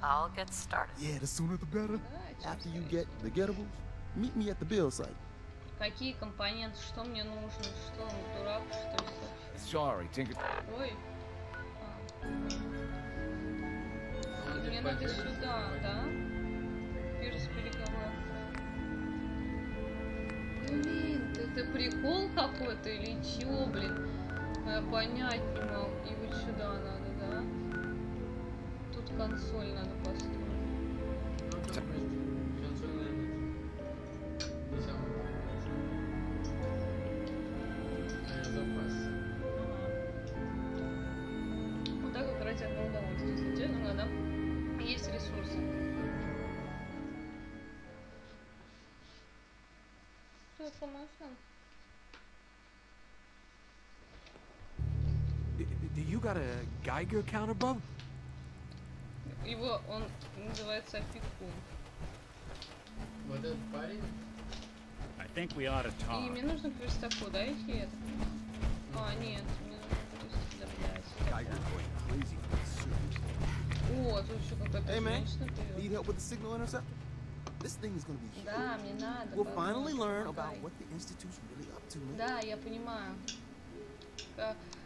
I'll get started. Yeah, the sooner the better. After you get the getables, meet me at the build site. Какие компоненты, что мне нужно, что он дурак, что ли? Sorry, Tinker. Ой. Мне надо сюда, да? Пирс переговоров. Блин, это прикол какой-то или чё, блин? Я понять не могу. И вот сюда надо, да? Тут консоль надо построить. Вот так играть одно удовольствие, если честно, когда есть ресурсы. Что это машина? Do you got a Geiger counter, bub? Его, он называется опекун. Вот этот парень? I think we ought to И talk. мне нужно к верстаку, да, идти это? А, нет, мне нужно к верстаку. you're going crazy for this suit. О, тут еще какая-то женщина Need появилась. help with the signal interceptor? This thing is gonna be huge. Да, мне надо. We'll finally learn помогай. about what the Institute's really up to, man. Да, я понимаю.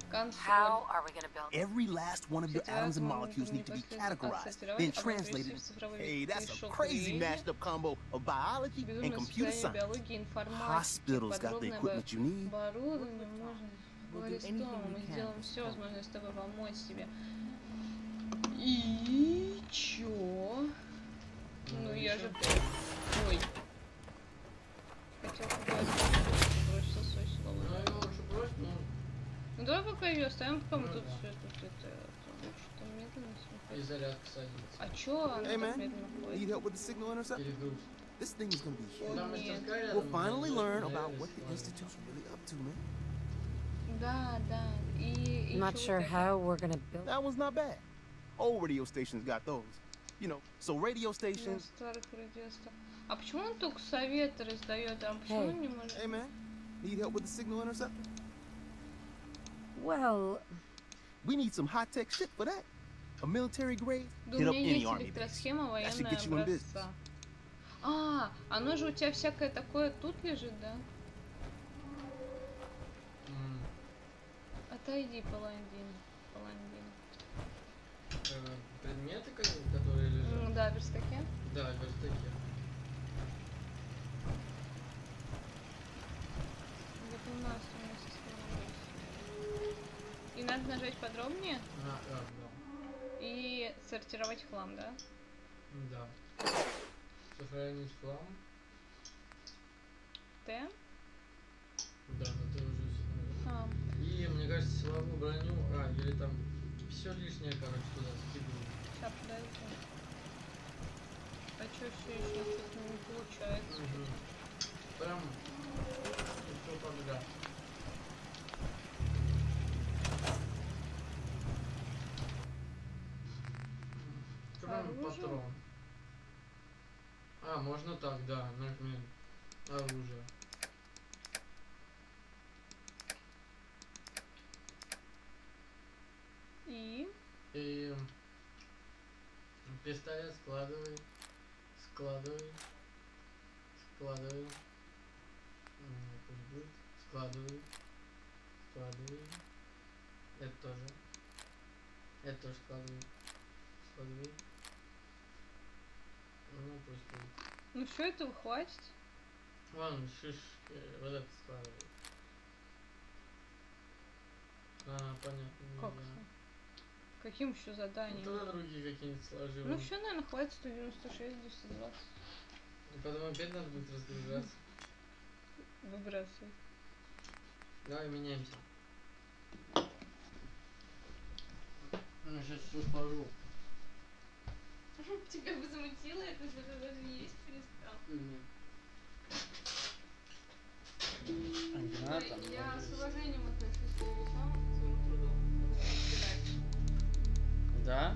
Консоль. How are we gonna build Every last one of your atoms and molecules need to be categorized, then translated. Hey, that's a crazy mashed up combo of biology and computer science. Hospitals got the equipment you need. Оборудование можно. Говори с Томом, мы сделаем все возможное с тобой помочь тебе. И чё? Ну я же... Ой. Хотел броситься свой слово. Ну давай пока ее оставим, пока мы тут все тут это что медленно смотрим. И зарядка садится. А чё она так медленно ходит? Need help with the signal interceptor? Перегруз. This thing is gonna be huge. О, нет. We'll finally learn about what the Institute's really up to, man. Да, да. И I'm not ещё sure вот это. how we're gonna build. That one's not bad. Old radio stations got those. You know, so radio На stations. старых радиостанциях. А почему он только советы раздает, а почему он не может? Hey, man. Need help with the signal interceptor? Well, we need some high-tech shit for that. A military grade. Да у Hit up меня any есть army base. электросхема That should военная get you in business. образца. А, оно же у тебя всякое такое тут лежит, да? Отойди, паландин. Предметы, которые лежат? Да, в верстаке? Да, в верстаке. Я понимаю, что у нас есть. И надо нажать подробнее? Да. И сортировать хлам, да? Да. Сохранить хлам. Т? Да, но ты уже А. И мне кажется, силовую броню, или там все лишнее, короче, туда скидываю. Сейчас, подожди. А чё все еще что-то не получается? Прям все подряд. Прям патрон. Можно так, да, например, оружие. И пистолет складывай. Пусть будет. Складывай. Это тоже складывай. Ну пусть будет. Ну все, этого хватит. Ладно, шишки, вот это складывай. Понятно. Как? Каким еще заданием? Туда другие какие-нибудь сложил. Ну все, наверное, хватит 196, 220. И потом опять надо будет разгружаться. Выбрасывай. Давай меняемся. Ну сейчас все сложу. Тебя бы замутило, это же даже есть перестал. Я с уважением отношусь к вещам, к своему труду. Да?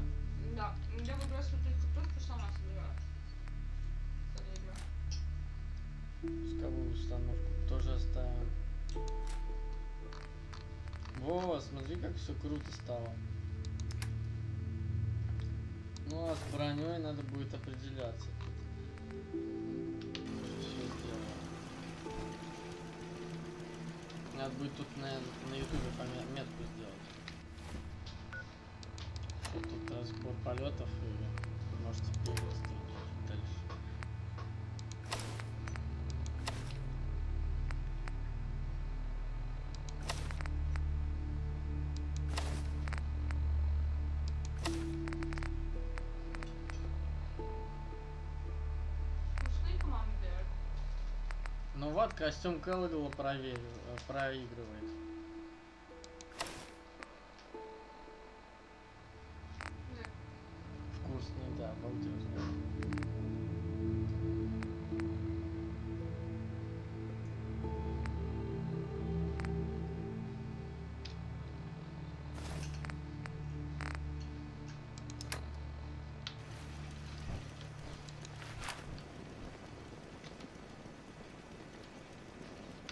Да. Я выбрасываю только тот, кто сама собирает. Пусковую установку тоже оставим. Во, смотри, как все круто стало. Ну а с броней надо будет определяться. Все сделано. Надо будет тут на ютубе метку сделать. Что тут разбор полетов и можете перелистать дальше. Ну вот, костюм Келлогала проигрывает. Вкусный, да, балдежный.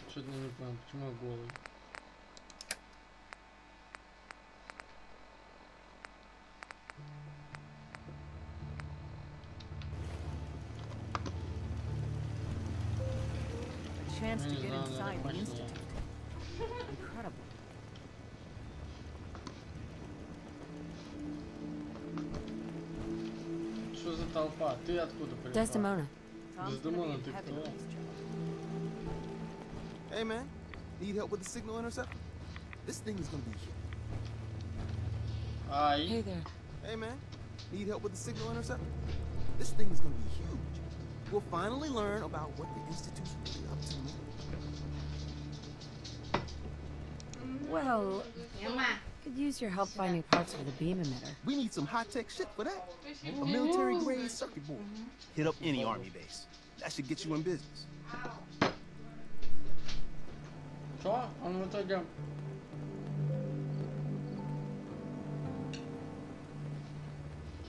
Что-то не понял, почему я голый. chance to get inside the institute. Incredible. Что за толпа? Ты откуда пришла? Desdemona. Desdemona, ты кто? Hey man, need help with the signal interceptor? This thing is gonna be huge. Hey there. Hey man, need help with the signal interceptor? This thing is gonna be huge. We'll finally learn about what the Institute's really up to. Well, could use your help finding parts for the beam emitter. We need some high-tech shit for that. A military-grade circuit board. Hit up any army base. That should get you in business. Что? Он в итоге...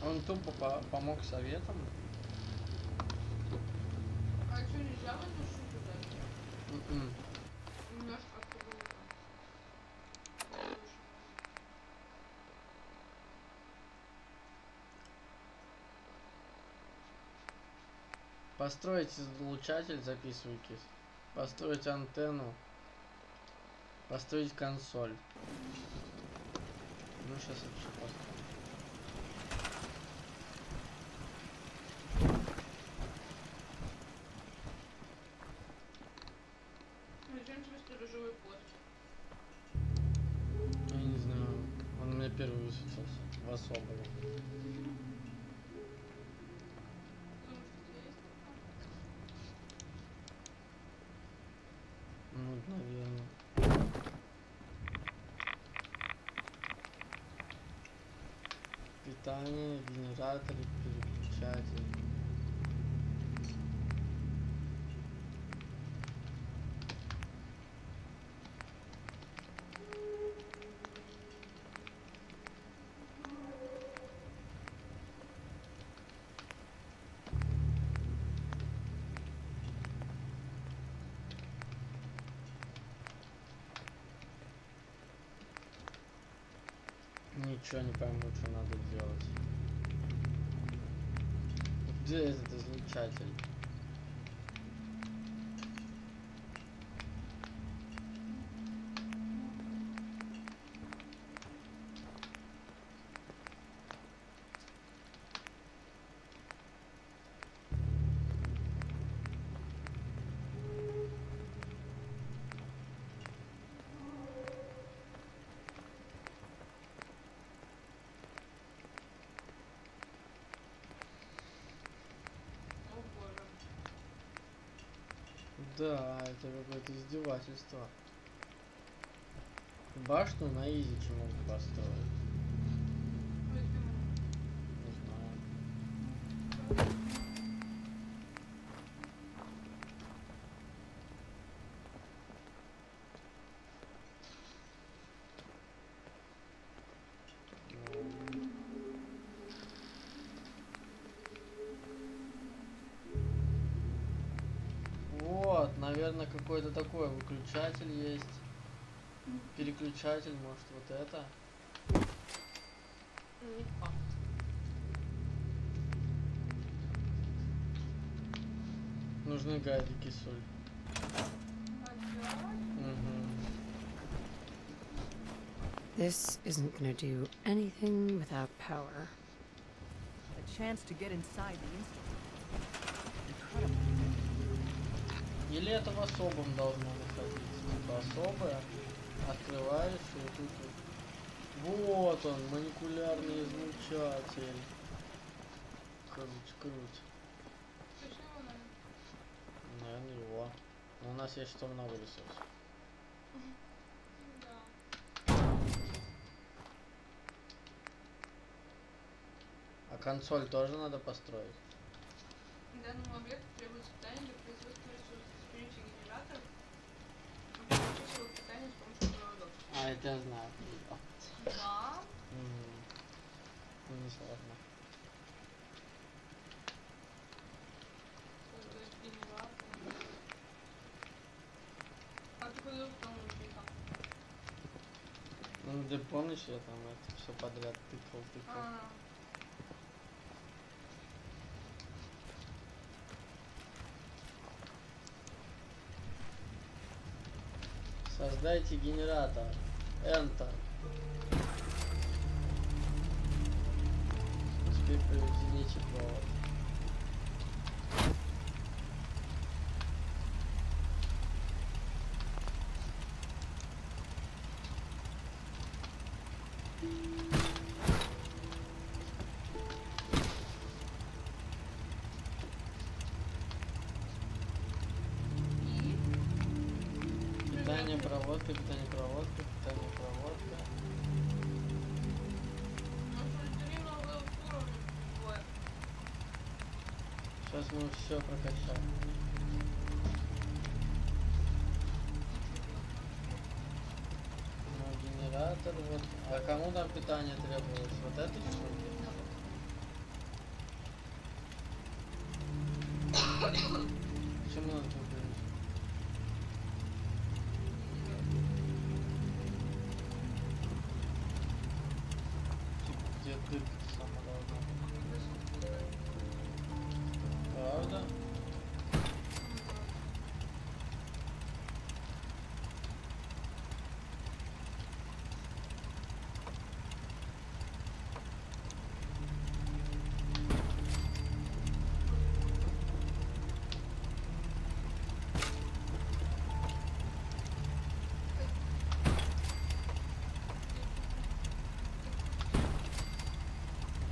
Он тупо помог советам? А что, нельзя в эту штуку дать? Немножко открыто. Построить излучатель, записывайте. Построить антенну. Построить консоль. Ну, сейчас это все построим. Зачем тебе сторожевой пост? Я не знаю. Он у меня первый высветился. В особого. Ну, наверное. Питание, генераторы, переключатель. Ничего не пойму, что надо делать. Где этот излучатель? Да, это какое-то издевательство. Башню на изи чему построить? Не знаю. Вот, наверное, какой-то такой выключатель есть. Переключатель, может, вот это. Не факт. Нужны гайдики, соль. This isn't gonna do anything without power. A chance to get inside the institute. Или это в особом должно находиться. Типа особое. Открываешь и тут вот. Вот он, молекулярный излучатель. Круть. Наверное, его. Но у нас есть что много ресурсов. А консоль тоже надо построить? Данному объекту требуется питание для производства ресурсов. Соберите генератор. Подключите его к питанию с помощью проводов. А, это я знаю. Да. Ну, не сложно. Создать генератор. А ты куда там там? Ну, ты помнишь, я там это все подряд тыкал. Создайте генератор. Enter. Теперь соедините провод. Питание проводка, питание проводка, питание проводка. Сейчас мы все прокачаем. Ну, генератор, вот. А кому там питание требовалось? Вот это что ли? Почему надо купить? Где дырка сама должна быть? Правда?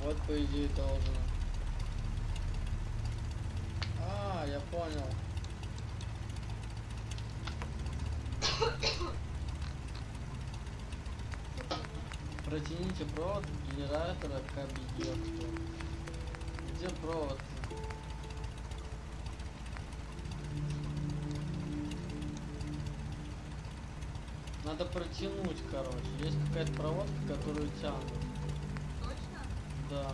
Вот по идее должен. А, я понял. Протяните провод генератора к объекту. Где провод? Надо протянуть, короче. Есть какая-то проводка, которую тянут. Точно? Да.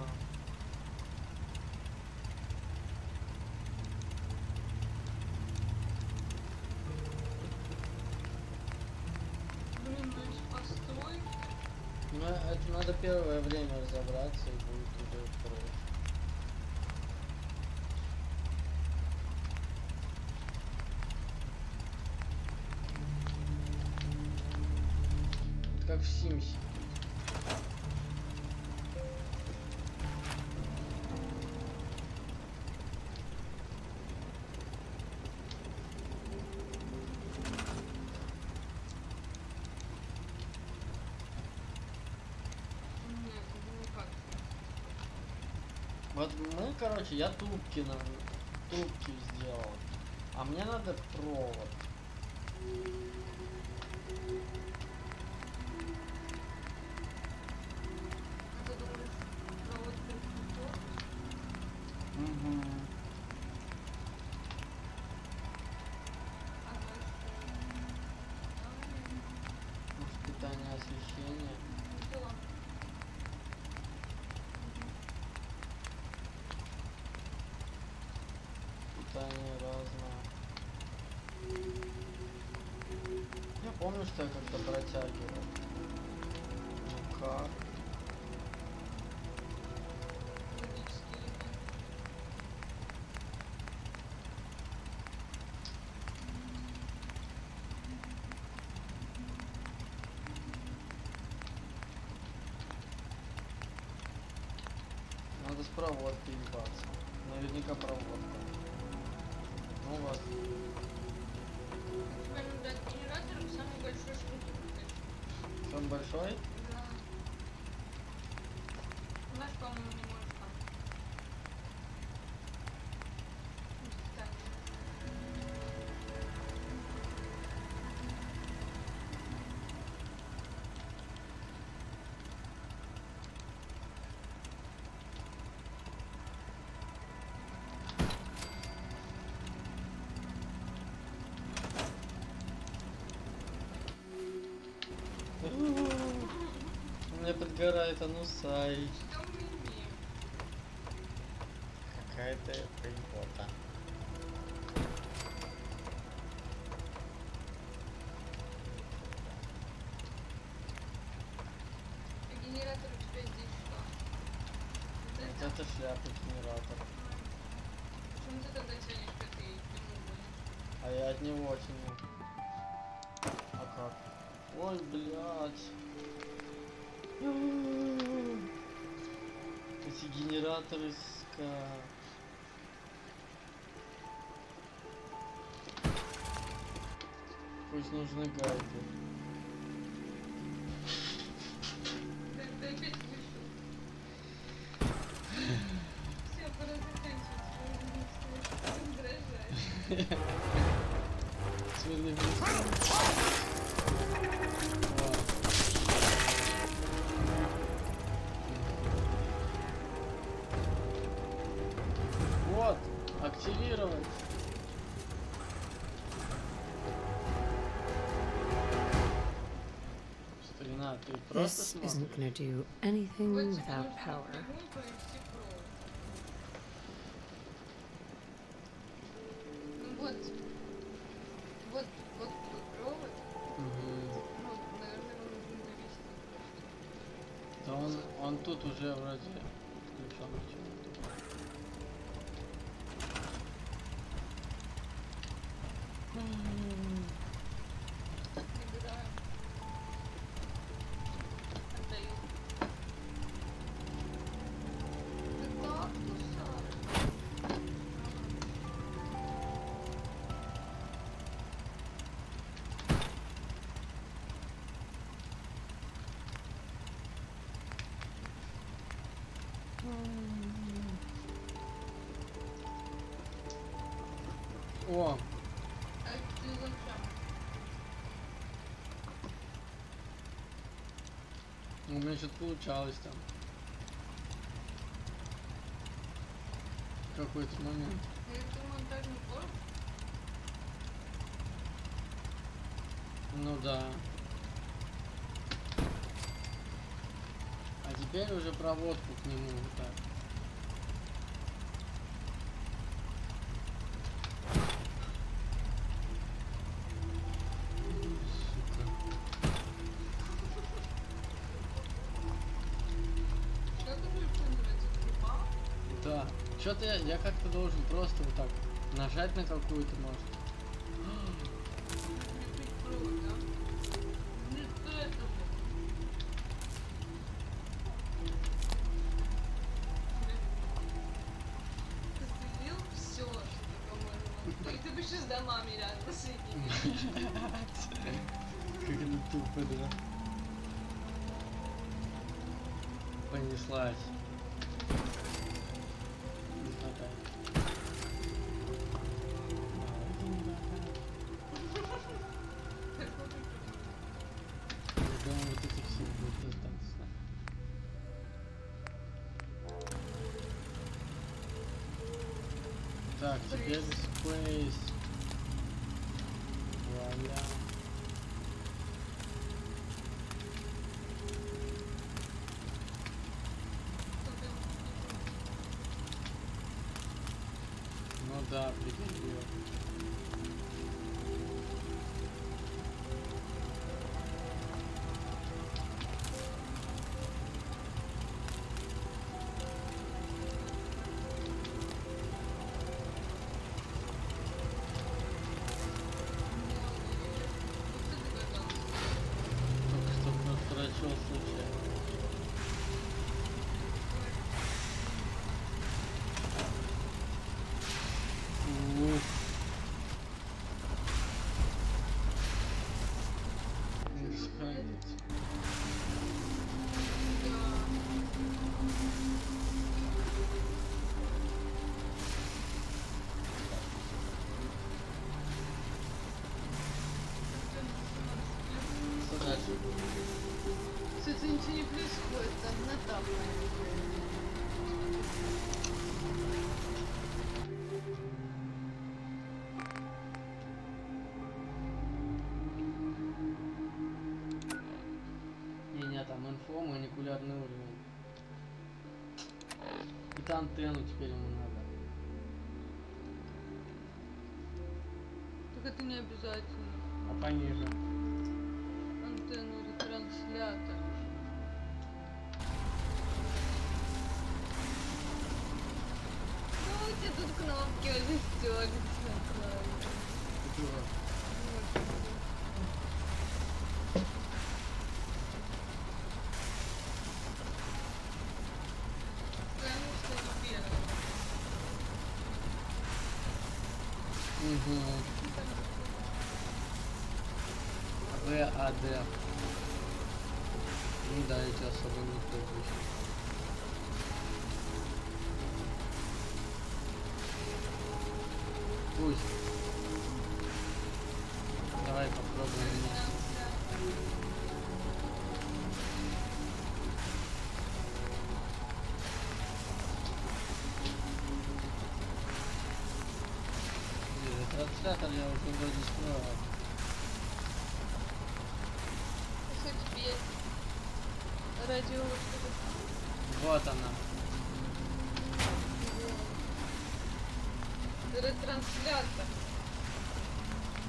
Блин, ну эти постройки. Ну, это надо первое время разобраться и будет уже проще. Это как в Симсе. Вот мы, короче, я трубки сделал. А мне надо провод. А ты думаешь, провод перекруток? Угу. А дальше? Может, питание, освещение. Что? Питание разное. Я помню, что я как-то протягивал. Ну как? Надо с проводкой ебаться. Наверняка проводка. Ну вот. Тебе надо от генератора к самой большой штуке прыгать. Самый большой? Да. Наш, по-моему, не может там. У меня подгорает анусай. Что мы имеем? Какая-то прибота. А генератор у тебя здесь что? Вот это шляпа генератор. Почему ты тогда тянешь к этой ему? А я от него тяну. А как. Ой, блядь. Эти генераторы Пусть нужны гайды. Ты опять вышел. Все, пора заканчивать. Смирный вот, активировать. Старина, ты просто This смотришь? isn't gonna do anything without power. Вот провод. Ну, наверное, его нужно довести. Да он тут уже вроде включен почему-то. Набираю. Отдаю. Ты так кусаешь. О! А ты зачем? У меня что-то получалось там. В какой-то момент. Это монтажный плод? Ну да. А теперь уже проводку к нему вот так. Да. Что-то я как-то должен просто вот так нажать на какую-то, может. Все, что по-моему. Ты бы еще с домами рядом соединил. Как это тупо, да? Понеслась. Не хватает. Я думаю, вот это все будет достаточно. Так, теперь Space. Вуаля. Ну да, прикольно. Только что прочел случайно. Ух. Не сохранится. Кстати, ничего не происходит, одна тапка. Не, там инфо, молекулярный уровень. Это антенну теперь ему надо. Так это не обязательно. А пониже. Антенну ретранслятор. Ну, у тебя тут кнопки уже стёрлись на клавише. Ты чего? ВАД. Ну да, эти особо не пользуюсь. Пусть. Давай попробуем вместе. Транслятор я уже вроде строил. Что теперь? Радио что-то. Вот она. Ретранслятор.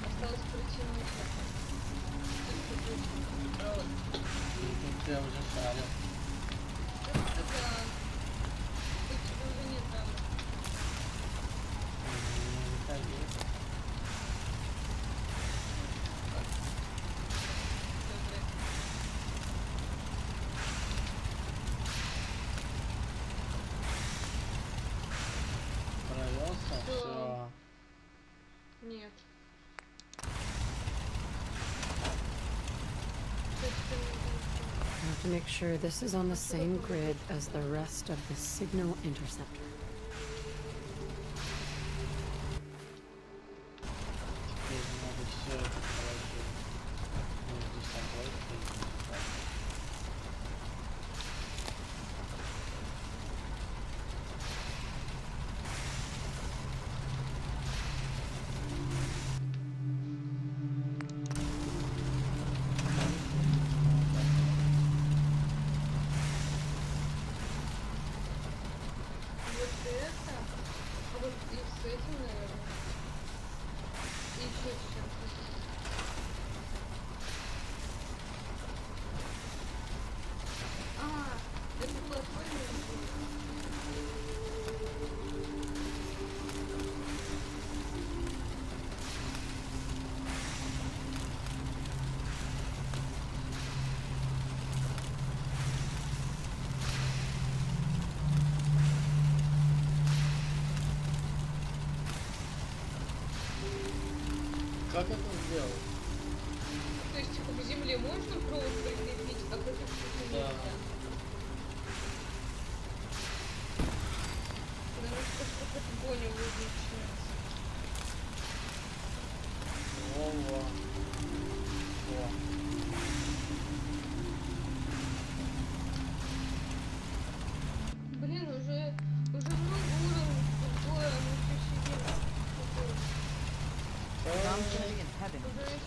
Осталось протянуть. Тут я уже шарил. Да. Тут тебя уже нет там. Провелся? Все. Нет. I have to make sure this is on the same grid as the rest of the signal interceptor. Теперь надо все это положить между собой. Вот это. А вот и с этим, наверное. И еще с чем-то. Это платформа. Как это сделать? То есть, типа, к земле можно провод прикрепить, а к этой штуке нельзя? Немножко что-то понял начинается. Во-во. Во. Блин, уже много уровней другое, мы еще сидим.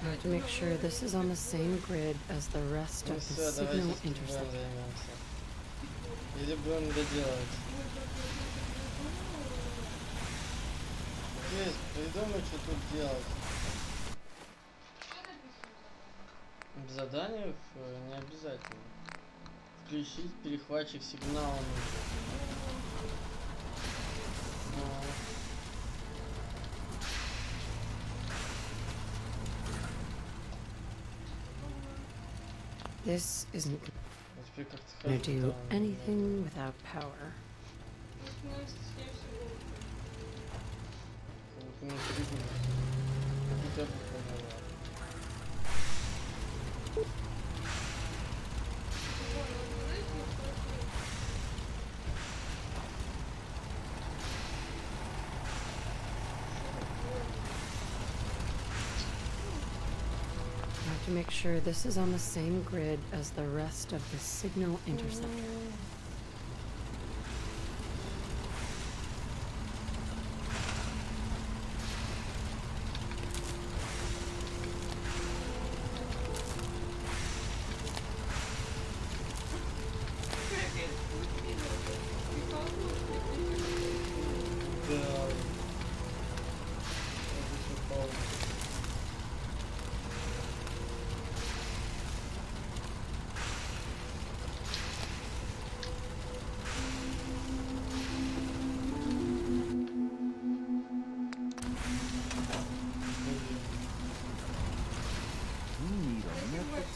I have to make sure this is on the same grid as the rest Ну of the все, давайте signal этим interceptor. займемся. Или будем доделать. Здесь придумай, что тут делать. В заданиях не обязательно. Включить перехватчик сигнала нужно. This isn't gonna do anything without power. I have to make sure this is on the same grid as the rest of the signal interceptor.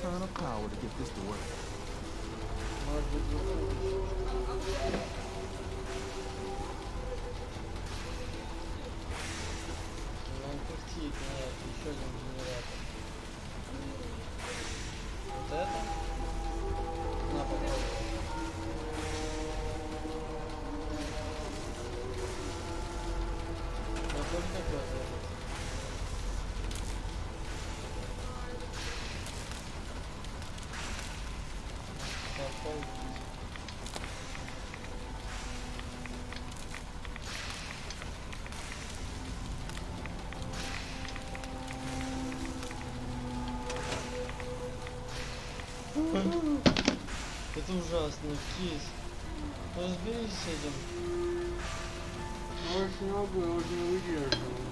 ton of power to get this to work. Он пыхтит, нет. Это ужасно, Кис. Разберись с этим. Я очень не могу, я уже не выдерживаю.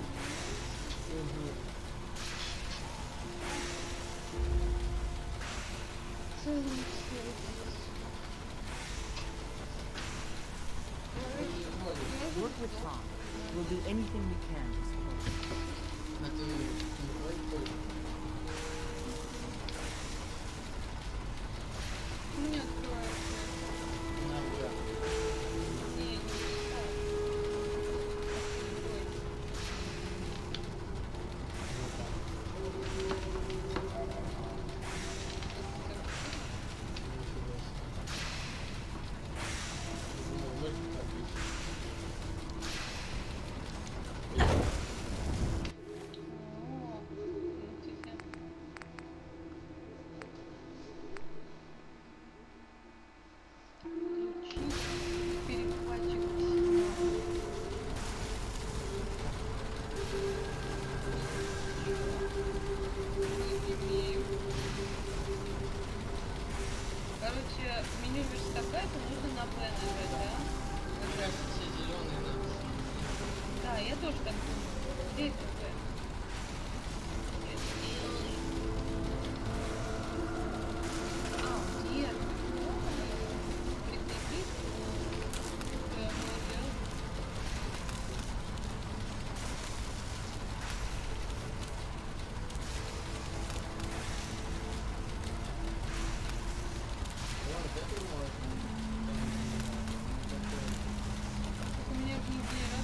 Work with Tom. We'll do anything we can to support him. Не открывается. Не, не читаю. Короче, меню верстака это нужно на П нажать, да? Как раз все зеленые надо. Да, я тоже так думаю. Где это П? А, нет. Прикрепить. Что я могу делать? У меня в генераторе.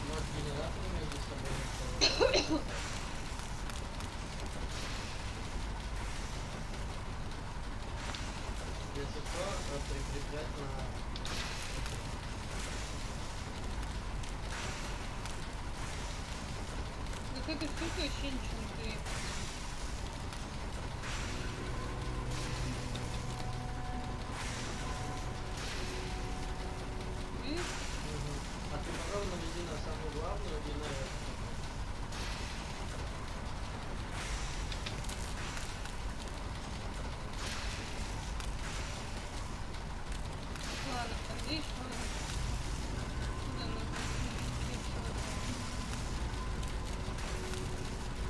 Может, генератор между собой. Если что, прикреплять на... Ну к этой штуке вообще ничего не крепится. Видишь? А ты попробуй наведи на самую главную и наверх. Ладно, а где еще? Куда нужно прикрепить?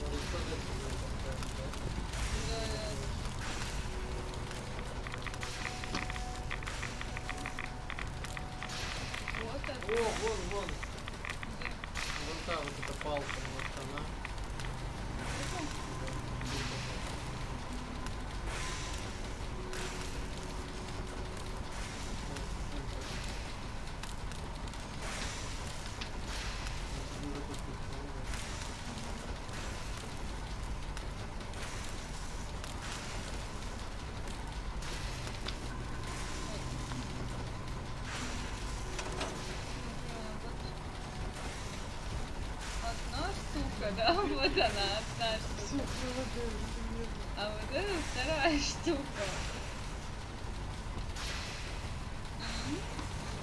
Может, что-то поставить, да? Да, да. Вот это. О, вон. Вон та вот эта палка, может она. Одна штука, да? Вот она, одна штука. А вот это вторая штука.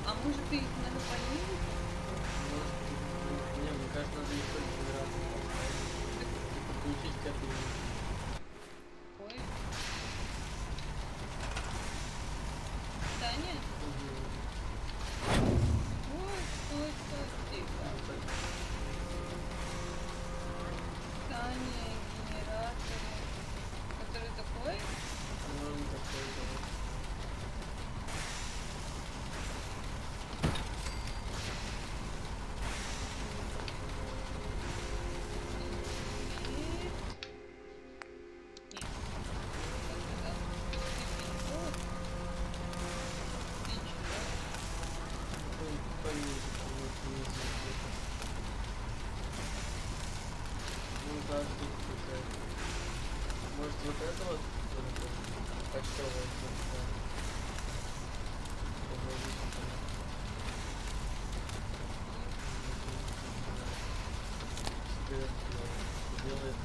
А может их надо поделить? Не, мне кажется, надо еще генератор поставить. Подключить к этому. Ой. Таня? Ой, стой, тихо. Таня, генератор. Который такой? Ну, не такой, да. Может, вот это вот почтовая почта. Делает.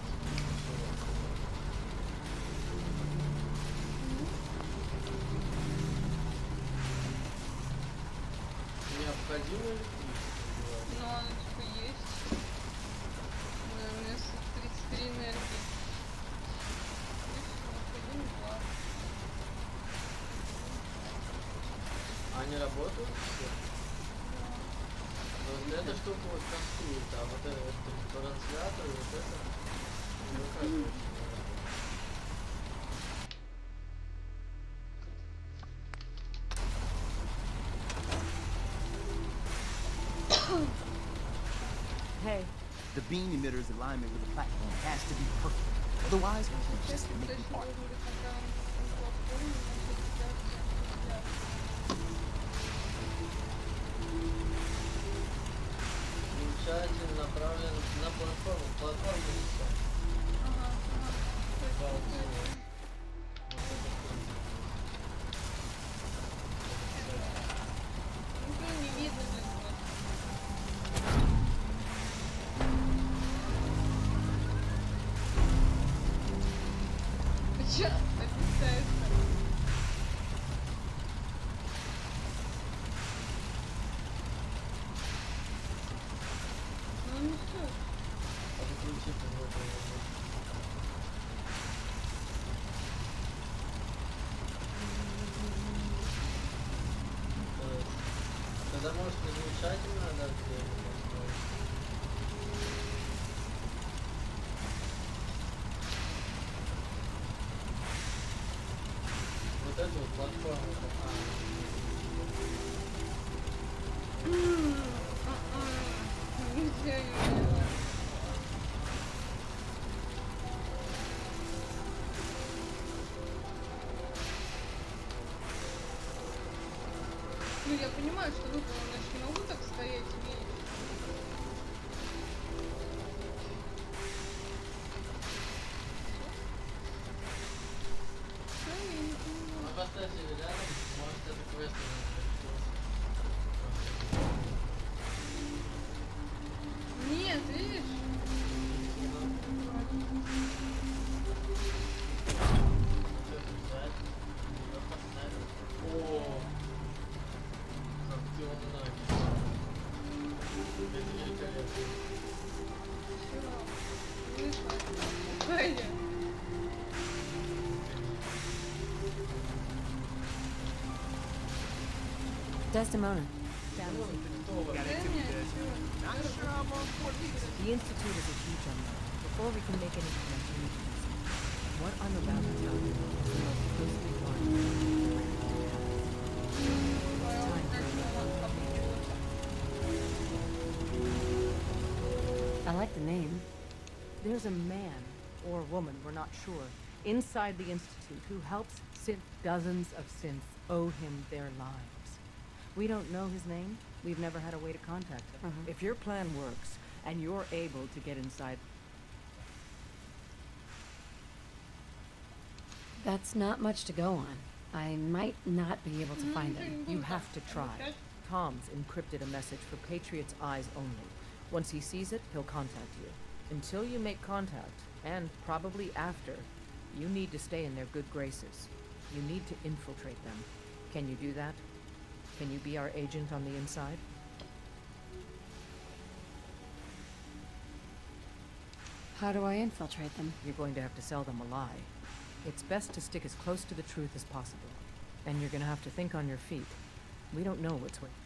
Ну, оно типа есть. Вместо 33 энергии. Они работают все? Вот эта штука вот кастует, а вот это транслятор, вот это выказывает. Hey. The beam emitter's alignment with the platform has to be perfect. Otherwise, we're just making art. Излучатель направлен на платформу. Платформу все. Не видно, блин. Чё? Описается. Ну не все. Подключить его. Тогда может излучатель надо где-то. Вот эту вот платформу. Нельзя её делать. Ну я понимаю, что выполнено, я ж не могу так стоять и видеть. Поставьте рядом, может это квест не Нет, видишь? О, как ты умна. Это великолепно. Все, вышла. Пойдем. Desdemona. The Institute is a huge unknown. Before we can make any plans, we need to do something. What I'm about to tell you is the most closely guarded. It's time for I like the name. There's a man or woman, we're not sure, inside the Institute who helps dozens of synths owe him their lives. We don't know his name. We've never had a way to contact him. If your plan works, and you're able to get inside... That's not much to go on. I might not be able to find them. You have to try. Tom's encrypted a message for Patriot's eyes only. Once he sees it, he'll contact you. Until you make contact, and probably after, you need to stay in their good graces. You need to infiltrate them. Can you do that? Can you be our agent on the inside? How do I infiltrate them? You're going to have to sell them a lie. It's best to stick as close to the truth as possible. And you're going to have to think on your feet. We don't know what's waiting.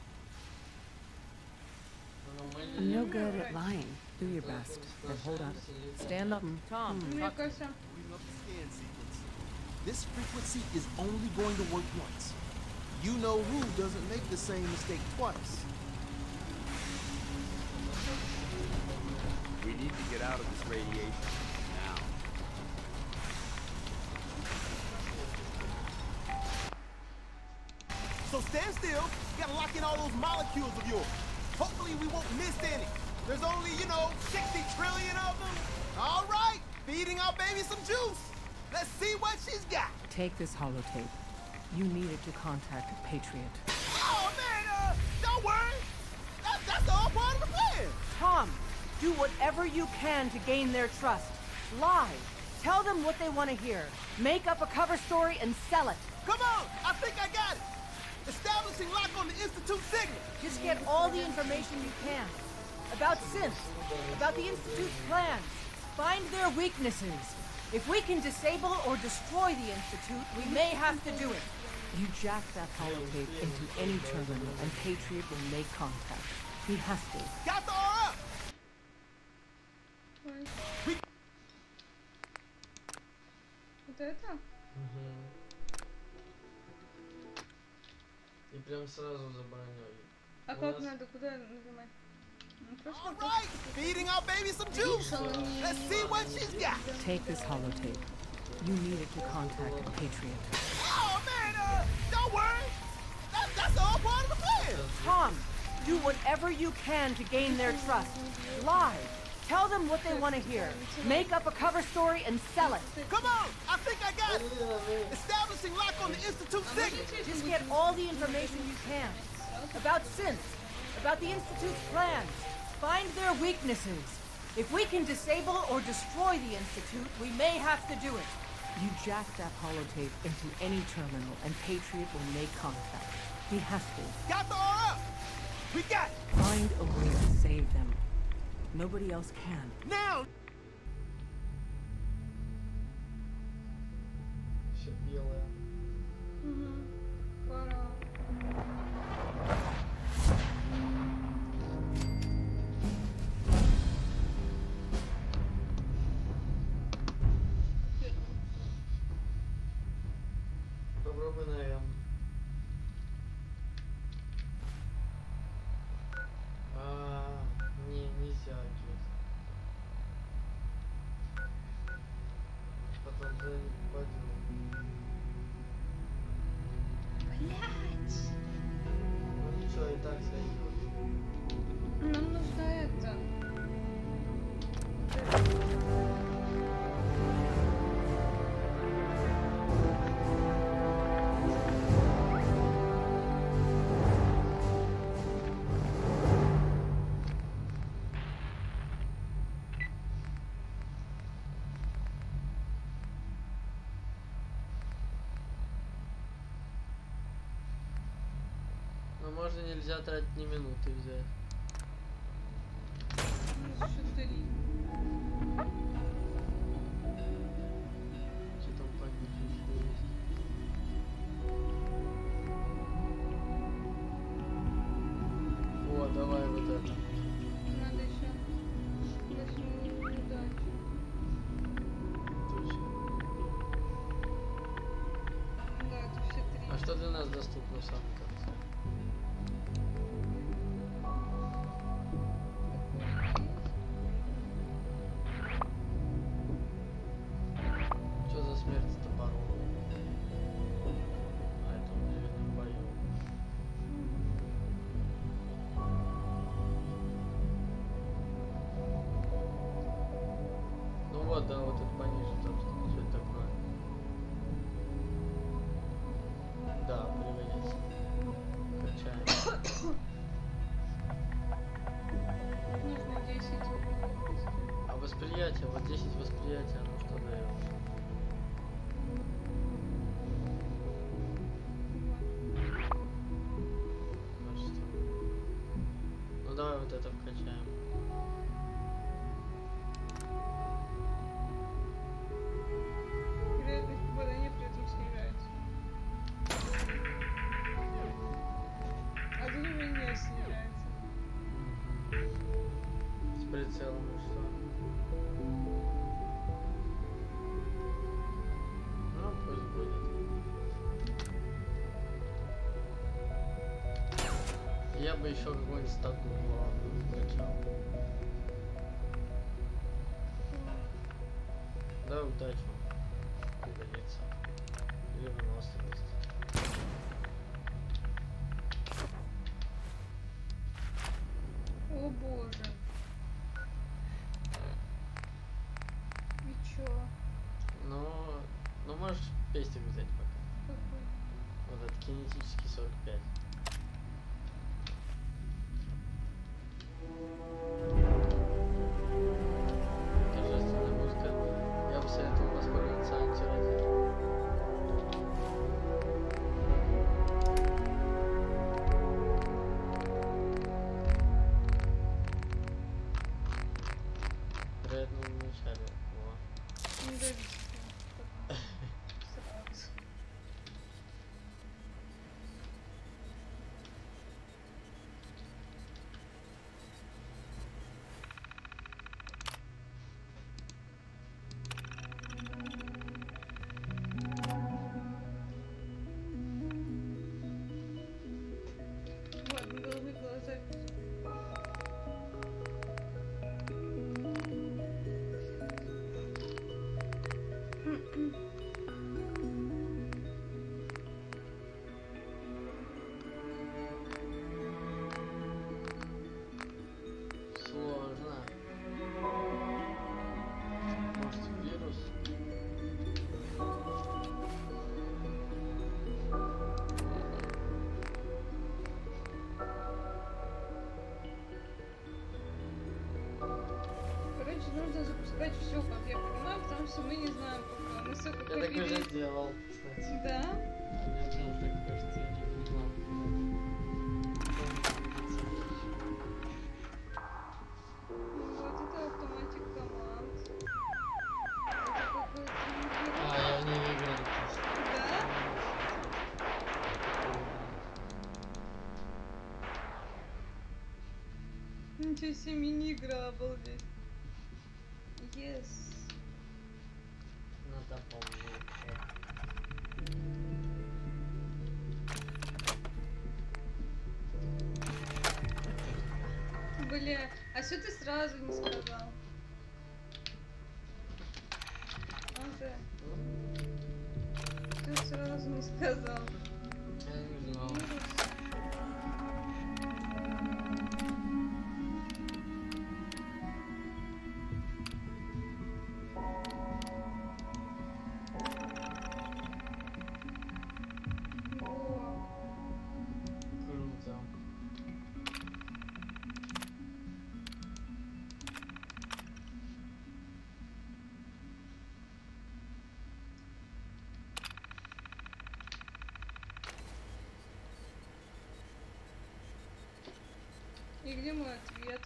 I'm no good at lying. Do your best. Then hold up. Stand up. Tom, talk. This frequency is only going to work once. You know who doesn't make the same mistake twice. We need to get out of this radiation now. So stand still. You gotta lock in all those molecules of yours. Hopefully we won't miss any. There's only, 60 trillion of them. All right, feeding our baby some juice. Let's see what she's got. Take this holotape. You needed to contact Patriot. Oh, man, don't worry. That's all part of the plan. Tom, do whatever you can to gain their trust. Lie. Tell them what they want to hear. Make up a cover story and sell it. Come on, I think I got it. Establishing lock on the Institute signal. Just get all the information you can. About synths, about the Institute's plans. Find their weaknesses. If we can disable or destroy the Institute, we may have to do it. You jack that holotape into any terminal and Patriot will make contact. He has to. Got the R up! Вот это? И прям сразу за броней. А как надо? Куда нажимать? All right, feeding our baby some juice. Let's see what she's got. Take this holotape. You need it to contact Patriot. Oh man, don't worry. That's all part of the plan. Tom, do whatever you can to gain their trust. Lie. Tell them what they want to hear. Make up a cover story and sell it. Come on, I think I got it. Establishing lock on the Institute signal. Just get all the information you can. About synths, about the Institute's plans. Find their weaknesses. If we can disable or destroy the Institute, we may have to do it. You jack that holotape into any terminal and Patriot will make contact. He has to. Got the R up. We got it. Find a way to save them. Nobody else can. Now! Все белое. Пора. Попробуй на М. Нельзя отжать. Потом туда не попадем. Блять! Ну ничего, и так сойдет. Нам нужно это. Но можно нельзя тратить ни минуты взять. Еще 3. Что там пониже еще есть? О, давай вот это. Надо еще 8 удачи. Точно. Да, это все 3. А что для нас доступно в самом конце? Что за смерть топором? А это он, наверное, в бою. Ну вот, да, вот это пониже, там что это такое. Да, привет. Качаем. Нужно 10. А восприятие, вот 10 восприятия, оно что дает? Ну давай вот это вкачаем. Вероятность попадания при этом снижается. А тут уже не снижается. С прицелом и что? Ну, пусть будет. Я бы еще какой-нибудь статус главную вкачал. Да, удачу. Пригодится. Или выносливость. О боже. И чё? Ну можешь пестик взять пока. Какой? Вот этот кинетический 45. Торжественная музыка. Я бы советовал воспользоваться антирадио. Сложно. Может, вирус? Короче, нужно запускать все, как я понимаю, потому что мы не знаем пока. Мы все как Я так уже делал, кстати. Да? Мне тоже так кажется, я не понимаю. Вот это автоматик команд. Я в ней выиграл. Да? Ничего себе, мини-игра, обалдеть. Yes. Надо помнить. Бля, а что ты сразу не сказал? Антон, ты сразу не сказал. Я не знал. Круто. И где мой ответ?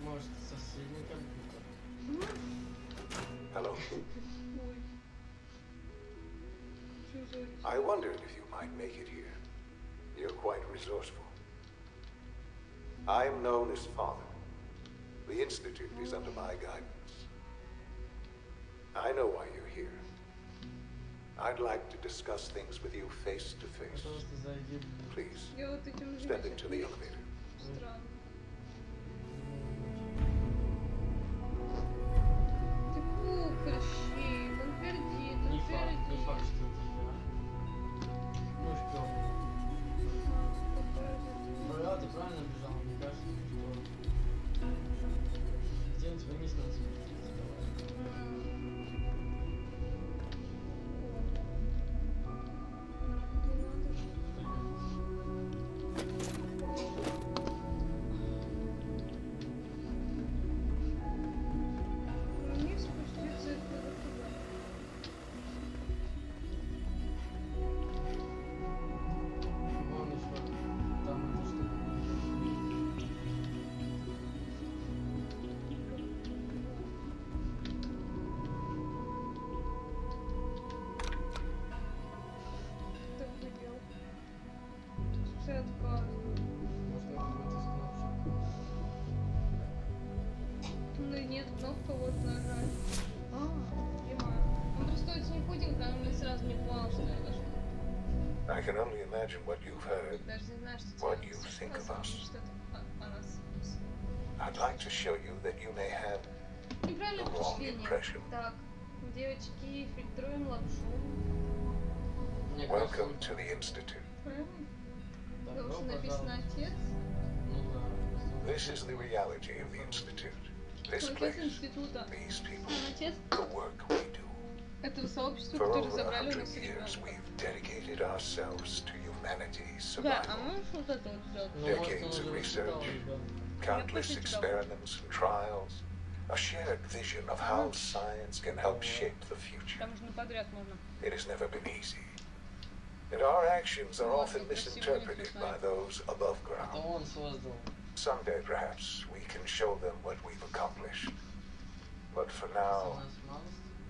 Может, соседний компьютер. Hello. Ой. Что за... I wondered if you might make it here. You're quite resourceful. I'm known as Father. The Institute is under my guidance. I know why you're here. I'd like to discuss things with you face to face. Please, Я вот этим step into the elevator. Странно. Ты кукольщик, он пердит, он Не пердит. факт, что это я. Ну, шпион. Да, ты правильно бежал, мне кажется, что... Где он тебя не знал, Мне спуститься это туда. Вон еще. Там эта штука. Так хотел. Все отказывают. Может, это будет из кнопки. Ну и нет, кнопка вот нажать. Понимаю. Он просто очень худенький, он мне сразу не понял, что я даже. I can only imagine what you've heard, Даже не знаю, что what тебе you think of сказал, us. что это о нас. I'd like to show you that you may have Неправильное the wrong впечатление. impression. Так, девочки, фильтруем лапшу. Welcome to the Institute. Потому что написано отец. This is the reality of the Institute. This Отец place, института. these people, Отец the work we do. этого сообщества, For которое over забрали у 100 нас years, ребенка. we've dedicated ourselves to humanity's Да, survival. а можешь вот это вот сделать? Decades of research, countless experiments and trials, a shared vision of how science can help shape the future. Там можно подряд можно. It has never been easy. And our actions are often misinterpreted by those above Это ground. он создал. Someday, perhaps, we can show them what we've accomplished. But for now,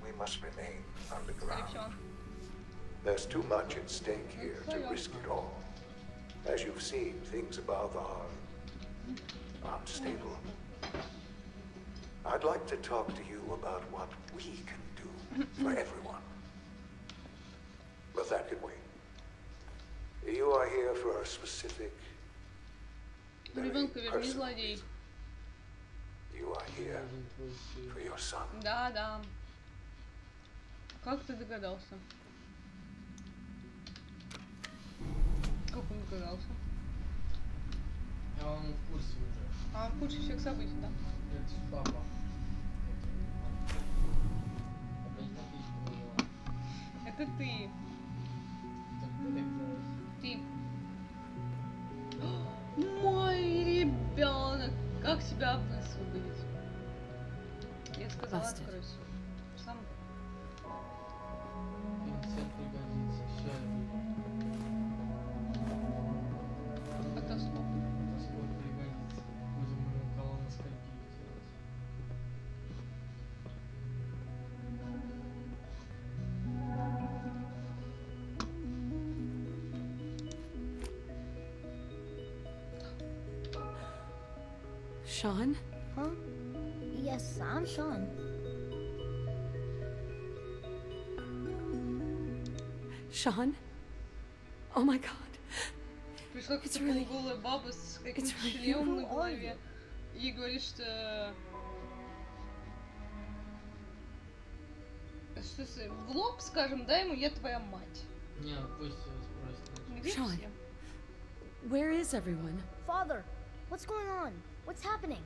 we must remain underground. There's too much at stake here to risk it all. As you've seen, things above are unstable. I'd like to talk to you about what we can do for everyone. But that can wait. You are here for a specific Ребенка верни, злодей. You are here for your son. Да, да. Как ты догадался? Как он догадался? А он в курсе уже. А в курсе всех событий, да? Это папа. Это ты. Ты. Мой ребенок. Как тебя высвободить? Я сказала, откройся. Сам. Всем пригодится. Все. Это слов. Сколько пригодится. Будем ему колоноскопию делать. Sean? Huh? Yes, I'm Sean. Sean? Oh my god. Пришла какая-то полуголая баба с каким-то шлемом на голове и говорит, что в лоб, скажем, дай ему, я твоя мать. Нет, пусть спросит. Где Sean, все? where is everyone? Father, what's going on? What's happening?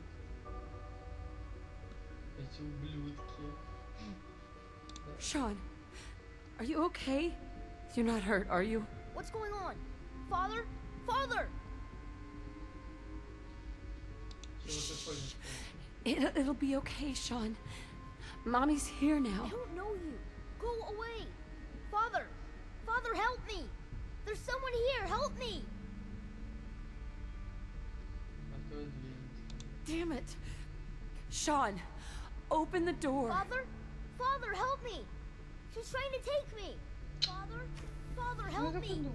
Эти ублюдки. Sean, are you okay? You're not hurt, are you? What's going on? Father? Father! It'll be okay, Sean. Mommy's here now. I don't know you. Go away. Father! Father, help me! There's someone here. Help me! Damn it. Sean, open the door. Father? Father, help me! She's trying to take me! Father? Father, help me!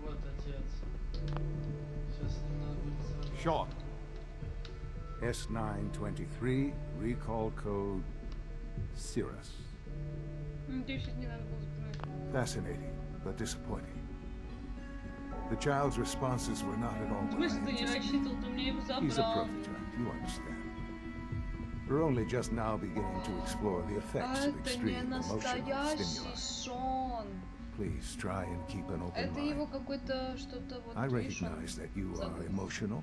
Вот отец. Сейчас не надо будет сразу. Sean. S923, recall code Cirrus. Fascinating, but disappointing. The child's responses were not at all В what I смысле ты не anticipated. рассчитывал, ты мне его He's a забрал? prototype, you understand. We're only just now beginning to explore the effects of Это не extreme emotional настоящий stimuli. Шон. Please try and keep an open Это mind. его какой-то что-то вот. I видишь, он recognize that you are забыл. emotional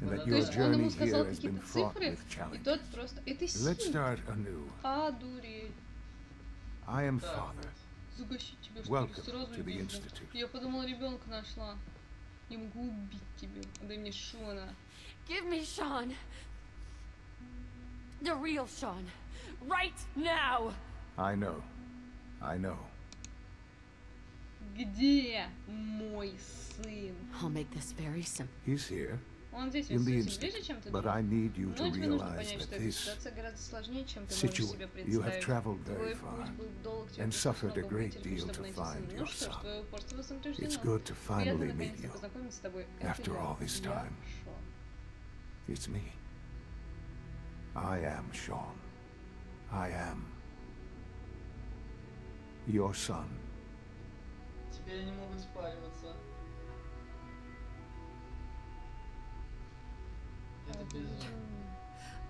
and that То your есть он ему journey сказал here has been какие-то fraught цифры, with и challenge. тот просто... Это Let's синий. start anew. А, дуреть. I am father. Загасить тебя, что ли, Welcome сразу to the видно. Institute. Я подумала, ребенка нашла. Не могу убить тебя. Дай мне Шона. Give me Sean. The real Sean. Right now. I know. I know. Где мой сын? I'll make this very simple. He's here. Он здесь In the ближе, чем ты But думаешь. I need you to Но тебе нужно realize понять, that что эта this ситуация гораздо сложнее, чем ты можешь себе you have представить. traveled very Твой far путь был долг, тебе and пришлось suffered a много great вытерпеть, deal чтобы to найти find сына. your Ну что ж, son. твое упорство вознаграждено. It's good to Приятно finally meet наконец-то you. познакомиться с тобой. After Это all this я, time. Шон. It's me. I am Sean. I am your son. Теперь они могут спариваться. Это безумно.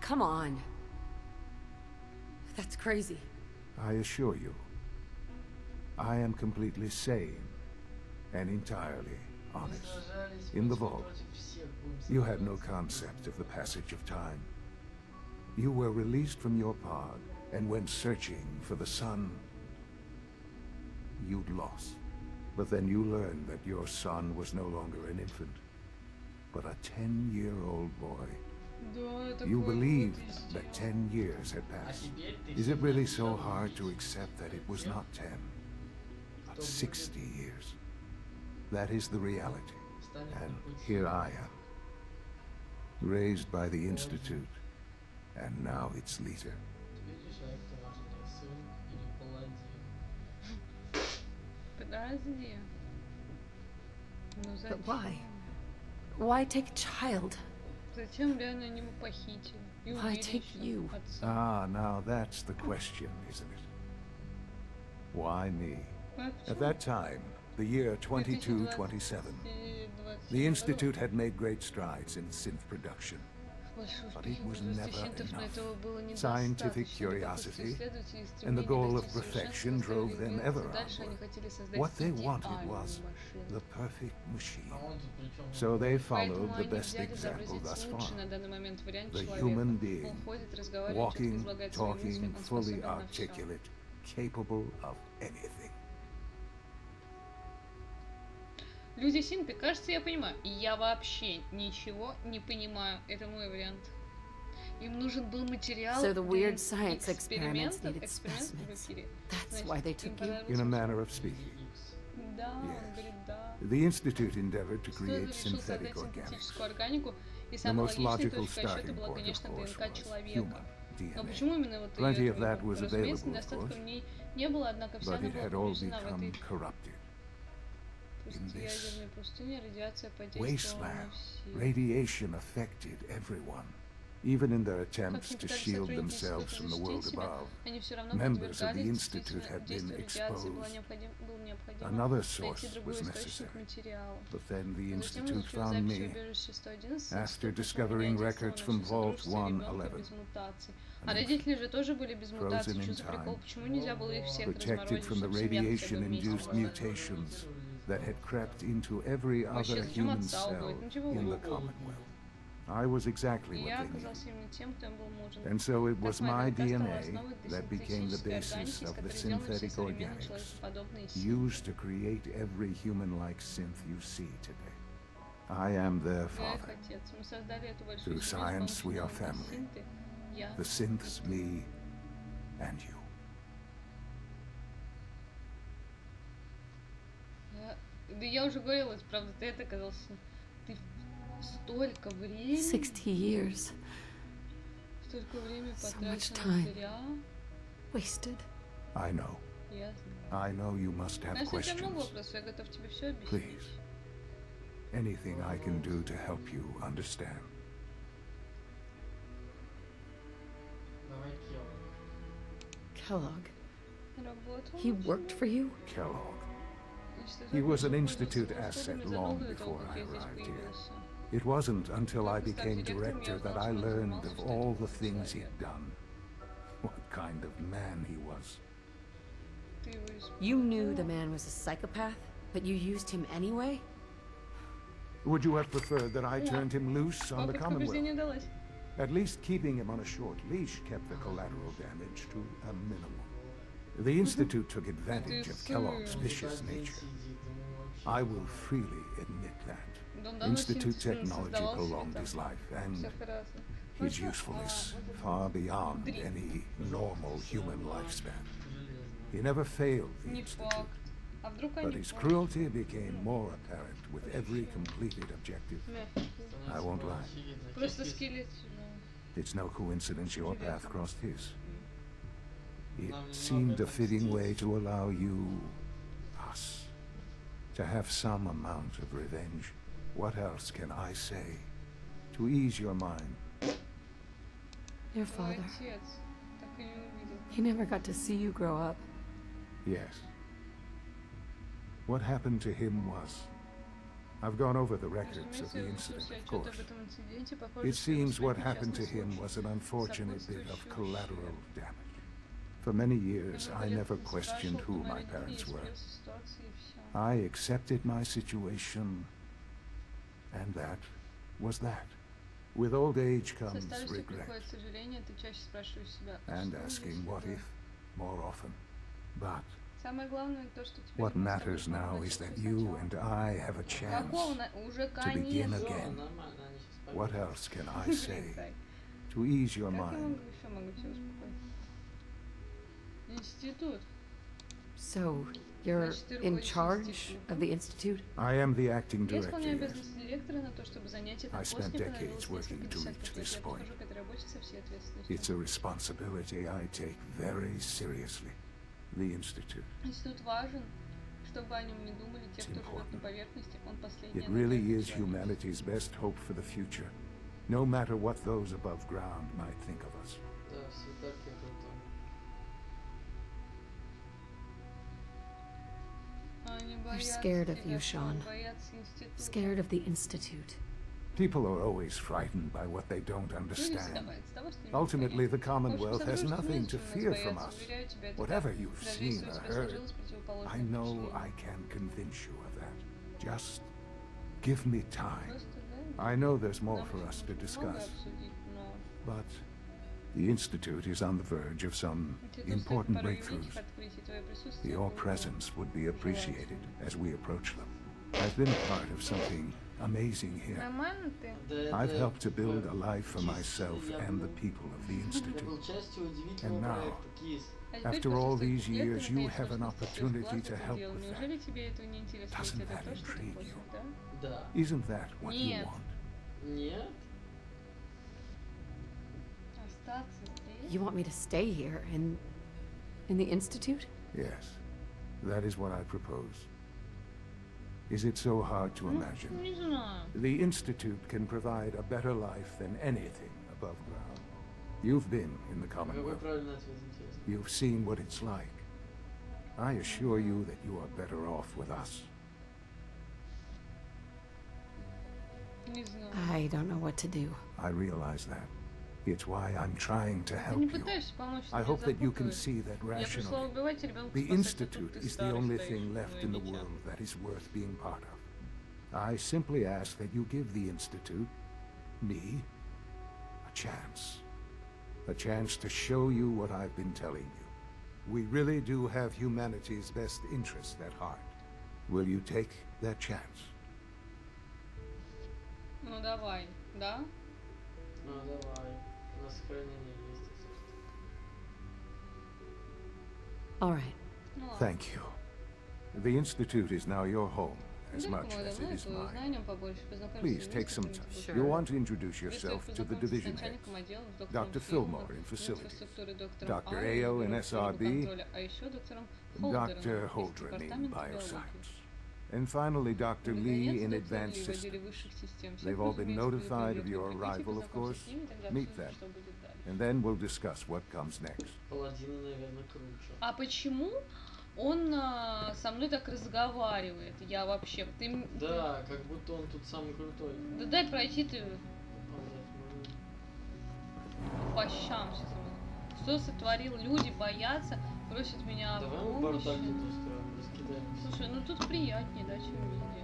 Come on. That's crazy. I assure you, I am completely sane and entirely honest. In the vault, you had no concept of the passage of time. You were released from your pod and went searching for the son you'd lost. But then you learned that your son was no longer an infant, but a 10-year-old boy. You believed that 10 years had passed. Is it really so hard to accept that it was not 10, but 60 years? That is the reality. And here I am, raised by the Institute, and now its leader. Подожди. Ну But зачем? why? Why take a child? Зачем реально они его похитили? И Why убили take еще you? отца? Ah, now that's the question, isn't it? Why me? А At that time, The year 2227. The Institute had made great strides in synth production, but it was never enough. Scientific curiosity and the goal of perfection drove them ever onward. What they wanted was the perfect machine. So they followed the best example thus far. The human being, walking, talking, fully articulate, capable of anything. Люди-синты, кажется, я понимаю. Я вообще ничего не понимаю. Это мой вариант. Им нужен был материал So the weird для science experiments экспериментов needed в specimens. эфире. That's why they took you? In a manner of speaking. Да, он говорит, да. The Institute endeavored to Кто create решил synthetic soздать organics. синтетическую органику, и The самая most логичная logical точка отсчета starting была, point, конечно, of course, ДНК was человека. human Но DNA. почему именно вот Plenty её of that was разумеется, available, of недостатков course, в ней не было, однако вся but она it была had all повреждена в become этой corrupted. In this пустоядерной пустыне, радиация подействовала на wasteland, всех. radiation affected everyone. Even in their attempts Как ни to пытались shield сотрудники themselves института from the защитить world себя, above, они все равно members of the подвергались Institute had been действию радиации, было exposed. необходимо Another найти source другой was источник necessary. материала. But then the Затем, Institute изучив found записи me убежища 111, after институт discovering нашел records from нашего Vault сотрудничества ребенка 111. без мутаций. An А родители же тоже были без мутаций. frozen Что in за прикол? time, Почему нельзя было их всех protected разморозить, from the чтобы семья хотя бы вместе radiation-induced была? mutations that had crept into every Вообще, other зачем human отца cell уводить? Ну чего in the уводить? Commonwealth. I was exactly И what я they needed. оказался именно тем, кто им был нужен. And so it Так was моя my ДНК стала DNA основой для that became the синтетической basis органики, из of the которой сделаны все synthetic современные organics человекоподобные силы. used to create every human-like synth you see today. I am their Я их father. отец. Мы создали эту большую Through семью с science, помощью we are науки. family. Синты, я. The synths, me, and you. Да я уже говорила, правда, ты это оказался. Ты столько времени. 60 years. Столько времени So потрачено much на time. зря. Wasted. I know. Я знаю. I know you must have Знаешь, у тебя много questions. вопросов, я готов тебе все объяснить. Please. Anything I can do to help you understand. Kellogg. Работал. He worked for you? Kellogg. Значит, He was an ты Institute пользовался asset услугами long задолго до того, before как I я здесь arrived here. появился. It wasn't until I Как став became директором, director я that узнал, I что он learned занимался, of что all это the за things человек. he'd done. What kind of man he was. Ты его You knew the man was a psychopath, but you used him anyway? Would you have preferred that I turned him loose on the Попытка Commonwealth? убеждения далась. At least keeping him on a short leash kept the collateral damage to a minimum. The Institute took advantage of Kellogg's vicious nature. I will freely admit that. Institute technology prolonged his life, and Всё хорошо. his usefulness far beyond any normal human lifespan. He never failed the Не Institute, факт. А вдруг but они his cruelty became more apparent with every completed objective. I won't lie. Просто скелет. It's no coincidence your path crossed his. It seemed a fitting way to allow you, us, to have some amount of revenge. What else can I say? To ease your mind. Your Твой father. отец. Так и не увидел. He never got to see you grow up. Yes. What happened to him was... I've gone over the records of Разумеется, the я incident, выслушал of отчет course. об этом инциденте. Похоже, It что seems what раскрыть happened to частный him случай. was an unfortunate bit of Сопутствующий collateral damage. For many years, I never ущерб. questioned Спрашивал, who кто my мои parents родители, were. разбирался в ситуации и всё. I accepted my situation, and that was that. With old age Со comes старостью regret, приходит сожаление, ты чаще спрашиваешь себя, and что asking если what бы? if more often. But Самое главное то, что теперь what мы с тобой matters now is that you and I have a chance Какого уже to begin конец? again. What else can I say to ease your Как я mind? еще могу тебя успокоить? Институт. So, you're Значит, ты in руководишь charge институтом. of the Institute? I am the acting Я director, исполняю yes. обязанности директора на то, чтобы занять этот I пост, spent мне decades понадобилось working несколько to десятков reach лет. this Я point. подхожу к этой работе со всей ответственностью. It's a responsibility I take very seriously. The Institute. Институт важен, чтобы о нем не думали те, кто живет на поверхности. Он последний. It really is humanity's best hope for the future, no matter what those above ground might think of us. Да, все так я готов. They're scared of you, Sean. Scared of the Institute. People are always frightened by what they don't understand. Ultimately, the Commonwealth has nothing to fear from us. Whatever you've seen or heard, I know I can convince you of that. Just give me time. I know there's more for us to discuss. But the Institute is on the verge of some important breakthroughs. Your presence would be appreciated as we approach them. I've been a part of something amazing here. I've helped to build a life for myself and the people of the Institute. And now, after all these years, you have an opportunity to help with that. Doesn't that intrigue you? Isn't that what you want? You want me to stay here in the Institute? Yes, that is what I propose. Is it so hard to imagine? The Institute can provide a better life than anything above ground. You've been in the Commonwealth. You've seen what it's like. I assure you that you are better off with us. I don't know what to do. I realize that. It's why I'm trying to help you. I hope that you can see that rationally. The Institute is the only thing left in the world that is worth being part of. I simply ask that you give the Institute, me, a chance. A chance to show you what I've been telling you. We really do have humanity's best interest at heart. Will you take that chance? Ну давай, да? Ну давай. На сохранение есть. All right. Thank you. The Institute is now your home, as much as it is mine. Please take some time. You'll want to introduce yourself to the division heads. Dr. Fillmore in Facilities, Dr. Ayo in SRB, Dr. Holdren in Bioscience, and finally Dr. Lee in Advanced Systems. They've all been notified of your arrival, of course. Meet them, and then we'll discuss what comes next. Паладины, наверное, круче. А почему он со мной так разговаривает? Я вообще... Да, как будто он тут самый крутой. Да дай пройти ты. По щам сейчас. Что сотворил? Люди боятся, просят меня о помощи. Давай мы бардак тут устроим, раскидаем. Слушай, ну тут приятнее, да, чем везде.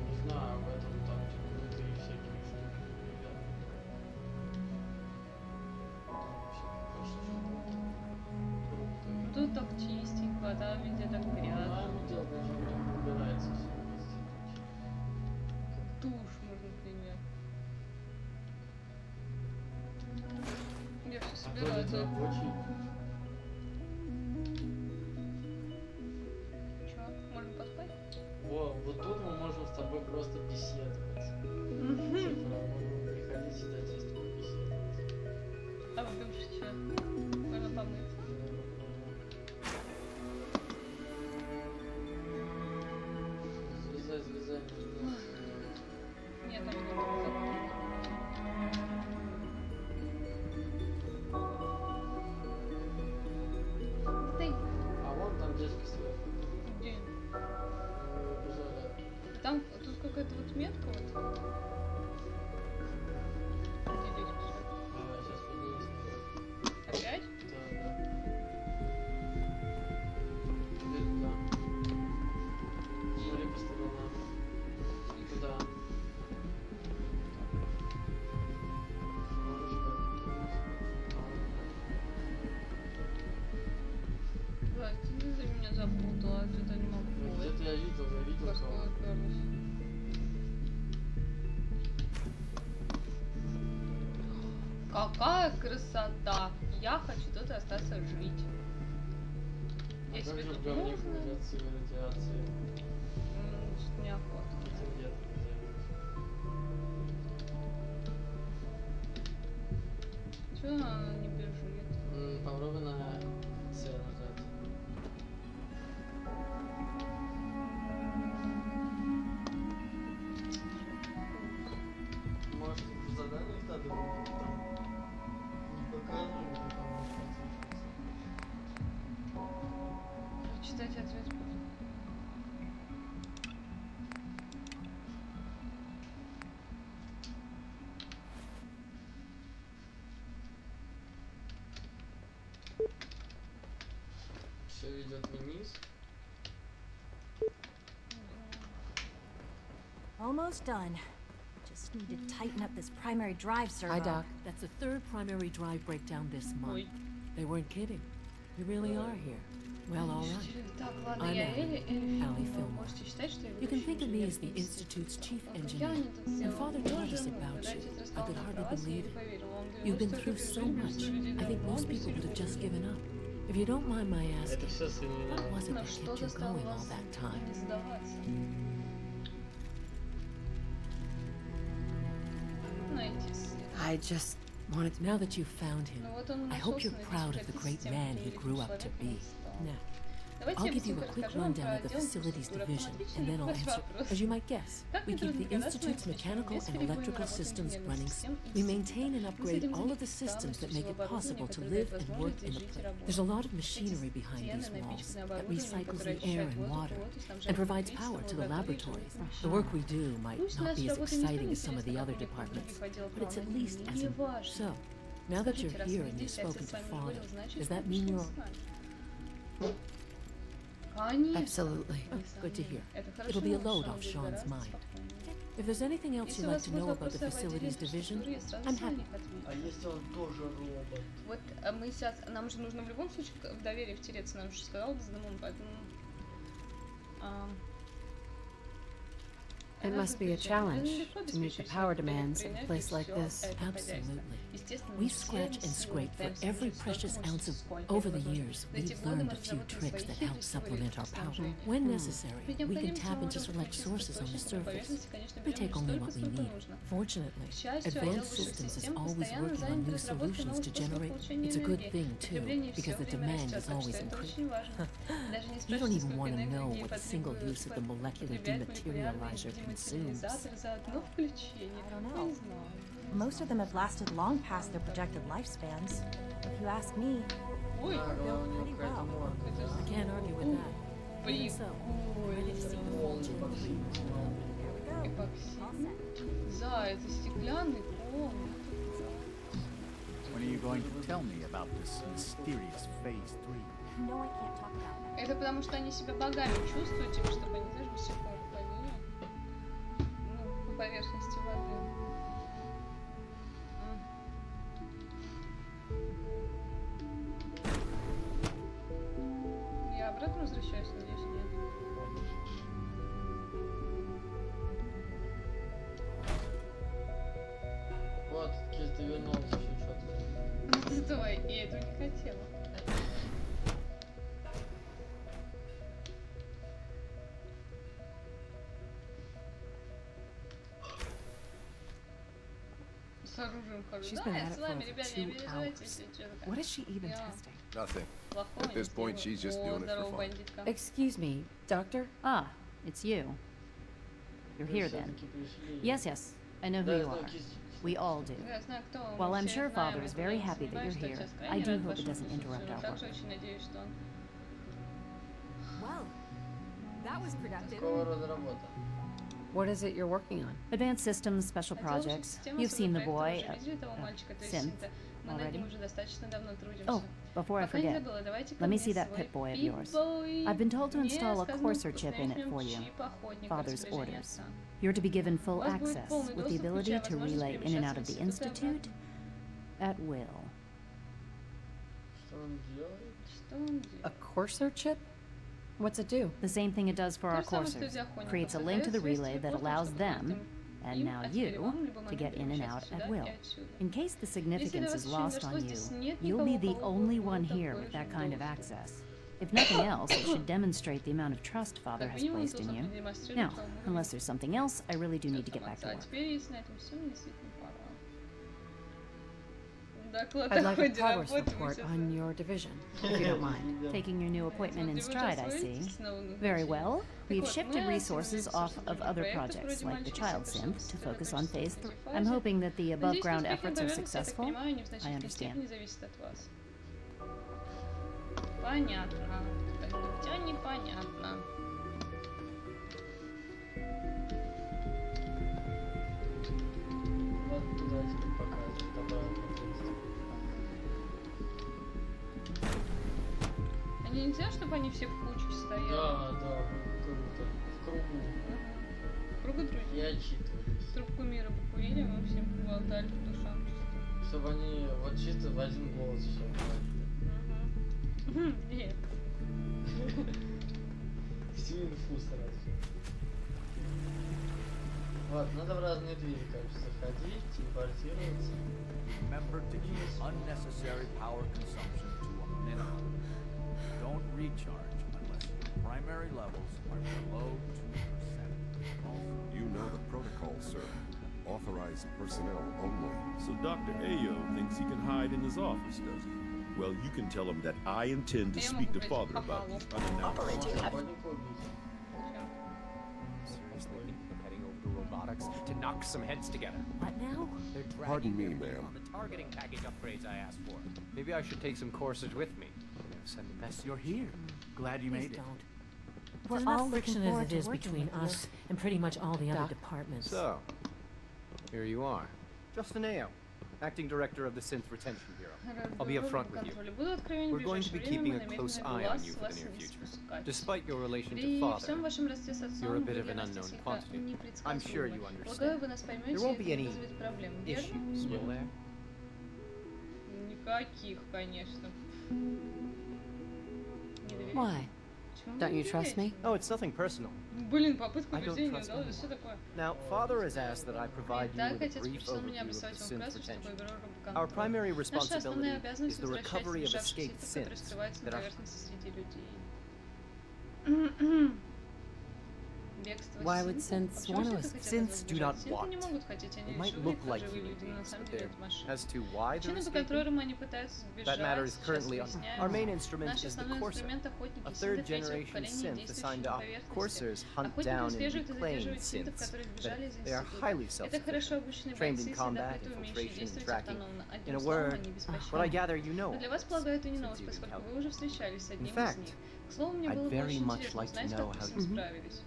Не знаю, в этом там крутые всякие штуки. Тут так чистенько, да, везде так грязно. Дело не убирается все в институте. Как душ, например. Я все собираю. Это рабочий. Чё, можно поспать? О, вот тут мы можем с тобой просто беседовать. Типа, можем приходить сюда чисто побеседовать. А в душ что? Можно помыть? Залезай. Нет, там не было. А вон там детский сверху. Где? Бежали. Там тут какая-то вот метка вот. Где детский сверху? Давай, сейчас поднимемся. Опять? Да. Теперь туда. Смотри по сторонам. И туда. Да, ты за меня запутала, что-то не могу. Где-то я видел кого-то. Какая красота! Я хочу тут остаться жить. А Я как себе же в тут говне можно? будет от силы радиации? Что-то неохота. Этим летом делать. Чего она не бежит? Попробуй на C нажать. Может, в заданиях надо будет там не показывать, Читать ответ. Все ведет вниз. Almost done. Just need to tighten up this primary drive servo. Hi, Doc. That's the third primary drive breakdown this month. They weren't kidding. You really are here. Well, all right. I'm Allie Fillmore. You can think of me as the Institute's chief engineer. And Father told us about you. I could hardly believe it. You've been through so much. I think most people would have just given up. If you don't mind my asking, what was it that kept you going all that time? I just wanted to... Now that you've found him, I hope you're proud of the great man he grew up to be. Now, I'll give you a quick rundown of the facilities division, and then I'll answer. As you might guess, we keep the Institute's mechanical and electrical systems running. We maintain and upgrade all of the systems that make it possible to live and work in the place. There's a lot of machinery behind these walls that recycles the air and water and provides power to the laboratories. The work we do might not be as exciting as some of the other departments, but it's at least as important. So, now that you're here and you've spoken to Father, does that mean you're... Absolutely. Good to hear. It'll be a load off Sean's mind. If there's anything else you'd like to know about the facilities division, I'm happy. Вот мы сейчас, нам же нужно в любом случае в доверие втереться, нам же сказал Бездомон, поэтому... It must be a challenge to meet the power demands of a place like this. Absolutely. We scratch and scrape for every precious ounce of... Over the years, we've learned a few tricks that help supplement our power. When necessary, we can tap into select sources on the surface. We take only what we need. Fortunately, Advanced Systems is always working on new solutions to generate... It's a good thing, too, because the demand is always increasing. You don't even want to know what a single use of the molecular dematerializer consumes. I don't know. Most of them have lasted long past their projected lifespans. If you ask me, they're built pretty well. I can't argue with that. Even so, ready to see the whole gym. Да, это стеклянный пол. When are you going to tell me about this mysterious Phase 3? No, I can't talk about it. Это потому что они себя богами чувствуют, типа, чтобы они даже высоко ходили. Ну, по поверхности воды. Я обратно возвращаюсь, надеюсь, нет. Вот, Кир, ты вернулся еще что-то. Ну, стой, я этого не хотела. С оружием хожу. She's been at it с вами, for ребята, 2 не переживайте, hours. если что такое. What is she even testing? Nothing. Плохого At this не point, сделала. she's just О, doing it здорово, for fun. бандитка. Excuse me, Doctor? Ah, it's you. You're here then. Yes, yes, I know who you are. We all do. Я знаю, кто он. While Мы I'm все sure знаем, Father я is very happy that понимаю, you're что here. сейчас I крайне do рад hope it вашему doesn't interrupt присутствию. our Также work. очень надеюсь, что он... Well, that was productive. Какого рода работа? What is it you're working on? Advanced Systems, Special Projects. You've seen the boy, Synth, already. Oh, before I forget, let me see that Pip-Boy of yours. I've been told to install a courser chip in it for you. Father's orders. You're to be given full access, with the ability to relay in and out of the Institute at will. Что он делает? A courser chip? What's it do? The same thing it does for our coursers. Creates a link to the relay that allows them, and now you, to get in and out at will. In case the significance is lost on you, you'll be the only one here with that kind of access. If nothing else, it should demonstrate the amount of trust Father has placed in you. Now, unless there's something else, I really do need to get back to work. I'd like a progress report on your division, if you don't mind. Taking your new appointment in stride, I see. Very well. We've shifted resources off of other projects, like the child synth, to focus on Phase 3. I'm hoping that the above-ground efforts are successful. I understand. Понятно. Хотя непонятно. Вот туда тебе покажет обратно. Они нельзя, чтобы они все в куче стояли? Да, да, круто. В кругу. В кругу друзей. И отчитывались. Трубку мира покурили, мы все поболтали по душам чисто. Чтобы они вот чисто в один голос все говорили. Нет. Всю инфу сразу. Вот, надо в разные двери, кажется, ходить, телепортироваться. Remember to keep unnecessary power consumption to a minimum. Don't recharge unless your primary levels are below 2%. You know the protocol, sir. Authorized personnel only. So Dr. Ayo thinks he can hide in his office, does he? Well, you can tell him that I intend to speak to Father about these unannounced... Seriously think they're heading over to robotics to knock some heads together? What now? They're Pardon me, dragging ma'am. on the targeting package upgrades I asked for. Maybe I should take some courses with me. Send a message. You're here. Glad you made it. We're There's all enough friction friction as forward it is to working between with us and pretty much all the other departments. So, here you are. Justin Ayo, Acting Director of the Synth Retention Bureau. I'll be upfront with you. We're going to be keeping a close eye on you for the near future. Despite your relation to Father, you're a bit of an unknown quantity. I'm sure you understand. There won't be any issues, will there? Никаких, конечно. Why? Don't you trust me? Oh, it's nothing personal. Блин, попытка I don't убеждения trust удалась, anyone. что такое? Now, Father has asked that I provide you Так, with a отец brief попросил меня overview of обрисовать the вам synth вкратце, что такое retention. бюро Our рабоконтроля. primary Наша основная responsibility обязанность is the возвращать recovery of сбежавших escaped ситов, которые synths скрываются на that are поверхности среди людей. Бегство Why would синтов? synths Почему want to синты escape? хотят Synths do not сбежать? Синты не want. могут хотеть, они They might живые, look как like живые human люди, но на beings, самом but деле they're... это машины. As to why they're Причины, по escaping, которым они пытаются сбежать, that matter is сейчас currently on. выясняем. Our main instrument Наш is the основной Courser, инструмент охотники, a синты third третьего generation поколения, synth assigned действующие to на поверхности. coursers hunt Охотники down and выслеживают и reclaim задерживают синтов, synths которые that сбежали из they are института. highly Это хорошо self-sufficient, обученные trained бойцы, in всегда combat, при этом умеющие infiltration, and действовать tracking. автономно. In Одним a словом, word, они беспощадны. what I gather you know. Но для вас, полагаю, это не Since новость, you поскольку helped. вы уже встречались с In одним из fact, них. К слову, мне I'd было бы very очень much интересно like to узнать, know как вы how с you... ним справились.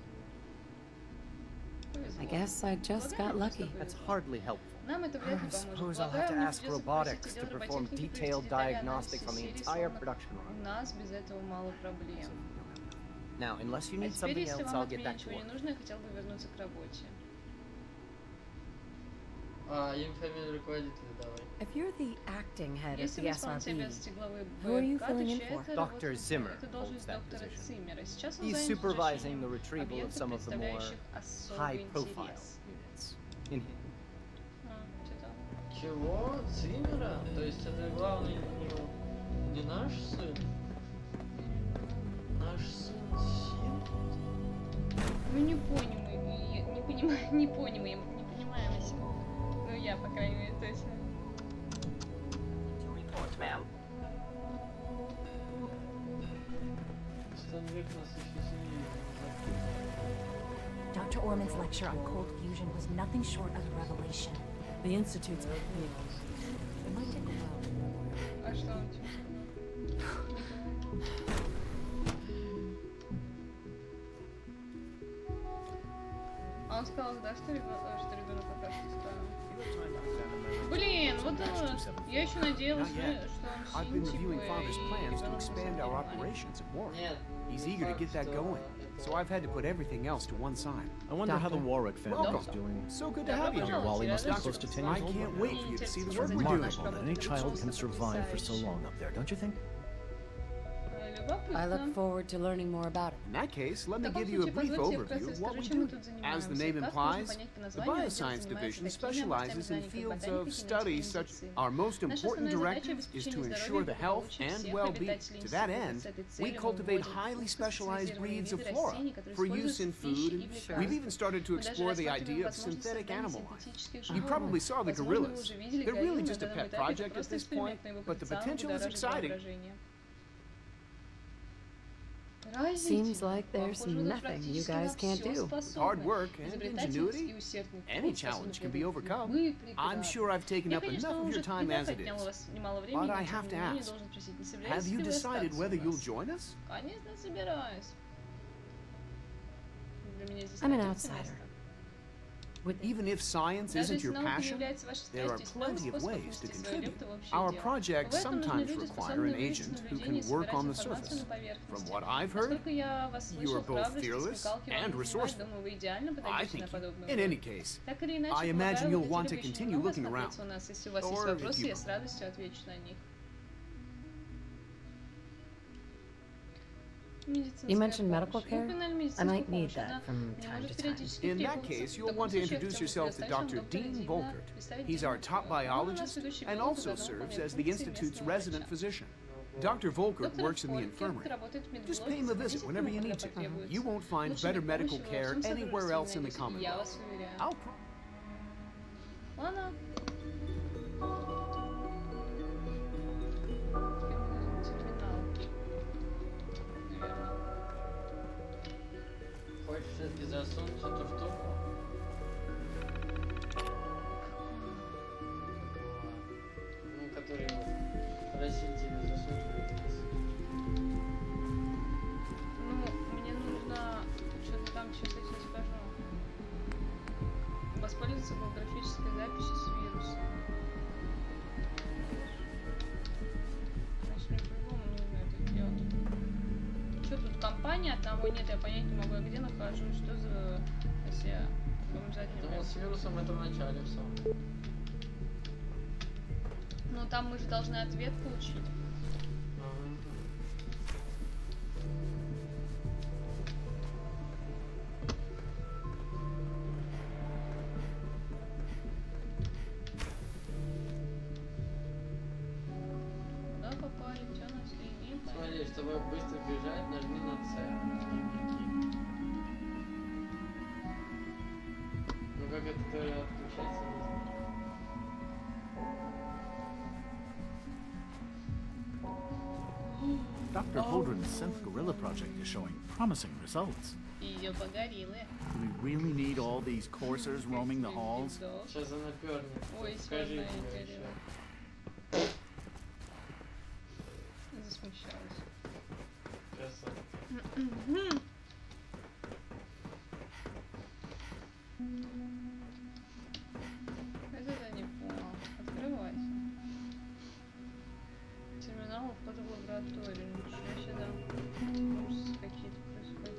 I guess I just got lucky. That's hardly helpful. Нам это вряд ли I поможет. suppose I'll have Полагаю, to мне ask придется robotics попросить to отдел perform роботехники провести detailed детальный diagnostics анализ on the серии, entire словно production у run. нас без этого мало проблем. Now, unless you А need теперь, something если else, вам I'll от get меня back to ничего не work. нужно, я хотел бы вернуться к работе. А, имя, фамилия руководителя давай. If you're the acting head of Если the вы исполните SRB, обязанности главы who are you БРК, filling то in чья for? это Dr. работа? Zimmer Это holds должность that доктора position. Циммера. Сейчас он He's занят supervising the изучением retrieval of объектов, some of the more представляющих особый high-profile интерес. units in here. Что там? Чего? Циммера? То есть это главный не наш сын? Наш сын Син? Мы не понимаем, не понимаемся. Ну я, по крайней мере, точно. Dr. Orman's lecture on cold fusion was nothing short of a revelation. The Institute's it might take a while. А что он чувствует? А он сказал, да, что ребенок пока что странный. Блин, вот я еще надеялась, что он I've been син, reviewing типа, Father's и plans to ребенок expand our нормальный. operations at war. Нет. He's eager to get that going, so I've had to put everything else to one side. I wonder how the Warwick family is Welcome. doing. So good to have you here, Wally must be Doctor, close to 10 I years old. can't wait for you to see the It's work we're doing. remarkable that any child can survive for so long up there, don't you think? I look forward to learning more about it. In that case, let me В таком give you a случае, brief позвольте я overview вкратце of what скажу, we чем мы do. тут As the занимаемся. name Как можно implies, понять по the названию, отдел Bioscience занимается Division такими specializes in областями fields ботаники, of study генетики, such медицины. our most Наша important основная задача directive is to обеспечение ensure the здоровья и health благополучия and всех well-being. обитателей To that института. end, С этой we целью мы cultivate вводим highly specialized узкоспециализированные breeds of виды flora растений, которые for use in используются в пище food, и в and лекарствах. we've even started to Мы даже explore the рассматриваем idea of возможность synthetic создания animal life. синтетических You животных. probably saw the Возможно, вы gorillas. уже видели They're really горилл just на a данном pet этапе. Это project at просто this point, эксперимент, но его but the потенциал potential is будоражит exciting. воображение. Seems like there's nothing you guys can't do. Hard work and ingenuity, any challenge can be overcome. I'm sure I've taken up enough of your time as it is. But I have to ask, have you decided whether you'll join us? Конечно, собираюсь. Для меня здесь I'm an найдется outsider. место. Even if science isn't your passion, there are plenty of ways to contribute. Our projects sometimes require an agent who can work on the surface. From what I've heard, you are both fearless and resourceful. I think, in any case, I imagine you'll want to continue looking around. Or if you... You mentioned medical care? I might need that from time to time. In that case, you'll want to introduce yourself to Dr. Dean Volkert. He's our top biologist and also serves as the Institute's resident physician. Dr. Volkert works in the infirmary. Just pay him a visit whenever you need to. You won't find better medical care anywhere else in the Commonwealth. Хочешь все-таки засунуть это в тупо? Ну, который просил тебя засунуть в это. Ну, мне нужно что-то там, сейчас я тебе скажу. Воспользоваться голографической записью с вируса. Значит, мне по-любому нужно это сделать. Что тут, компания одного нет, я понять не могу, я где нахожусь, что за... Если я думал, с вирусом это в начале все. Ну там мы же должны ответ получить. Куда попали, что нас не понятно. Смотри, чтобы быстро бежать, нажми на С. Ну как это отключается? Dr. Holdren's synth gorilla project is showing promising results. Видео по горилле. Do we really need all these coursers roaming the halls? Сейчас за наперник. Ой, Скажи сложная тебе горилла. еще. Засмущалась. Красавица. Это не понял. Открывайся. Терминал входа в лабораторию. Ничего себе, да. Ужасы какие-то происходят.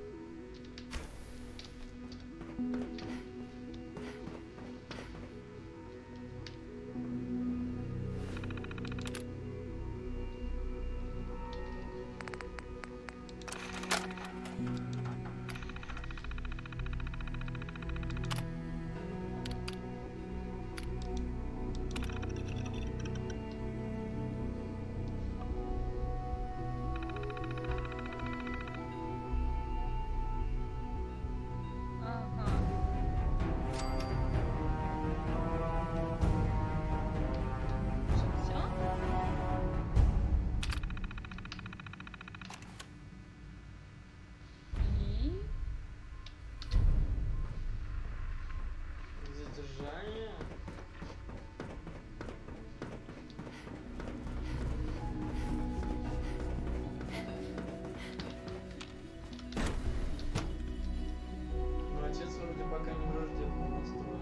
Задержание. Ну, отец вроде пока не враждебно настроен.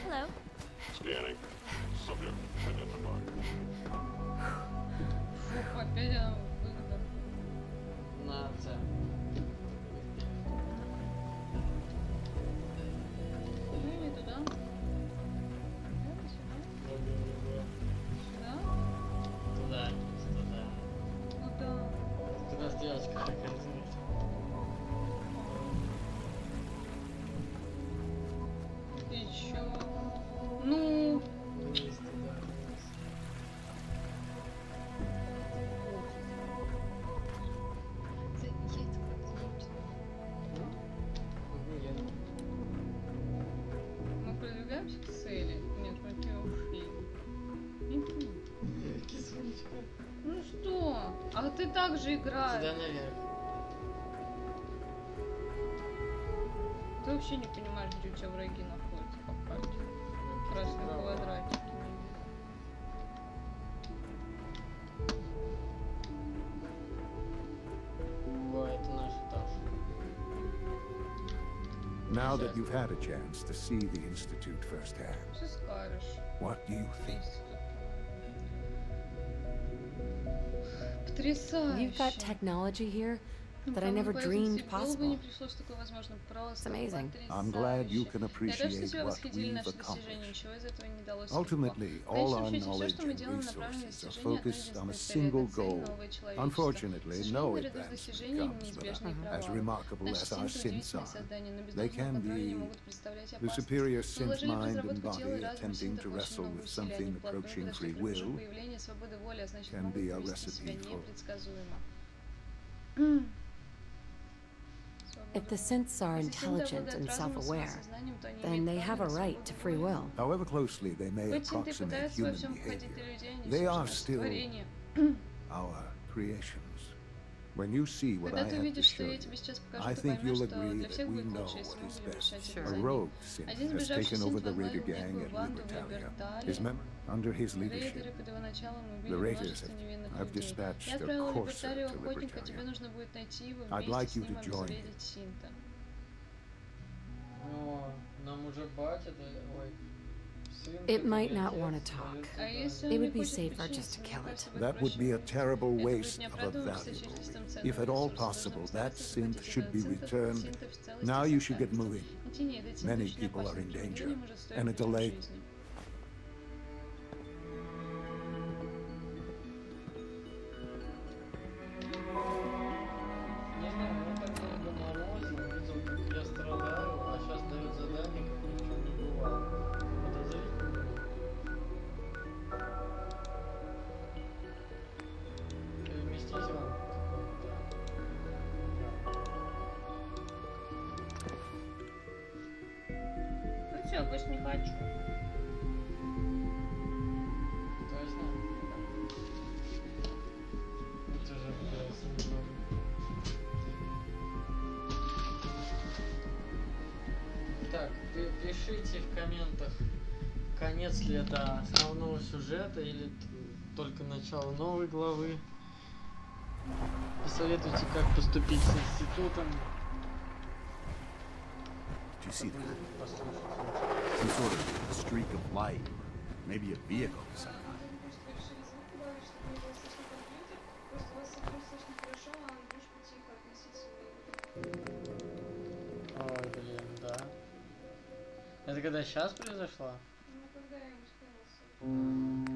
Hello. Scanning. Subject identified. Фух, опять она выгода. На С. Ну, не туда. Сюда? Туда. Туда. Куда? Туда стрелочка такая. И чё? Ну... Вниз туда. Мы продвигаемся к цели? Нет, мы от нее ушли. Кисонечка. Ну что? А ты так же играешь. Сюда наверх. Ты вообще не понимаешь, где у тебя враги находятся по карте. Красные квадратики. Now that you've had a chance to see the Institute firsthand, what do you think? You've got technology here that I never dreamed possible. It's amazing. I'm glad you can appreciate what we've accomplished. Ultimately, all our knowledge and resources are focused on a single goal. Unfortunately, no advancement comes without as remarkable as our synths are. They can be the superior synth mind and body attempting to wrestle with something approaching free will can be a recipe for. If the synths are intelligent and self-aware, then they have a right to free will. However closely they may approximate human behavior, they are still our creations. When you see what I have to show you, I think you'll agree that we know what is best. A rogue synth has taken over the Raider gang at Libertalia. His members, under his leadership, the Raiders have dispatched their courser to Libertalia. I'd like you to join me. It might not want to talk. It would be safer just to kill it. That would be a terrible waste of a valuable reed. If at all possible, that synth should be returned. Now you should get moving. Many people are in danger, and a delay. Все, больше не хочу. Точно? Это же выбирается немного. Так, пишите в комментах, конец ли это основного сюжета или только начало новой главы. Посоветуйте, как поступить с институтом. Do you see that? Some sort of streak of light, maybe a vehicle of some kind. Ой, блин, да. Это когда сейчас произошло? Ну, когда я ему сказала.